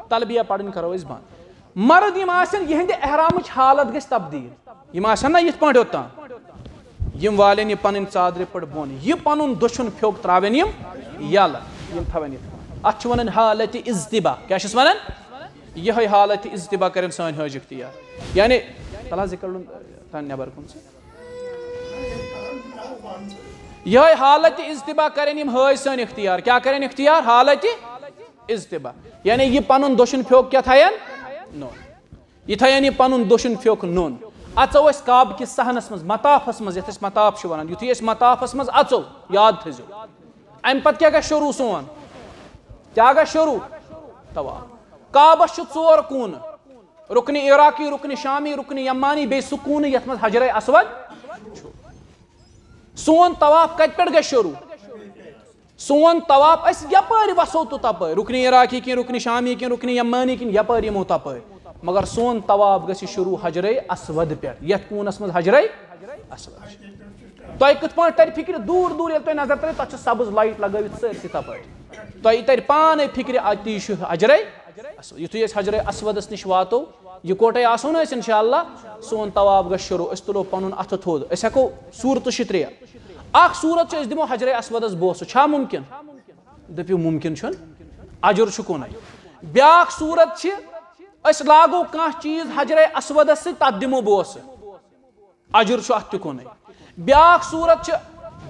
تلبیہ پرٕنۍ کرو أسۍ بنٛد مرد یِم آسن یِہنٛدِ احرامٕچ حالت گژھِ تبدیٖل یِم آسن نا یِتھ پٲٹھۍ اوٚتام یِم والن یہِ پنٕنۍ ژادرِ پٔٹ بۄن یہِ پنُن دٔچھُن پھیوٚک ترٛاون یِم یلہٕ یِم تھاوَن یِتھ اتھ چھِ ونان حالتِ اضطبا کیٛاہ چھِس ونان یِہے حالتِ اضطبا کرن سٲنۍ حٲج اختیار یعنی تل حظ یہِ کڑُن تانۍ نٮ۪بر کُن یِہے حالتِ اضطبا کرن یِم حٲج سٲنۍ اختیار کیٛاہ کرن اختیار حالتِ اضطبا یعنی یہِ پنُن دٔچھُن پھیوٚک کیٛاہ تھاین نوٚن یہِ تھاین یہِ پنُن دٔچھُن پھیوٚک نوٚن اژو أسۍ کعبہٕ کِس صحنس منٛز مطافس منٛز یتھ أسۍ مطاف چھِ ونان یُتھُے أسۍ مطافس منٛز اژو یاد تھٲیزیو امہِ پتہٕ کیٛاہ گژھِ شروٗع سون کیٛاہ گژھِ شروٗع طواف کعبس چھِ 4 کوٗنہٕ رُکنہِ عراقی رُکنہِ شامی رُکنہِ یمانی بیٚیہِ سُہ کوٗنہٕ یتھ منٛز حجرے اسود چھُ سون طواف کتہِ پٮ۪ٹھ گژھِ شروٗع سون طواف أسۍ یپٲرۍ وسو تہٕ تپٲرۍ رُکنہِ عراقی کِنۍ رُکنہِ شامی کِنۍ رُکنہِ یمانی کِنۍ یپٲرۍ یِمو تپٲرۍ مگر سون طواف گژھِ شروٗع حجرے اسود پٮ۪ٹھ یتھ کوٗنس منٛز حجرے اسود چھُ تۄہہِ کِتھ پٲٹھۍ ترِ فِکرِ دوٗر دوٗر ییٚلہِ تۄہہِ نظر ترِ تتھ چھِ سبٕز لایٹ لگٲوِتھ سٲرسٕے تپٲرۍ تۄہہِ ترِ پانے فِکرِ اتی چھُ حجرے اسود یُتھُے أسۍ حجرے اسودس نِش واتو یِکوٹے آسو نا أسۍ انشاء اللہ سون طواف گژھِ شروٗع أسۍ تُلو پنُن اَتھٕ تھوٚد أسۍ ہٮ۪کو صوٗرتہٕ 3 اکھ صوٗرت چھِ أسۍ دِمو حجرے اسودس بوسہٕ چھا مُمکِن دٔپِو مُمکِن چھُنہٕ اجر چھُ کُنٕے بیاکھ صوٗرت چھِ أسۍ لاگو کانٛہہ چیٖز حجرے اسودس سۭتۍ تتھ دِمو بوسہٕ اجر چھُ اتھ تہِ کُنٕے بیاکھ صوٗرت چھِ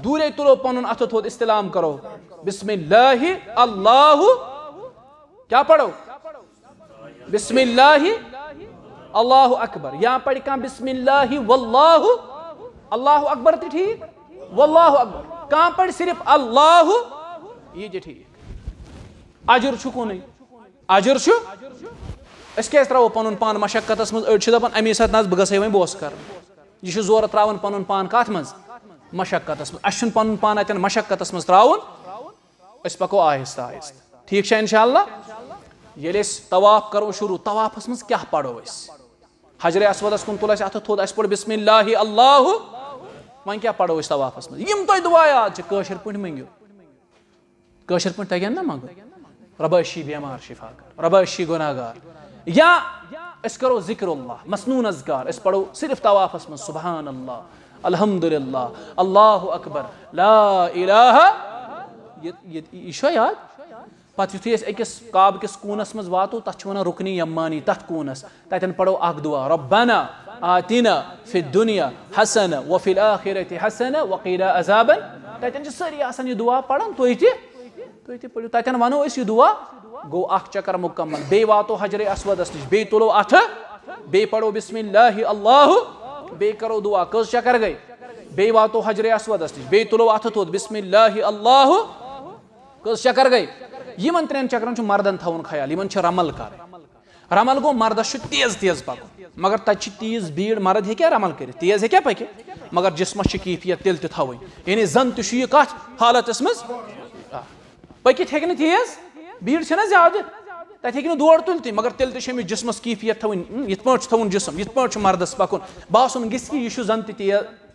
دوٗرے تُلو پنُن اَتھٕ تھوٚد استعلام کرو بسم اللہ اللہ کیٛاہ پرو بسم اللہ اللہ اکبر یا پرِ کانٛہہ بسم اللہ واللہ اللہ اکبر تہِ ٹھیٖک واللہ اکبر کانٛہہ پرِ صرف اللہ یہِ تہِ ٹھیٖک اجر چھُ کُنٕے اجر چھُ أسۍ کیٛازِ ترٛاوو پنُن پان مشقتس منٛز أڑۍ چھِ دپان امی ساتہٕ نہ حظ بہٕ گژھے وۄنۍ بوسہٕ کرُن یہِ چھُ زورٕ ترٛاوان پنُن پان کتھ منٛز مشقتس منٛز اسہِ چھُنہٕ پنُن پان اتٮ۪ن مشقتس منٛز ترٛاوُن أسۍ پکو آہستہٕ آہستہٕ ٹھیٖک چھا انشاء اللہ ییٚلہِ أسۍ طواف کرو شروٗع طوافس منٛز کیٛاہ پرو أسۍ حجرے اسودس کُن تُل اسہِ اَتھٕ تھوٚد اسہِ پوٚر بسم اللہ اللہ وۄنۍ کیٛاہ پرو أسۍ طوافس منٛز یِم تۄہہِ دُعا یاد چھِ کٲشِر پٲٹھۍ منٛگِو کٲشِر پٲٹھۍ تگن نا منٛگُن رۄبا ٲسی بٮ۪مار شفا کر رۄبا ٲسی گۄناہ گار یا أسۍ کرو ذکر اللہ مسنون اذکار أسۍ پرو صرف طوافس منٛز سبحان اللہ الحمدُاللہ اللہ اکبر لا الہ یہِ چھا یاد پتہٕ یُتھُے أسۍ أکِس کعبہٕ کِس کوٗنس منٛز واتو تتھ چھِ ونان رُکنہِ یمانی تتھ کوٗنس تتٮ۪ن پرو اکھ دُعا ربنا آتنا فی الدنیا حسنہ وفی الآخرۃ حسنہ وقنا عذاب تتٮ۪ن چھِ سٲری آسان یہِ دُعا پران تُہۍ تہِ پٔرِو تتٮ۪ن ونو أسۍ یہِ دُعا گوٚو اکھ چکر مُکمل بیٚیہِ واتو حجرے اسودس نِش بیٚیہِ تُلو اَتھٕ بیٚیہِ پرو بسم اللہ اللہ بیٚیہِ کرو دُعا کٔژ چکر گٔے بے واتو حجر اسودس نش بے تلو اتھ تھوت بسم اللہ اللہ کس چکر گئی یمن ترین چکرن چھ مردن تھون خیال یمن چھ رمل کر رمل گو مردس چھ تیز تیز پکن مگر تت چھ تیز بھیڑ مرد ہیکیا رمل کرت تیز ہیکیا پکہ مگر جسمس چھ کیفیت تیل تہ تھوین یعنی زن تہ چھ یہ کتھ حالتس مز پکت ہیکہ نہ تیز بھیڑ چھ نہ زیادہ تت ہیکہ نہ دور تلتی مگر تیل تہ چھ امس جسمس کیفیت تھوین یت پٲٹھۍ چھ تھوُن جسم یت پٲٹھۍ چھ مردس پکن باسُن گژھِ کہِ یہِ چھُ زن تہ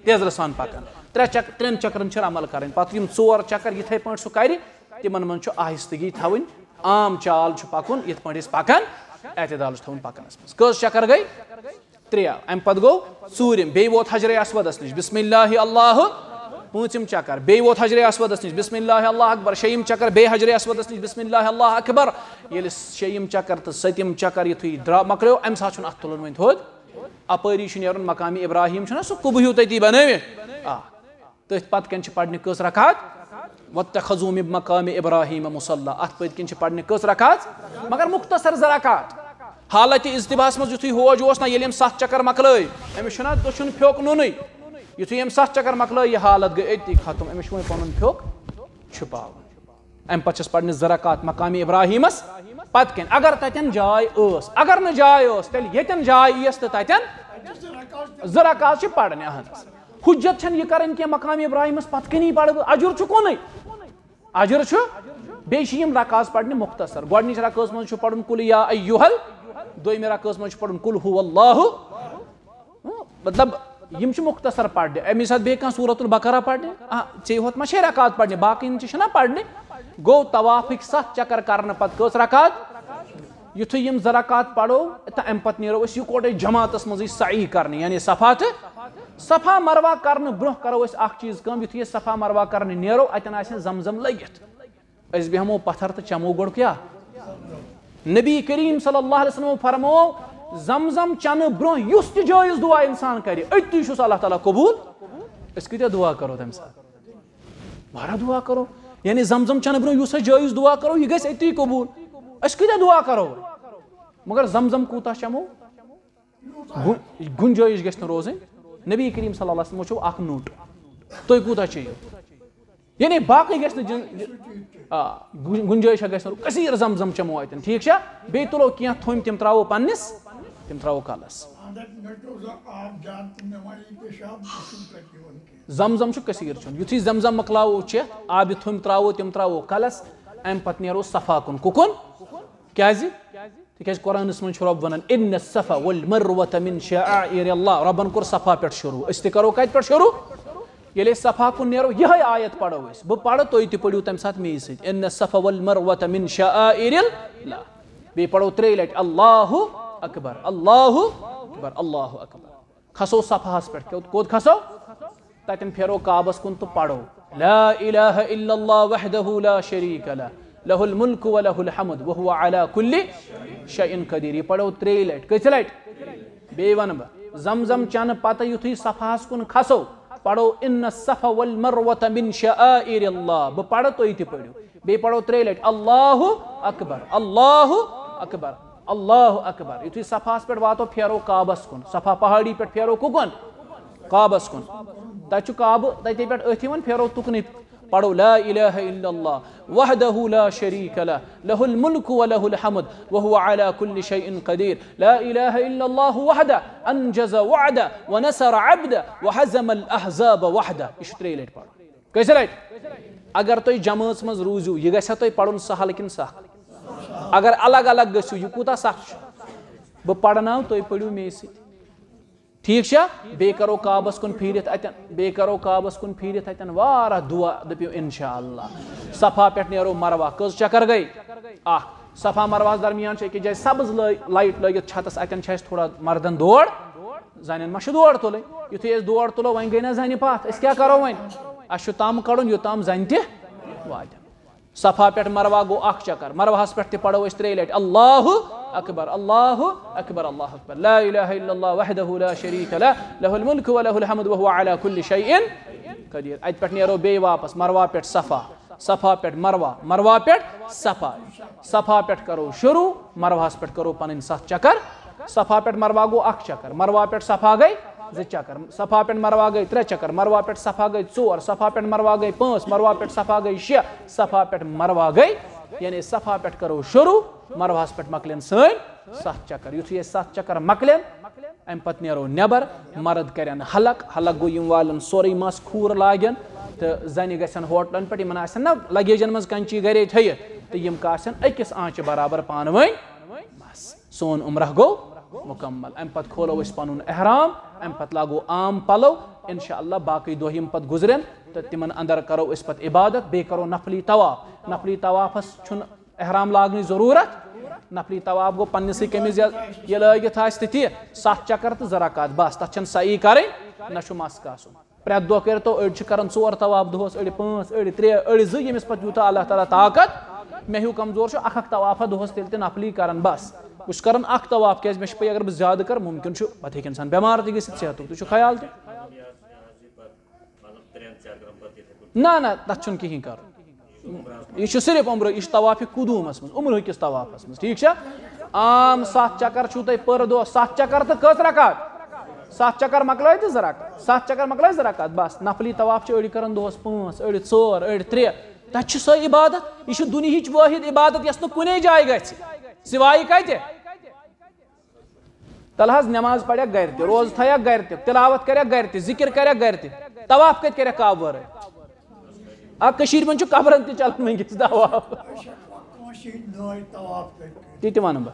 تیز رسان پکان ترٛٮ۪ن چکرن چھ عمل کرٕنۍ پتہٕ یِم ژور چکر یِتھے پٲٹھۍ سُہ کرِ تمن منٛز چھُ آہستگی تھاوٕنۍ عام چال چھُ پکُن یِتھ پٲٹھۍ أسۍ پکان اعتدال چھُ تھاوُن پکنس منٛز کٔژ چکر گٔے 3 امہِ پتہٕ گوٚو ژوٗرِم بیٚیہِ ووت حجرے اسودس نِش بسم اللہ اللہ پوٗنٛژِم چکر بیٚیہِ ووت حجرے اسودس نِش بسم اللہ اللہ اکبر شیٚیِم چکر بیٚیہِ حجرے اسودس نِش بسم اللہ اللہ اکبر ییٚلہِ شیٚیِم چکر تہٕ سٔتِم چکر یِتھُے مۄکلیو امہِ ساتہٕ چھُنہٕ اتھ تُلُن وۄنۍ تھوٚد اپٲری چھُ نیرُن مقامِ ابراہیم چھُنہ سُہ قُبہٕ ہیوٗ تٔتی بنٲوِتھ تٔتھۍ پتہٕ کٮ۪ن چھِ پرنہِ کٔژ رکعت واتخذوا من مقام ابراہیم مصلی اتھ پٔتۍ کِنۍ چھِ پرنہِ کٔژ رکعت مگر مختصر 2 رکعت حالتِ اجتباہس منٛز یُتھُے ہوج اوس نہ ییٚلہِ أمۍ 7 چکر مۄکلٲے أمِس چھُنہ دٔچھُن پھیوٚک نُنٕے یُتھُے أمۍ 7 چکر مۄکلٲے یہِ حالت گٔے أتی ختم أمِس چھُ وۄنۍ پنُن پھیوٚک چھُپاوُن امہِ پتہٕ چھس پرنہِ 2 رکعت مقامِ ابراہیمس پتہٕ کٮ۪ن اگر تتٮ۪ن جاے ٲس اگر نہٕ جاے ٲس تیٚلہِ ییٚتٮ۪ن جاے یِیَس تہٕ تتٮ۪ن 2 رکعت چھِ پرنہِ اہن حظ حجت چھنہٕ یہِ کرٕنۍ کینٛہہ مقامِ ابراہیمس پتہٕ کَنی پرٕ بہٕ اجر چھُ کُنُے اجر چھُ بیٚیہِ چھِ یِم رکعت پرنہِ مختصر گۄڈنِچ رکعژ منٛز چھُ پرُن قُل یا ایُّہل دوٚیمہِ رکعژ منٛز چھُ پرُن قُل ہوٗ اللہُ مطلب یِم چھِ مختصر پرنہِ امی ساتہٕ بیٚیہِ کانٛہہ سوٗرۃ البقرہ پرنہِ ژےٚ ہوت ما چھے رکعت پرنہِ باقٕیَن تہِ چھِنہ پرنہِ گوٚو طوافٕکۍ 7 چکر کرنہٕ پتہٕ کٔژ رکعت یُتھُے یِم 2 رکعت پرو تہٕ امہِ پتہٕ نیرو أسۍ یِکوٹے جماعتس منٛزٕے سعی کرنہِ یعنی صفا تہٕ صفا مروہ کرنہٕ برونٛہہ کرو أسۍ اکھ چیٖز کٲم یُتھُے أسۍ صفا مروہ کرنہِ نیرو اتٮ۪ن آسہِ زمزم لٔگِتھ أسۍ بیہمو پتھر تہٕ چمو گۄڈٕ کیٛاہ نبی کریم صلی اللہ علیہ وسلمو فرموو زمزم چنہٕ برونٛہہ یُس تہِ جٲیز دعا انسان کرِ أتی چھُس اللہ تعالیٰ قبوٗل أسۍ کۭتیاہ دعا کرو تمہِ ساتہٕ واریاہ دعا کرو یعنی زمزم چنہٕ برونٛہہ یُس أسۍ جٲیز دعا کرو یہِ گژھِ أتی قبوٗل أسۍ کۭتیاہ دعا کرو مگر زمزم کوٗتاہ چمو گُنجٲیش گژھِ نہٕ روزٕنۍ نبی کریم صلی اللہ علیہ وسلمو چھُو اکھ نوٚٹ تُہۍ کوٗتاہ چیٚیِو یعنی باقٕے گژھِ نہٕ گُنجٲیشا گژھِ نہٕ کثیٖر زمزم چمو اتٮ۪ن ٹھیٖک چھا بیٚیہِ تُلو کینٛہہ تھوٚمۍ تِم ترٛاوو پننِس تِم ترٛاوو کلس زمزم چھُ کثیٖر چیوٚن یُتھُے زمزم مۄکلاوو چٮ۪تھ آبہِ تھوٚمۍ ترٛاوو تِم ترٛاوو کلس امہِ پتہٕ نیرو صفا کُن کُکُن کیٛازِ تِکیٛازِ قرآنس منٛز چھُ رۄب ونان اِنَ الصفا والمروة من شعائر اللہ رۄبن کوٚر صفا پٮ۪ٹھ شروٗع أسۍ تہِ کرو کتہِ پٮ۪ٹھ شروٗع ییٚلہِ أسۍ صفا کُن نیرو یِہے آیت پرو أسۍ بہٕ پرٕ تُہۍ تہِ پٔرِو تمہِ ساتہٕ میٚیہِ سۭتۍ اِنَ الصفا والمروة من شعائر اللہ بیٚیہِ پرو 3 لٹہِ اللہ اکبر اللہ اکبر اللہ اکبر کھسو صفاہس پٮ۪ٹھ کوٚت کھسو تتٮ۪ن پھیرو کعبس کُن تہٕ پرو لا الہ الا اللہ وحدہ لا شریٖک لہ لہ الملک ولہ الحمد وہو علی کل شیء قدیر یہ پڑھو 3 لٹہِ کٔژِ لٹہِ بیٚیہِ ونہٕ بہٕ زمزم چنہٕ پتہٕ یُتھُے صفاہس کُن کھسو پڑھو ان الصفا والمروة من شعائر اللہ بہٕ پرٕ تُہۍ تہِ پٔرِو بیٚیہِ پڑھو 3 لٹہِ اللہ اکبر اللہ اکبر اللہ اکبر یُتھُے صفاہس پٮ۪ٹھ واتو پھیرو کعبس کُن صفا پہاڑی پٮ۪ٹھ پھیرو کُکُن کعبس کُن تتہِ چھُ کعبہٕ تتے پٮ۪ٹھ أتھۍ یِوان پھیرو تُکنٕے پڑھو لا الہ الا اللہ وحدہ لا شریٖک لہ لہ الملک ولہ الحمد وہو علی کل شیء قدیر لا الہ الا اللہ وحدہ انجز وعدہ ونصر عبدہ وہزم الاحزاب وحدہ یہ چھُ 3 لٹہِ پڑھُن کٔژِ لٹہِ اگر تُہۍ جمٲژ منٛز روٗزِو یہِ گژھیٛا تۄہہِ پرُن سہل کِنہٕ سخ اگر الگ الگ گٔژھِو یہِ کوٗتاہ سخ چھُ بہٕ پرناو تُہۍ پٔرِو میٚیہِ سۭتۍ ٹھیٖک چھا بیٚیہِ کرو کعبس کُن پھیٖرِتھ اتٮ۪ن بیٚیہِ کرو کعبس کُن پھیٖرِتھ اتٮ۪ن واریاہ دعا دٔپِو انشاء اللہ صفا پٮ۪ٹھ نیرو مروہ کٔژ چکر گٔے اکھ صفا مروہس درمیان چھُ أکِس جایہِ سبز لایٹ لٲگِتھ چھتس اتٮ۪ن چھِ اسہِ تھوڑا مردن دور زنٮ۪ن ما چھِ دور تُلٕنۍ یُتھُے أسۍ دور تُلو وۄنۍ گٔے نہ زنہِ پتھ أسۍ کیٛاہ کرو وۄنۍ اسہِ چھُ تم کڑُن یوٚتام زنہِ تہِ واتن صفا پٮ۪ٹھ مروہ گوٚو اکھ چکر مروہس پٮ۪ٹھ تہِ پڑھو أسۍ 3 لٹہِ اللہ اکبر اللہ اکبر اللہ اکبر لا الہ الا اللہ وحدہ لا شریٖک لہ لہ الملک ولہ الحمد وہو علی کل شیء قدیر اتہِ پٮ۪ٹھ نیرو بیٚیہِ واپس مروہ پٮ۪ٹھ صفا صفا پٮ۪ٹھ مروہ مروہ پٮ۪ٹھ صفا صفا پٮ۪ٹھ کرو شروع مروہس پٮ۪ٹھ کرو پنٕنۍ 7 چکر صفا پٮ۪ٹھ مروہ گوٚو اکھ چکر مروہ پٮ۪ٹھ صفا گٔے زٕ چکر صفا پٮ۪ٹھ مروا گٔے 3 چکر مروا پٮ۪ٹھ صفا گٔے 4 صفا پٮ۪ٹھ مروا گٔے 5 مروا پٮ۪ٹھ صفا گٔے 6 صفا پٮ۪ٹھ مروا گٔے یعنی صفا پٮ۪ٹھ کرو شروع مرواہس پٮ۪ٹھ مۄکلن سٲنۍ 7 چکر یُتھُے أسۍ 7 چکر مۄکلن اَمہِ پتہٕ نیرو نٮ۪بر مرد کرن حلق حلق گوٚو یِم والن سورُے مس کھوٗر لاگن تہٕ زنہِ گژھن ہوٹلن پٮ۪ٹھ یِمن آسن نا لگیجن منٛز کنچی گرے تھٲیِتھ تہٕ یِم آسن أکِس آنچہِ برابر پانہٕ ؤنۍ بس سون عمرہ گوٚو مکمل اَمہِ پتہٕ کھولو أسۍ پنُن احرام اَمہِ پتہٕ لاگو عام پلو انشاء اللہ باقٕے دۄہ یِم پتہٕ گُزرن تہٕ تِمن اندر کرو أسۍ پتہٕ عبادت بیٚیہِ کرو نفلی طواف نفلی طوافس چھُنہٕ احرام لاگنٕچ ضروٗرت نفلی طواف گوٚو پننسٕے قمیٖض یہِ لٲگِتھ آسہِ تِتہِ 7 چکر تہٕ 2 رکات بس تتھ چھنہٕ صحیح کرٕنۍ نہ چھُ مس کاسُن پرٛٮ۪تھ دۄہ کٔرتو أڑۍ چھِ کران 4 طواف دۄہس أڑۍ 5 أڑۍ 3 أڑۍ 2 ییٚمِس پتہٕ یوٗتاہ اللہ تعالیٰ طاقت مےٚ ہیوٗ کمزور چھُ 1 طوافا دۄہس تیٚلہِ تہِ نفلی کران بس بہٕ چھُس کران 1 طواف کیازِ مےٚ چھِ پَے اگر بہٕ زیادٕ کرٕ مُمکِن چھُ پتہٕ ہیٚکہِ انسان بٮ۪مار تہِ گٔژھِتھ صحتُک تہِ چھُ خیال تہِ نہ تتھ چھُنہٕ کِہینۍ کرُن یہ صرف عمرہ یہ طواف قدوٗمس منٛز عمرہ کِس طوافس منٛز ٹھیٖک چھا عام 7 چکر چھُو تۄہہِ پٔر دۄہ 7 چکر تہٕ کٔژ رکات 7 چکر مۄکلٲے تہٕ 2 رکات 7 چکر مۄکلٲے 2 رکات بس نفلی طواف چھِ أڑۍ کران دۄہس 5 أڑۍ 4 أڑۍ 3 تتہِ چھِ سۄ عبادت یہِ چھِ دُنہِچ وٲحد عبادت یۄس نہٕ کُنے جایہِ گژھِ سِوایہِ کتہِ تلہٕ حظ نٮ۪ماز پرکھ گرِ تہِ روزٕ تھایکھ گرِ تہِ تِلاوت کرکھ گرِ تہِ ذِکر کرکھ گرِ تہِ طواف کتہِ کرکھ کعبہٕ ورٲے کٔشیٖرِ منٛز چھُ قبرن تہِ چلان وٕنکیٚس طواف تہِ تہِ ونہٕ بہٕ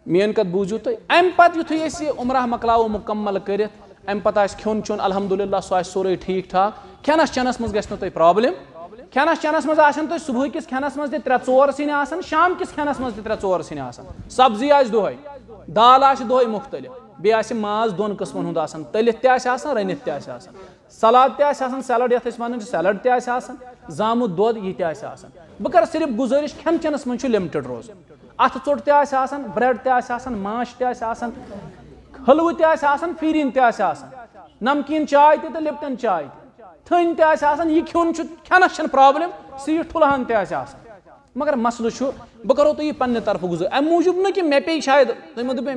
میٲنۍ کتھ بوٗزِو تُہۍ امہِ پتہٕ یُتھُے أسۍ یہِ عمرہ مۄکلاوو مُکمل کٔرِتھ امہِ پتہٕ آسہِ کھیوٚن چیوٚن الحمدُاللہ سُہ آسہِ سورُے ٹھیٖک ٹھاک کھٮ۪نس چٮ۪نس منٛز گژھِ نہٕ تۄہہِ پرابلِم کھٮ۪نس چٮ۪نس منٛز آسن تۄہہِ صبحٲے کِس کھٮ۪نس منٛز تہِ 3-4 سِنۍ آسان شام کِس کھٮ۪نس منٛز تہِ 3-4 سِنۍ آسان سبزی آسہِ دۄہے دال آسہِ دۄہے مُختٔلِف بیٚیہِ آسہِ ماز 2 قٕسمن ہُنٛد آسان تٔلِتھ تہِ آسہِ آسان رٔنِتھ تہِ آسہِ آسان سلاد تہِ آسہِ آسان سیلڈ یتھ أسۍ ونان چھِ سیلڈ تہِ آسہِ آسان زامُت دۄد یہِ تہِ آسہِ آسان بہٕ کرٕ صرف گُزٲرِش کھٮ۪ن چٮ۪نس منٛز چھُ لِمٹِڈ روزُن اتھٕ ژوٚٹ تہِ آسہِ آسان برٛٮ۪ڈ تہِ آسہِ آسان ماچھ تہِ آسہِ آسان حٔلوٕ تہِ آسہِ آسان پھِرِنۍ تہِ آسہِ آسان نمکیٖن چاے تہِ تہٕ لپٹن چاے تہِ تھٔنۍ تہِ آسہِ آسان یہِ کھیوٚن چھُ کھٮ۪نس چھنہٕ پرابلِم سیٖٹ ٹھُلہٕ ہن تہِ آسہِ آسان مگر مسلہٕ چھُ بہٕ کرو تۄہہِ یہِ پننہِ طرفہٕ گُزٲرِش امہِ موٗجوٗب نہٕ کہِ مےٚ پیٚیہِ شاید تُہۍ مہ دٔپِو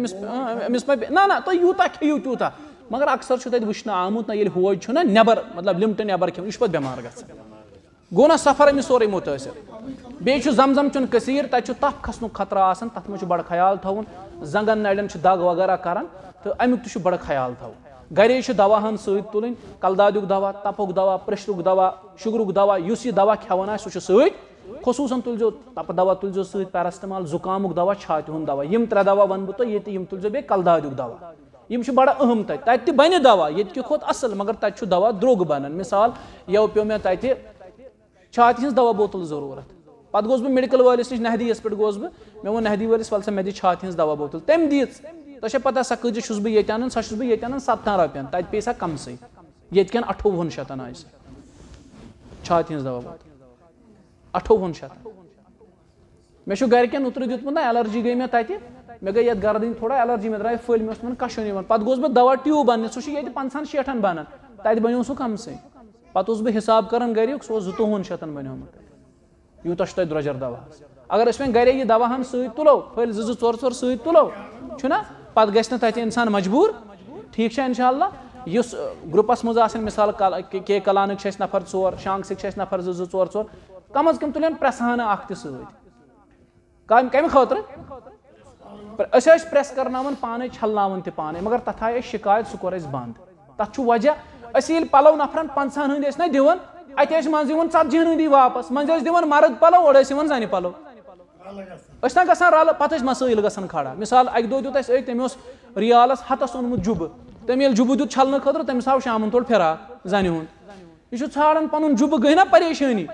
أمِس ما پیٚیہِ نہ تُہۍ یوٗتاہ کھیٚیِو تیوٗتاہ مگر اکثر چھُ تتہِ وٕچھنہٕ آمُت نہ ییٚلہِ ہوج چھُ نہ نٮ۪بر مطلب لِمٹہٕ نٮ۪بر کھٮ۪وان یہِ چھُ پتہٕ بٮ۪مار گژھان گوٚو نہ سفر أمِس سورُے مُتٲثر بیٚیہِ چھُ زمزم چیوٚن کثیٖر تتہِ چھُ تپھ کھسنُک خطرٕ آسان تتھ منٛز چھُ بڑٕ خیال تھاوُن زنگن نرٮ۪ن چھِ دگ وغیرہ کران تہٕ امیُک تہِ چھُ بڑٕ خیال تھاوُن گرے چھِ دوا ہن سۭتۍ تُلٕنۍ کلہٕ دادیُک دوا تپُک دوا پریشرُک دوا شُگرُک دوا یُس یہِ دوا کھٮ۪وان آسہِ سُہ چھُ سۭتۍ خصوٗصن تُلزیو تپہٕ دوا تُلزیو سۭتۍ پیرسٹمال زُکامُک دوا چھاتہِ ہُنٛد دوا یِم 3 دوا ونہٕ بہٕ تۄہہِ ییٚتہِ یِم تُلزیو بیٚیہِ کلہٕ دادیُک دوا یِم چھِ بڑٕ اہم تتہِ تہِ بنہِ دوا ییٚتہِ کہِ کھۄتہٕ اصل مگر تتہِ چھُ دوا درٛوگ بنان مِثال یَوٕ پیٚو مےٚ تتہِ چھاتہِ ہِنٛز دوا بوتل ضروٗرت پتہٕ گوٚوس بہٕ میڈکل وٲلِس نِش نہدیس پٮ۪ٹھ گوٚوس بہٕ مےٚ ووٚن نہدی وٲلِس وَلہٕ سا مےٚ دِ چھاتہِ ہِنٛز دوا بوتل تٔمۍ دِژ تۄہہِ چھا پتہ سۄ کۭتِس چھُس بہٕ ییٚتہِ انان سۄ چھُس بہٕ ییٚتہِ انان 17 رۄپین تتہِ پیٚیہِ سۄ کمسٕے ییٚتہِ کٮ۪ن 5800 آسہِ سۄ چھاتہِ ہِنٛز دوا بوتل 5800 مےٚ چھُ گرِکٮ۪ن اوترٕ دیُتمُت نہ ایلرجی گٔے مےٚ تتہِ مےٚ گٔے یتھ گردٕنۍ تھوڑا ایلرجی مےٚ درٛاے پھٔلۍ مےٚ اوس تِمن کشُن یِوان پتہٕ گوٚوس بہٕ دوا ٹیوٗب اننہِ سُہ چھُ ییٚتہِ 50-60 بنان تتہِ بنیو سُہ کمسٕے پتہٕ اوسُس بہٕ حساب کران گریُک سُہ اوس 5200 بنیومُت یوٗتاہ چھُ تۄہہِ درٛۄجر دواہس اگر أسۍ وۄنۍ گرے یہِ دوا ہن سۭتۍ تُلو پھٔلۍ 2-4 سۭتۍ تُلو چھُنہ پتہٕ گژھِ نہٕ تتہِ انسان مجبوٗر ٹھیٖک چھا انشاء اللہ یُس گرُپس منٛز آسن مِثال کے کلانٕکۍ چھِ اَسہِ نفر 4 شانٛگسٕکۍ چھِ اَسہِ نفر 2-4 کم از کم تُلن پرٛٮ۪سہٕ اکھ تہِ سۭتۍ کمہِ خٲطرٕ أسۍ ٲسۍ پریس کرناوان پانے چھلناوان تہِ پانے مگر تتھ آیہِ اَسہِ شِکایت سُہ کوٚر اَسہِ بنٛد تتھ چھُ وجہ أسۍ ییٚلہِ پلو نفرن 50 ہٕنٛدۍ ٲسۍ نہ دِوان اتہِ ٲسۍ منٛزٕ یِوان 40 ہٕنٛدی واپس منٛزٕ ٲسۍ دِوان مرد پلو اورٕ ٲسۍ یِوان زنہِ پلو ٲسۍ نہ گژھان رلہٕ پتہٕ ٲسۍ مسٲیل گژھان کھڑا مِثال اکہِ دۄہ دیُت اَسہِ تٔمۍ اوس رِیالس ہتس اوٚنمُت جُبہٕ تٔمۍ ییٚلہِ جُبہٕ دیُت چھلنہٕ خٲطرٕ تٔمِس آو شامن تورٕ فِراق زنہِ ہُنٛد یہِ چھُ ژھانڈان پنُن جُبہٕ گٔے نہ پریشٲنی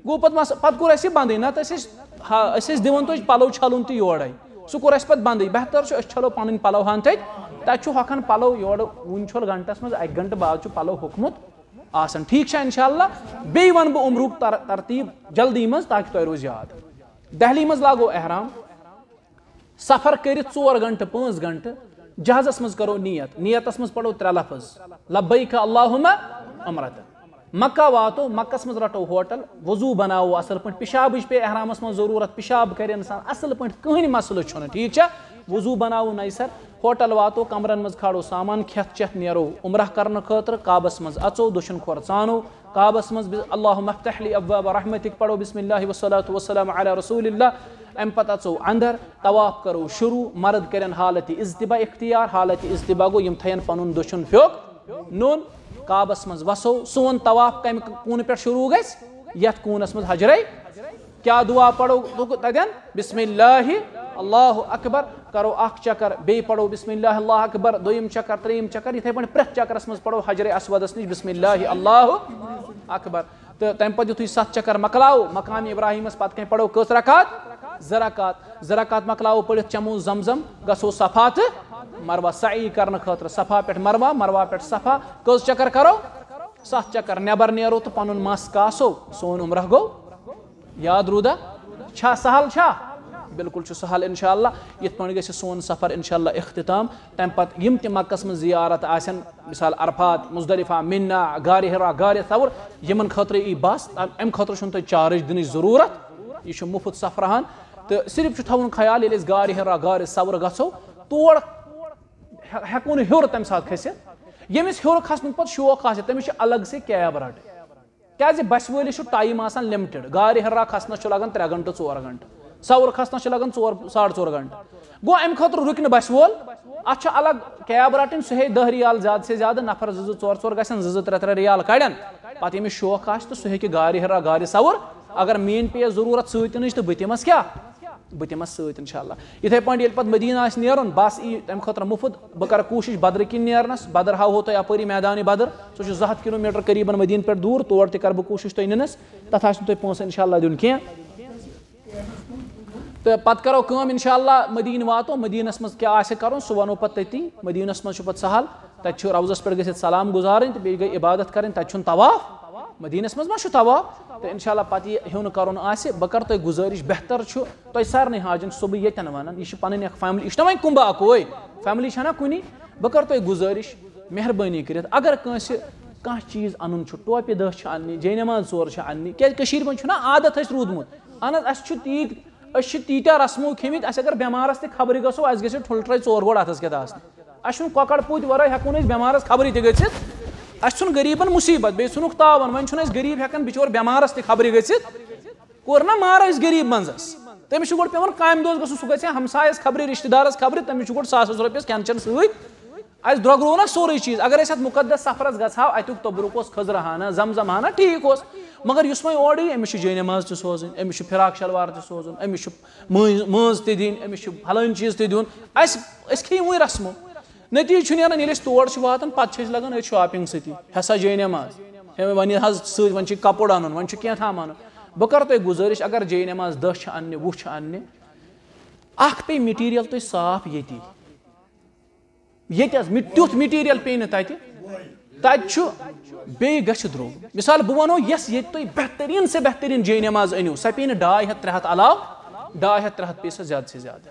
گوٚو پتہٕ کوٚر اَسہِ یہِ بنٛدٕے نتہٕ أسۍ ٲسۍ دِوان توتہِ پلو چھلُن تہِ یورے سُہ کوٚر اَسہِ پتہٕ بنٛدٕے بہتر چھُ أسۍ چھلو پنٕنۍ پلو ہن تتہِ چھُ ہۄکھان پلو یورٕ وُنہِ چھۄل گنٹس منٛز 1 گنٹہٕ بعد چھُ پلو ہوٚکھمُت آسان ٹھیٖک چھا انشاء اللہ بیٚیہِ ونہٕ بہٕ عمرُک ترتیٖب جلدی منٛز تاکہِ تۄہہِ روزِ یاد دہلی منٛز لاگو احرام سفر کٔرِتھ 4 گنٹہٕ 5 گنٹہٕ جہازس منٛز کرو نیتس منٛز پڑو 3 لفظ لبیک اللہُمہ عمرتن مکہ واتو مکس منٛز رٹو ہوٹل وضوٗ بناوو اصل پٲٹھۍ پِشابٕچ پیٚیہِ احرامس منٛز ضروٗرت پِشاب کرِ انسان اصل پٲٹھۍ کٕہٕنۍ مسلہٕ چھُنہٕ ٹھیٖک چھا وضو بناو نئی سر ہوٹل واتو کمرن مز کھاڑو سامان کھیت چیت نیرو عمرہ کرنے خاطر کعبس مز اژو دشن کھور ژانو کعبس مز اللہم افتح لی ابواب رحمتک پڑھو بسم اللہ والصلاۃ والسلام علی رسول اللہ ام پتہ اژو اندر طواف کرو شروع مرد کرن حالت اضطباء اختیار حالت اضطباء گو یم تھین پنن دشن پھیوک نون کعبس مز وسو سون طواف کم کون پہ شروع گژھِ یتھ کونس مز حجرے کیا دعا پڑھو تتین بسم اللہ اللہ اکبر کرو اخ چکر بی پڑھو بسم اللہ اللہ اکبر دویم چکر تریم چکر یتھے پٲٹھۍ پرٛٮ۪تھ چکرس مز پڑھو حجر اسودس نش بسم اللہ اللہ اکبر تو تمہ پتہٕ یُتھُے 7 چکر مکلاو مقام ابراہیمس پتہٕ کَنۍ پڑھو کٔژ رکعت 2 رکعت مکلاو پٔرِتھ چمو زمزم گژھو صفا تہٕ مروہ سعی کرنہٕ خٲطرٕ صفا پٮ۪ٹھ مروہ مروہ پٮ۪ٹھ صفا کٔژ چکر کرو 7 چکر نیبر نیرو تہٕ پنُن مس کاسو سون عمرہ گوٚو یاد روٗدا چھا سہل چھا بالکل چھُ سہل انشاءاللہ یِتھ پٲٹھۍ گژھِ سون سفر انشاءاللہ اختتام تمہِ پتہٕ یِم تہِ مکس منٛز زیارت آسن مثال عرفات مزدلفہ منا غارِ ہرا غارِ ثور یِمن خٲطرٕ ای بس امہِ خٲطرٕ چھُنہٕ تۄہہِ چارج دِنٕچ ضروٗرت یہِ چھُ مُفت سفرہن تہٕ صرف چھُ تھاوُن خیال ییٚلہِ أسۍ غارِ ہرا غارِ ثور گژھو تور ہٮ۪کو نہٕ ہیوٚر تمہِ ساتہٕ کھٔسِتھ ییٚمِس ہیوٚر کھسنُک پتہٕ شوق آسہِ تٔمِس چھِ الگ سے کیب رٹٕنۍ کیازِ بسہِ وٲلِس چھُ ٹایم آسان لِمٹِڈ غارِ ہرا کھسنس چھُ لگان 3 گھنٹہٕ 4 گھنٹہٕ ثور کھسنس چھُ لگان 4.5 گھنٹہٕ گوٚو امہِ خٲطرٕ رُکہِ نہٕ بسہِ وول اتھ چھُ الگ کیب رٹٕنۍ سُہ ہیٚیہِ 10 ریال زیادٕ سے زیادٕ نفر 2-2 گژھن 2-3 ریال کڑن پتہٕ ییٚمِس شوق آسہِ تہٕ سُہ ہیٚکہِ غارِ ہرا غارِ ثور اگر میٲنۍ پیٚیَس ضروٗرت سۭتۍ یِنٕچ تہٕ بہٕ دِمس کیاہ بہٕ دِمس سۭتۍ انشاءاللہ یِتھے پٲٹھۍ ییٚلہِ پتہٕ مدیٖنہ آسہِ نیرُن بس ای تمہِ خٲطرٕ مُفت بہٕ کرٕ کوٗشش بدرٕ کِنۍ نیرنس بدر ہاوہو تۄہہِ اپٲری میدانِ بدر سُہ چھُ 200 کِلوٗمیٖٹر قریٖبن مدیٖنہ پٮ۪ٹھ دوٗر تور تہِ کرٕ بہٕ کوٗشش تۄہہِ نِنس تتھ آسہِ نہٕ تۄہہِ پونٛسہٕ انشاءاللہ دیُن کینٛہہ تہٕ پتہٕ کرو کٲم انشاءاللہ مدیٖنہ واتو مدیٖنس منٛز کیاہ آسہِ کرُن سُہ ونو پتہٕ تٔتی مدیٖنس منٛز چھُ پتہٕ سہل تتہِ چھُ روضس پٮ۪ٹھ گٔژھِتھ سلام گُزارٕنۍ تہٕ بیٚیہِ گٔے عبادت کرٕنۍ تتہِ چھُنہٕ طواف مدیٖنس منٛز ما چھُ طواف تہٕ انشاءاللہ پتہٕ یہِ ہیوٚن کرُن آسہِ بہٕ کرٕ تۄہہِ گُزٲرِش بہتر چھُ تۄہہِ سارنٕے حاجن چھُسو بہٕ ییٚتٮ۪ن ونان یہِ چھِ پنٕنۍ اکھ فیملی یہِ چھُنہ وۄنۍ کُنبہٕ اکوے فیملی چھنہ کُنی بہٕ کرٕ تۄہہِ گُزٲرِش مہربٲنی کٔرِتھ اگر کٲنٛسہِ کانٛہہ چیٖز اَنُن چھُ ٹوپہِ دہ چھِ اَننہِ جے نٮ۪ماز ژور چھِ اَننہِ کیازِ کٔشیٖرِ منٛز چھُنہ عادت اَسہِ روٗدمُت اہن حظ اَسہِ چھُ أسۍ چھِ تیٖتیاہ رسمو کھیٚمٕتۍ اَسہِ اگر بٮ۪مارس تہِ خبرِ گژھو اَسہِ گژھِ ٹھُلہٕ ٹرٛے 4 گوڑ اَتھس کٮ۪تھ آسنہِ اَسہِ چھُنہٕ کۄکر پوٗتۍ ورٲے ہٮ۪کو نہٕ أسۍ بٮ۪مارس خبرِ تہِ گٔژھِتھ اَسہِ ژھُن غریٖبن مُصیٖبت بیٚیہِ ژھُنُکھ تاوَن وۄنۍ چھُنہٕ أسۍ غریٖب ہٮ۪کان بِچور بٮ۪مارس تہِ خبرِ گٔژھِتھ کوٚر نا مارٕ أسۍ غریٖب منٛزس تٔمِس چھُ گۄڈٕ پیٚوان کامہِ دۄہس گژھُن سُہ گژھِ ہا ہمسایس خبرِ رِشتہٕ دارس خبرِ تٔمِس چھُ گۄڈٕ ساسس رۄپیس کھٮ۪ن چٮ۪ن سۭتۍ اَسہِ درٛوٚگرو نا سورُے چیٖز اگر أسۍ اتھ مُقدس سفرس گژھہو اَتیُک توٚبرُک اوس خٔزرٕ ہنا زمزم ہنا ٹھیٖک اوس مگر یُس وۄنۍ اورٕ یی أمِس چھِ جے نٮ۪ماز تہِ سوزٕنۍ أمِس چھُ فراق شلوار تہِ سوزُن أمِس چھُ مٲنٛز تہِ دِنۍ أمِس چھُ پھلٲنۍ چیٖز تہِ دیُن أسۍ کھیٚیہِ وٕنۍ رسمو نٔتیٖجہٕ چھُ نیران ییٚلہِ أسۍ تور چھِ واتان پتہٕ چھِ أسۍ لگان أتھۍ شاپِنٛگ سۭتی ہسا جے نٮ۪ماز وۄنۍ حظ سۭتۍ وۄنۍ چھُ کپُر اَنُن وۄنۍ چھُ کینٛہہ اَنُن بہٕ کرٕ تۄہہِ گُزٲرِش اگر جے نٮ۪ماز 10 چھِ اَننہِ 20 چھِ اَننہِ اکھ پیٚیہِ میٹیٖریل تۄہہِ صاف ییٚتی حظ تیُتھ میٹیٖریل پیٚیہِ نہٕ تتہِ چھُ بیٚیہِ گژھِ درٛوگ مِثال بہٕ ونو یۄس ییٚتہِ تُہۍ بہتریٖن سے بہتریٖن جے نٮ۪ماز أنِو سۄ پیٚیہِ نہٕ 200-300 علاوٕ 200-300 پیٚیہِ سۄ زیادٕ سے زیادٕ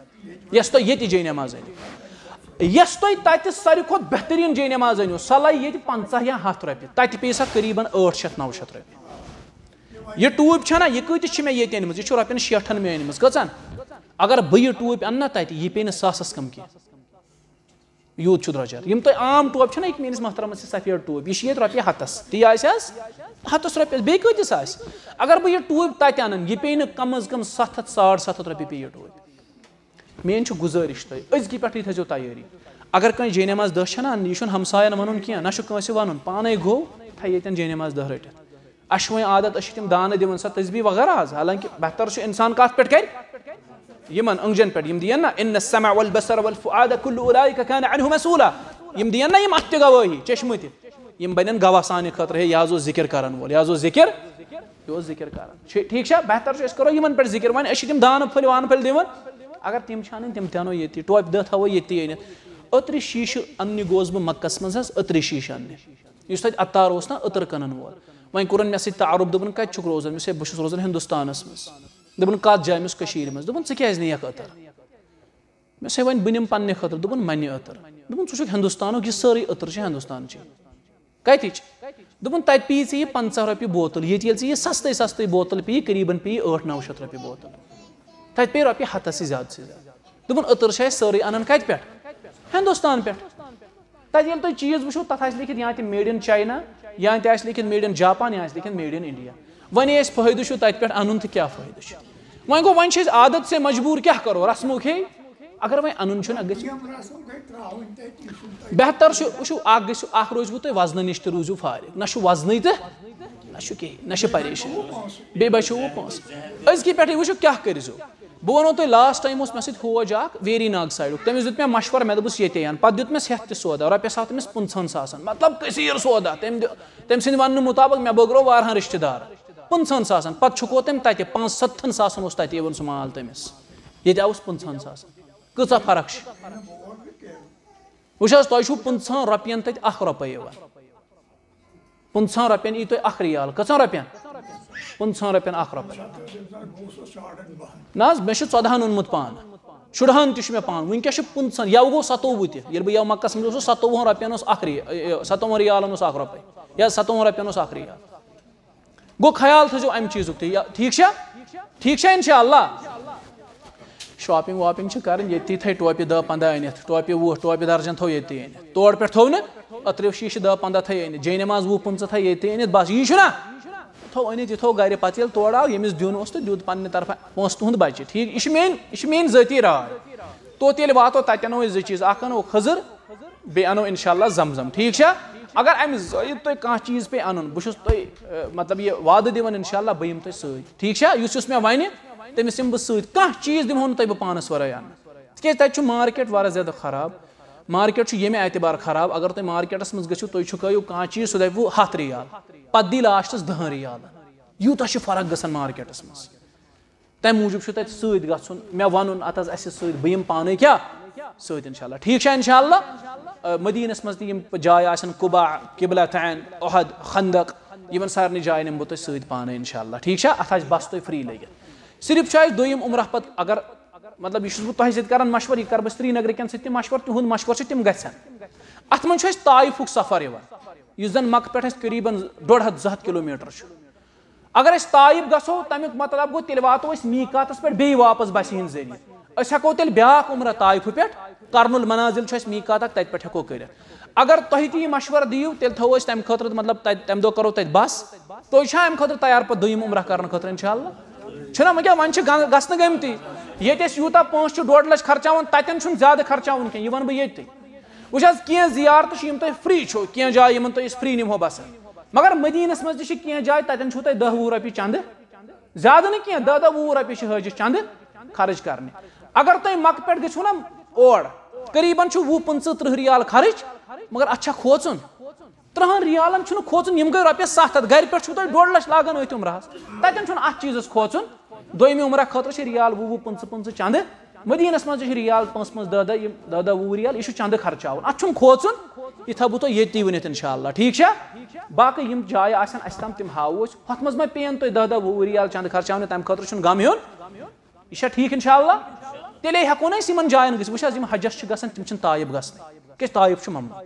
یۄس تۄہہِ ییٚتہِ جے نٮ۪ماز أنِو یۄس تۄہہِ تتہِ ساروی کھۄتہٕ بہتریٖن جے نٮ۪ماز أنِو سۄ لگہِ ییٚتہِ 50 یا 100 رۄپیہِ تتہِ پیٚیہِ سۄ قریٖبن 800-900 رۄپیہِ یہِ ٹوٗپۍ چھےٚ نا یہِ کۭتِس چھِ مےٚ ییٚتہِ أنمٕژ یہِ چھِ رۄپین 60 مےٚ أنمٕژ کۭژاہ اگر بہٕ یہِ ٹوٗپۍ اَنہٕ نا تتہِ یہِ پیٚیہِ نہٕ 100-س کم کینٛہہ یوٗت چھُ درٛۄجر یِم تۄہہِ عام ٹوپہِ چھِنہ ییٚتہِ میٲنِس محترمس چھِ سفید ٹوٗپۍ یہِ چھِ ییٚتہِ رۄپیہِ 100 تی آسہِ حظ 100 رۄپیس بیٚیہِ کۭتِس آسہِ اگر بہٕ یہِ ٹوٗپۍ تتہِ اَنن یہِ پیٚیہِ نہٕ کم از کم 700-750 رۄپیہِ پیٚیہِ یہِ ٹوٗپۍ میٲنۍ چھِ گُزٲرِش تۄہہِ أزکہِ پٮ۪ٹھٕے تھٲیزیو تیٲری اگر کٲنٛسہِ جے نٮ۪ماز 10 چھےٚ نا اَننہِ یہِ چھُنہٕ ہمساین وَنُن کینٛہہ نہ چھُ کٲنٛسہِ وَنُن پانے گوٚو تھاے ییٚتٮ۪ن جے نٮ۪ماز 10 رٔٹِتھ اَسہِ چھُ وۄنۍ عادت أسۍ چھِ تِم دانہٕ دِوان سۄ تسبیٖح وغیرہ حظ حالانکہِ بہتر چھُ اِنسان کتھ پٮ۪ٹھ کرِ یِمن أنٛگجن پٮ۪ٹھ یِم دِین نا اِن السمع والبصر والفؤاد كل اولئك كان عنه مسؤولا یِم دِین نا یِم اتھ تہِ گوٲہی چشمہٕ تہِ یِم بنن گواہ سانہِ خٲطرٕ ہے یہِ حظ اوس ذِکر کرن وول یہِ حظ اوس ذِکر یہِ اوس ذِکر کران ٹھیٖک چھا بہتر چھُ أسۍ کرو یِمن پٮ۪ٹھ ذِکر وۄنۍ أسۍ چھِ تِم دانہٕ پھٔلۍ وانہٕ پھٔلۍ دِوان اگر تِم چھِ اَنٕنۍ تِم تہِ اَنو ییٚتی ٹوپہِ دہ تھاوو ییٚتی أنِتھ أترِ شیٖشہٕ اَننہِ گوس بہٕ مکس منٛز حظ أترِ شیٖشہٕ اَننہِ یُس تَتہِ عطار اوس نا أتٕر کٕنن وول وۄنۍ کوٚرُن مےٚ سۭتۍ تعارُف دوٚپُن کتہِ چھُکھ روزان مےٚ بہٕ چھُس روزان ہندوستانس منٛز دوٚپُن کتھ جایہِ مےٚ کٔشیٖرِ منٛز دوٚپُن ژٕ کیازِ نِیَکھ أتٕر مےٚ سا وۄنۍ بہٕ نِمہٕ پننہِ خٲطرٕ دوٚپُن مےٚ نہِ أتٕر دوٚپُن ژٕ چھُکھ ہندوستانُک یہِ سٲرٕے أتٕر چھِ ہندوستانچی کتِچ دوٚپُن تتہِ پیٚیہِ ژےٚ یہِ 50 رۄپیہِ بوتل ییٚتہِ ییٚلہِ ژےٚ یہِ سستٕے بوتل پیٚیہِ قریٖبن پیٚیہِ 800-900 رۄپیہِ بوتل تتہِ پیٚیہِ رۄپیہِ 100 سے زیادٕ دوٚپُن عطر چھِ اَسہِ سٲرٕے اَنان کَتہِ پٮ۪ٹھ ہِندُستان پٮ۪ٹھ تَتہِ ییٚلہِ تُہۍ چیٖز وٕچھو تَتھ آسہِ لیکھِتھ یا تہِ میڈ اِن چاینا یا تہِ آسہِ لیکھِتھ میڈ اِن جاپان یا آسہِ لیکھِتھ میڈ اِن اِنڈیا وۄنۍ اَسہِ فٲیدٕ چھُ تَتہِ پٮ۪ٹھ اَنُن تہٕ کیٛاہ فٲیدٕ چھُ وۄنۍ گوٚو وۄنۍ چھِ أسۍ عادت سے مجبوٗر کیٛاہ کَرو رسمو کھے اگر وۄنۍ اَنُن چھُنہ گٔژھِو بہتر چھُ وٕچھِو اکھ روزِوٕ تُہۍ وزنہٕ نِش تہِ روٗزِو فارغ نہ چھُ وزنٕے تہٕ نہ چھُ کِہیٖنۍ نہ چھِ پریشٲنی بیٚیہِ بچووُ پونٛسہٕ أزکہِ پٮ۪ٹھٕے وٕچھِو کیٛاہ کٔرۍزیو بہٕ وَنو تۄہہِ لاسٹ ٹایم اوس مےٚ سۭتۍ ہوج اکھ ویری ناگ سایڈُک تٔمِس دیُت مےٚ مشوَرٕ مےٚ دوٚپُس ییٚتے اَن پَتہٕ دیُت مےٚ ہٮ۪تھ تہِ سودا رۄپیَس آو تٔمِس 15,000 ساسَن مطلب کثیٖر سودا تٔمۍ سٕنٛدِ وَننہٕ مُطابق مےٚ بٲگرو واریاہَن رِشتہٕ دارَن 15,000 ساسَن پَتہٕ چھُکو تٔمۍ تَتہِ 75 ساسَن اوس تَتہِ یِوان سُہ مال تٔمِس ییٚتہِ آوُس 15,000 ساسَن کۭژاہ فرق چھِ وٕچھ حظ تۄہہِ چھُو 15 رۄپیَن تَتہِ 1 رۄپَے یِوان 15 رۄپیَن یی تۄہہِ 1 رِیال کٔژَن رۄپیَن 15 رۄپیَن 1 رۄپَے نہ حظ مےٚ چھُ 14 اوٚنمُت پانہٕ شُرہَن تہِ چھُ مےٚ پانہٕ وٕنکٮ۪س چھُ 15 یَوٕ گوٚو 27 تہِ ییٚلہِ بہٕ یَوٕ مَکَس منٛز اوسُس 27 رۄپیَن اوس 57 رِیالَن اوس 1 رۄپَے یا 57 رۄپیَن اوس 1 رِیال گوٚو خیال تھٲیزیو اَمہِ چیٖزُک تہِ ٹھیٖک چھا اِنشاء اللہ شاپِنٛگ واپِنٛگ چھِ کَرٕنۍ ییٚتی تھٲے ٹوپہِ 10-15 أنِتھ ٹوپہِ 20 ٹوپہِ درجن تھوٚو ییٚتی أنِتھ تورٕ پٮ۪ٹھ تھوٚو نہٕ أترِو شیٖشہِ 10-15 تھٲے أنِتھ جے نٮ۪ماز 20-25 تھٲے ییٚتی أنِتھ بَس یی چھُنہ تھوٚو أنِتھ یہِ تھوٚو گرِ پَتہٕ ییٚلہِ تورٕ آو ییٚمِس دیُن اوس تہٕ دیُت پنٛنہِ طرفہٕ پونٛسہٕ تُہُنٛد بَچہِ ٹھیٖک یہِ چھِ میٛٲنۍ ذٲتی راے توٚت ییٚلہِ واتو تَتہِ اَنو أسۍ 2 چیٖز اَکھ اَنو کھٔزٕر بیٚیہِ اَنو اِنشاء اللہ زَمزَم ٹھیٖک چھا اگر اَمہِ زٲیِد تۄہہِ کانٛہہ چیٖز پیٚیہِ اَنُن بہٕ چھُس تۄہہِ مطلب یہِ وعدٕ دِوان اِنشاء اللہ بہٕ یِمہٕ تۄہہِ سۭتۍ ٹھیٖک چھا یُس مےٚ وَنہِ تٔمِس یِمہٕ بہٕ سۭتۍ کانٛہہ چیٖز دِمہو نہٕ تۄہہِ بہٕ پانَس وَرٲے اَننہٕ تِکیٛازِ تَتہِ چھُ مارکیٹ واریاہ زیادٕ خراب مارکیٹ چھُ ییٚمہِ اعتبار خراب اگر تُہۍ مارکیٹَس منٛز گٔژھِو تُہۍ چھُکٲیِو کانٛہہ چیٖز سُہ دَپوٕ 100 رِیال پَتہٕ دی لاسٹَس 10 رِیال یوٗتاہ چھُ فرق گژھان مارکیٹَس منٛز تَمہِ موٗجوٗب چھُ تَتہِ سۭتۍ گژھُن مےٚ وَنُن اَتھ حظ اَسہِ سۭتۍ بہٕ یِمہٕ پانَے کیٛاہ سۭتۍ اِنشاء اللہ ٹھیٖک چھا اِنشاء اللہ مدیٖنَس منٛز تہِ یِم جایہِ آسن قُبا قِبلَتین اُحد خندق یِمن سارنٕے جایَن نِمہٕ بہٕ تۄہہِ سۭتۍ پانَے اِنشاء اللہ ٹھیٖک چھا اَتھ آسہِ بَس تۄہہِ فرٛی لٔگِتھ صرف چھُ اَسہِ دوٚیِم عُمرہ پَتہٕ اگر مطلب یہِ چھُس بہٕ تۄہہِ سۭتۍ کَران مشوَرٕ یہِ کَرٕ بہٕ سرینگرٕ کٮ۪ن سۭتۍ تہِ مشوَرٕ تِہُنٛد مشوَرٕ چھُ تِم گژھن اَتھ منٛز چھُ اَسہِ طایفُک سفر یِوان یُس زَن مکہٕ پٮ۪ٹھ اَسہِ قریٖباً 150-200 کِلوٗمیٖٹر چھُ اگر أسۍ طایف گژھو تَمیُک مطلب گوٚو تیٚلہِ واتو أسۍ میٖقاتَس پٮ۪ٹھ بیٚیہِ واپَس بَسہِ ہِنٛدۍ ذٔریعہٕ أسۍ ہٮ۪کو تیٚلہِ بیٛاکھ عُمرہ طایفہٕ پٮ۪ٹھ کَرنُل منازِل چھُ اَسہِ میٖقات اکھ تَتہِ پٮ۪ٹھ ہٮ۪کو کٔرِتھ اگر تۄہہِ تہِ یہِ مشوَرٕ دِیِو تیٚلہِ تھاوو أسۍ تَمہِ خٲطرٕ مطلب تَمہِ دۄہ کَرو تَتہِ بَس تُہۍ چھا اَمہِ خٲطرٕ تیار پَتہٕ دوٚیِم عُمرہ کَرنہٕ خٲطرٕ اِنشاء اللہ چھُنہ وۄنۍ چھِ گژھنہٕ گٔمتی ییٚتہِ أسۍ یوٗتاہ پونٛسہٕ چھُ 1.5 لَچھ خرچاوان تَتٮ۪ن چھُنہٕ زیادٕ خرچاوُن کینٛہہ یہِ وَنہٕ بہٕ ییٚتہِ وٕچھ حظ کینٛہہ زِیارتہٕ چھِ یِم تۄہہِ فرٛی چھُو کینٛہہ جایہِ یِمن تۄہہِ أسۍ فرٛی نِمہو بَسَن مگر مدیٖنَس منٛز تہِ چھِ کینٛہہ جایہِ تَتٮ۪ن چھُو تۄہہِ 10-20 رۄپیہِ چندٕ زیادٕ نہٕ کینٛہہ 10-20 رۄپیہِ چھِ حٲجِس چندٕ خرٕچ کَرنہِ اگر تۄہہِ مکہٕ پٮ۪ٹھ گٔژھِو نا اور قریٖباً چھُ 20-25-30 رِیال خرٕچ مگر اَتھ چھا کھوژُن 30 رِیالَن چھُنہٕ کھوژُن یِم گٔے رۄپیَس 700 گرِ پٮ۪ٹھ چھُو تۄہہِ 1.5 لَچھ لاگان أتھۍ عُمرہَس تَتٮ۪ن چھُنہٕ اَتھ چیٖزَس کھوژُن دوٚیمہِ عُمرہ خٲطرٕ چھِ رِیال 20-25 چندٕ مدیٖنَس منٛز تہِ چھِ رِیال 5-10 یِم 10-20 رِیال یہِ چھُ چندٕ خرچاوُن اَتھ چھُنہٕ کھوژُن یہِ تھاوٕ بہٕ تۄہہِ ییٚتی ؤنِتھ اِنشاء اللہ ٹھیٖک چھا باقٕے یِم جایہِ آسن اَسہِ تام تِم ہاوو أسۍ ہُتھ منٛز ما پیٚیَن تۄہہِ 10-20 رِیال چندٕ خرچاونہِ تَمہِ خٲطرٕ چھُنہٕ غم ہیوٚن یہِ چھا ٹھیٖک اِنشاء اللہ تیٚلے ہٮ۪کو نہٕ أسۍ یِمن جاین گٔژھِتھ وٕچھ حظ یِم حجس چھِ گژھان تِم چھِنہٕ طایف گژھنٕے کیازِ طایف چھُ ممنوع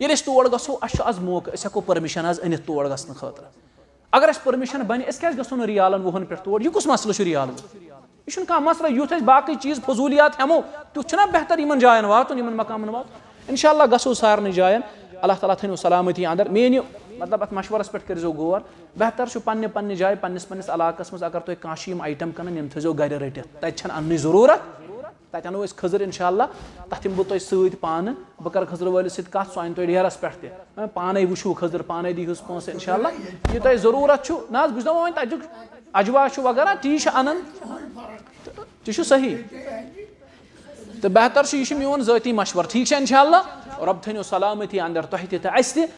ییٚلہِ أسۍ تور گژھو اَسہِ چھُ آز موقعہٕ أسۍ ہٮ۪کو پٔرمِشن حظ أنِتھ تور گژھنہٕ خٲطرٕ اگر اَسہِ پٔرمِشن بَنہِ أسۍ کیازِ گژھو نہٕ رِیالن 20 پٮ۪ٹھ تور یہِ کُس مَسلہٕ چھُ رِیال یہِ چھُنہٕ کانٛہہ مَسلہٕ یُتھ أسۍ باقٕے چیٖز فضوٗلیات ہٮ۪مو تیُتھ چھُنہ بہتر یِمن جاین واتُن یِمن مقامن واتُن اِنشاء اللہ گژھو سارنٕے جاین اللہ تعالیٰ تھٲینو سلامتی اَندر میٲنہِ مطلب اَتھ مشورَس پٮ۪ٹھ کٔرۍزیو غور بہتر چھُ پننہِ جایہِ پننِس علاقَس منٛز اگر تۄہہِ کانٛہہ چھِ یِم آیٹم کٕنان یِم تھٲیزیو گرِ رٔٹِتھ تَتہِ چھَنہٕ اَننٕچ ضروٗرت تَتہِ اَنو أسۍ کھٔزٕر اِنشاء اللہ تَتھ یِمہٕ بہٕ تۄہہِ سۭتۍ پانہٕ بہٕ کَرٕ کھٔزرٕ وٲلِس سۭتۍ کَتھ سُہ اَنہِ تۄہہِ ڈیرَس پٮ۪ٹھ تہِ پانَے وٕچھِو کھٔزٕر پانَے دیٖہوٗس پونٛسہٕ اِنشاء اللہ یہِ تۄہہِ ضروٗرت چھُ نہ حظ بہٕ چھُس دَپان وۄنۍ تَتیُک اجوا چھُ وغیرہ تی چھِ اَنان تہِ چھُ صحیح تہٕ بہتر چھُ یہِ چھُ میون ذٲتی مشوَرٕ ٹھیٖک چھا اِنشاء اللہ رۄب تھٲینو سلامتی اَندر تۄہہِ تہِ تہٕ اَسہِ تہِ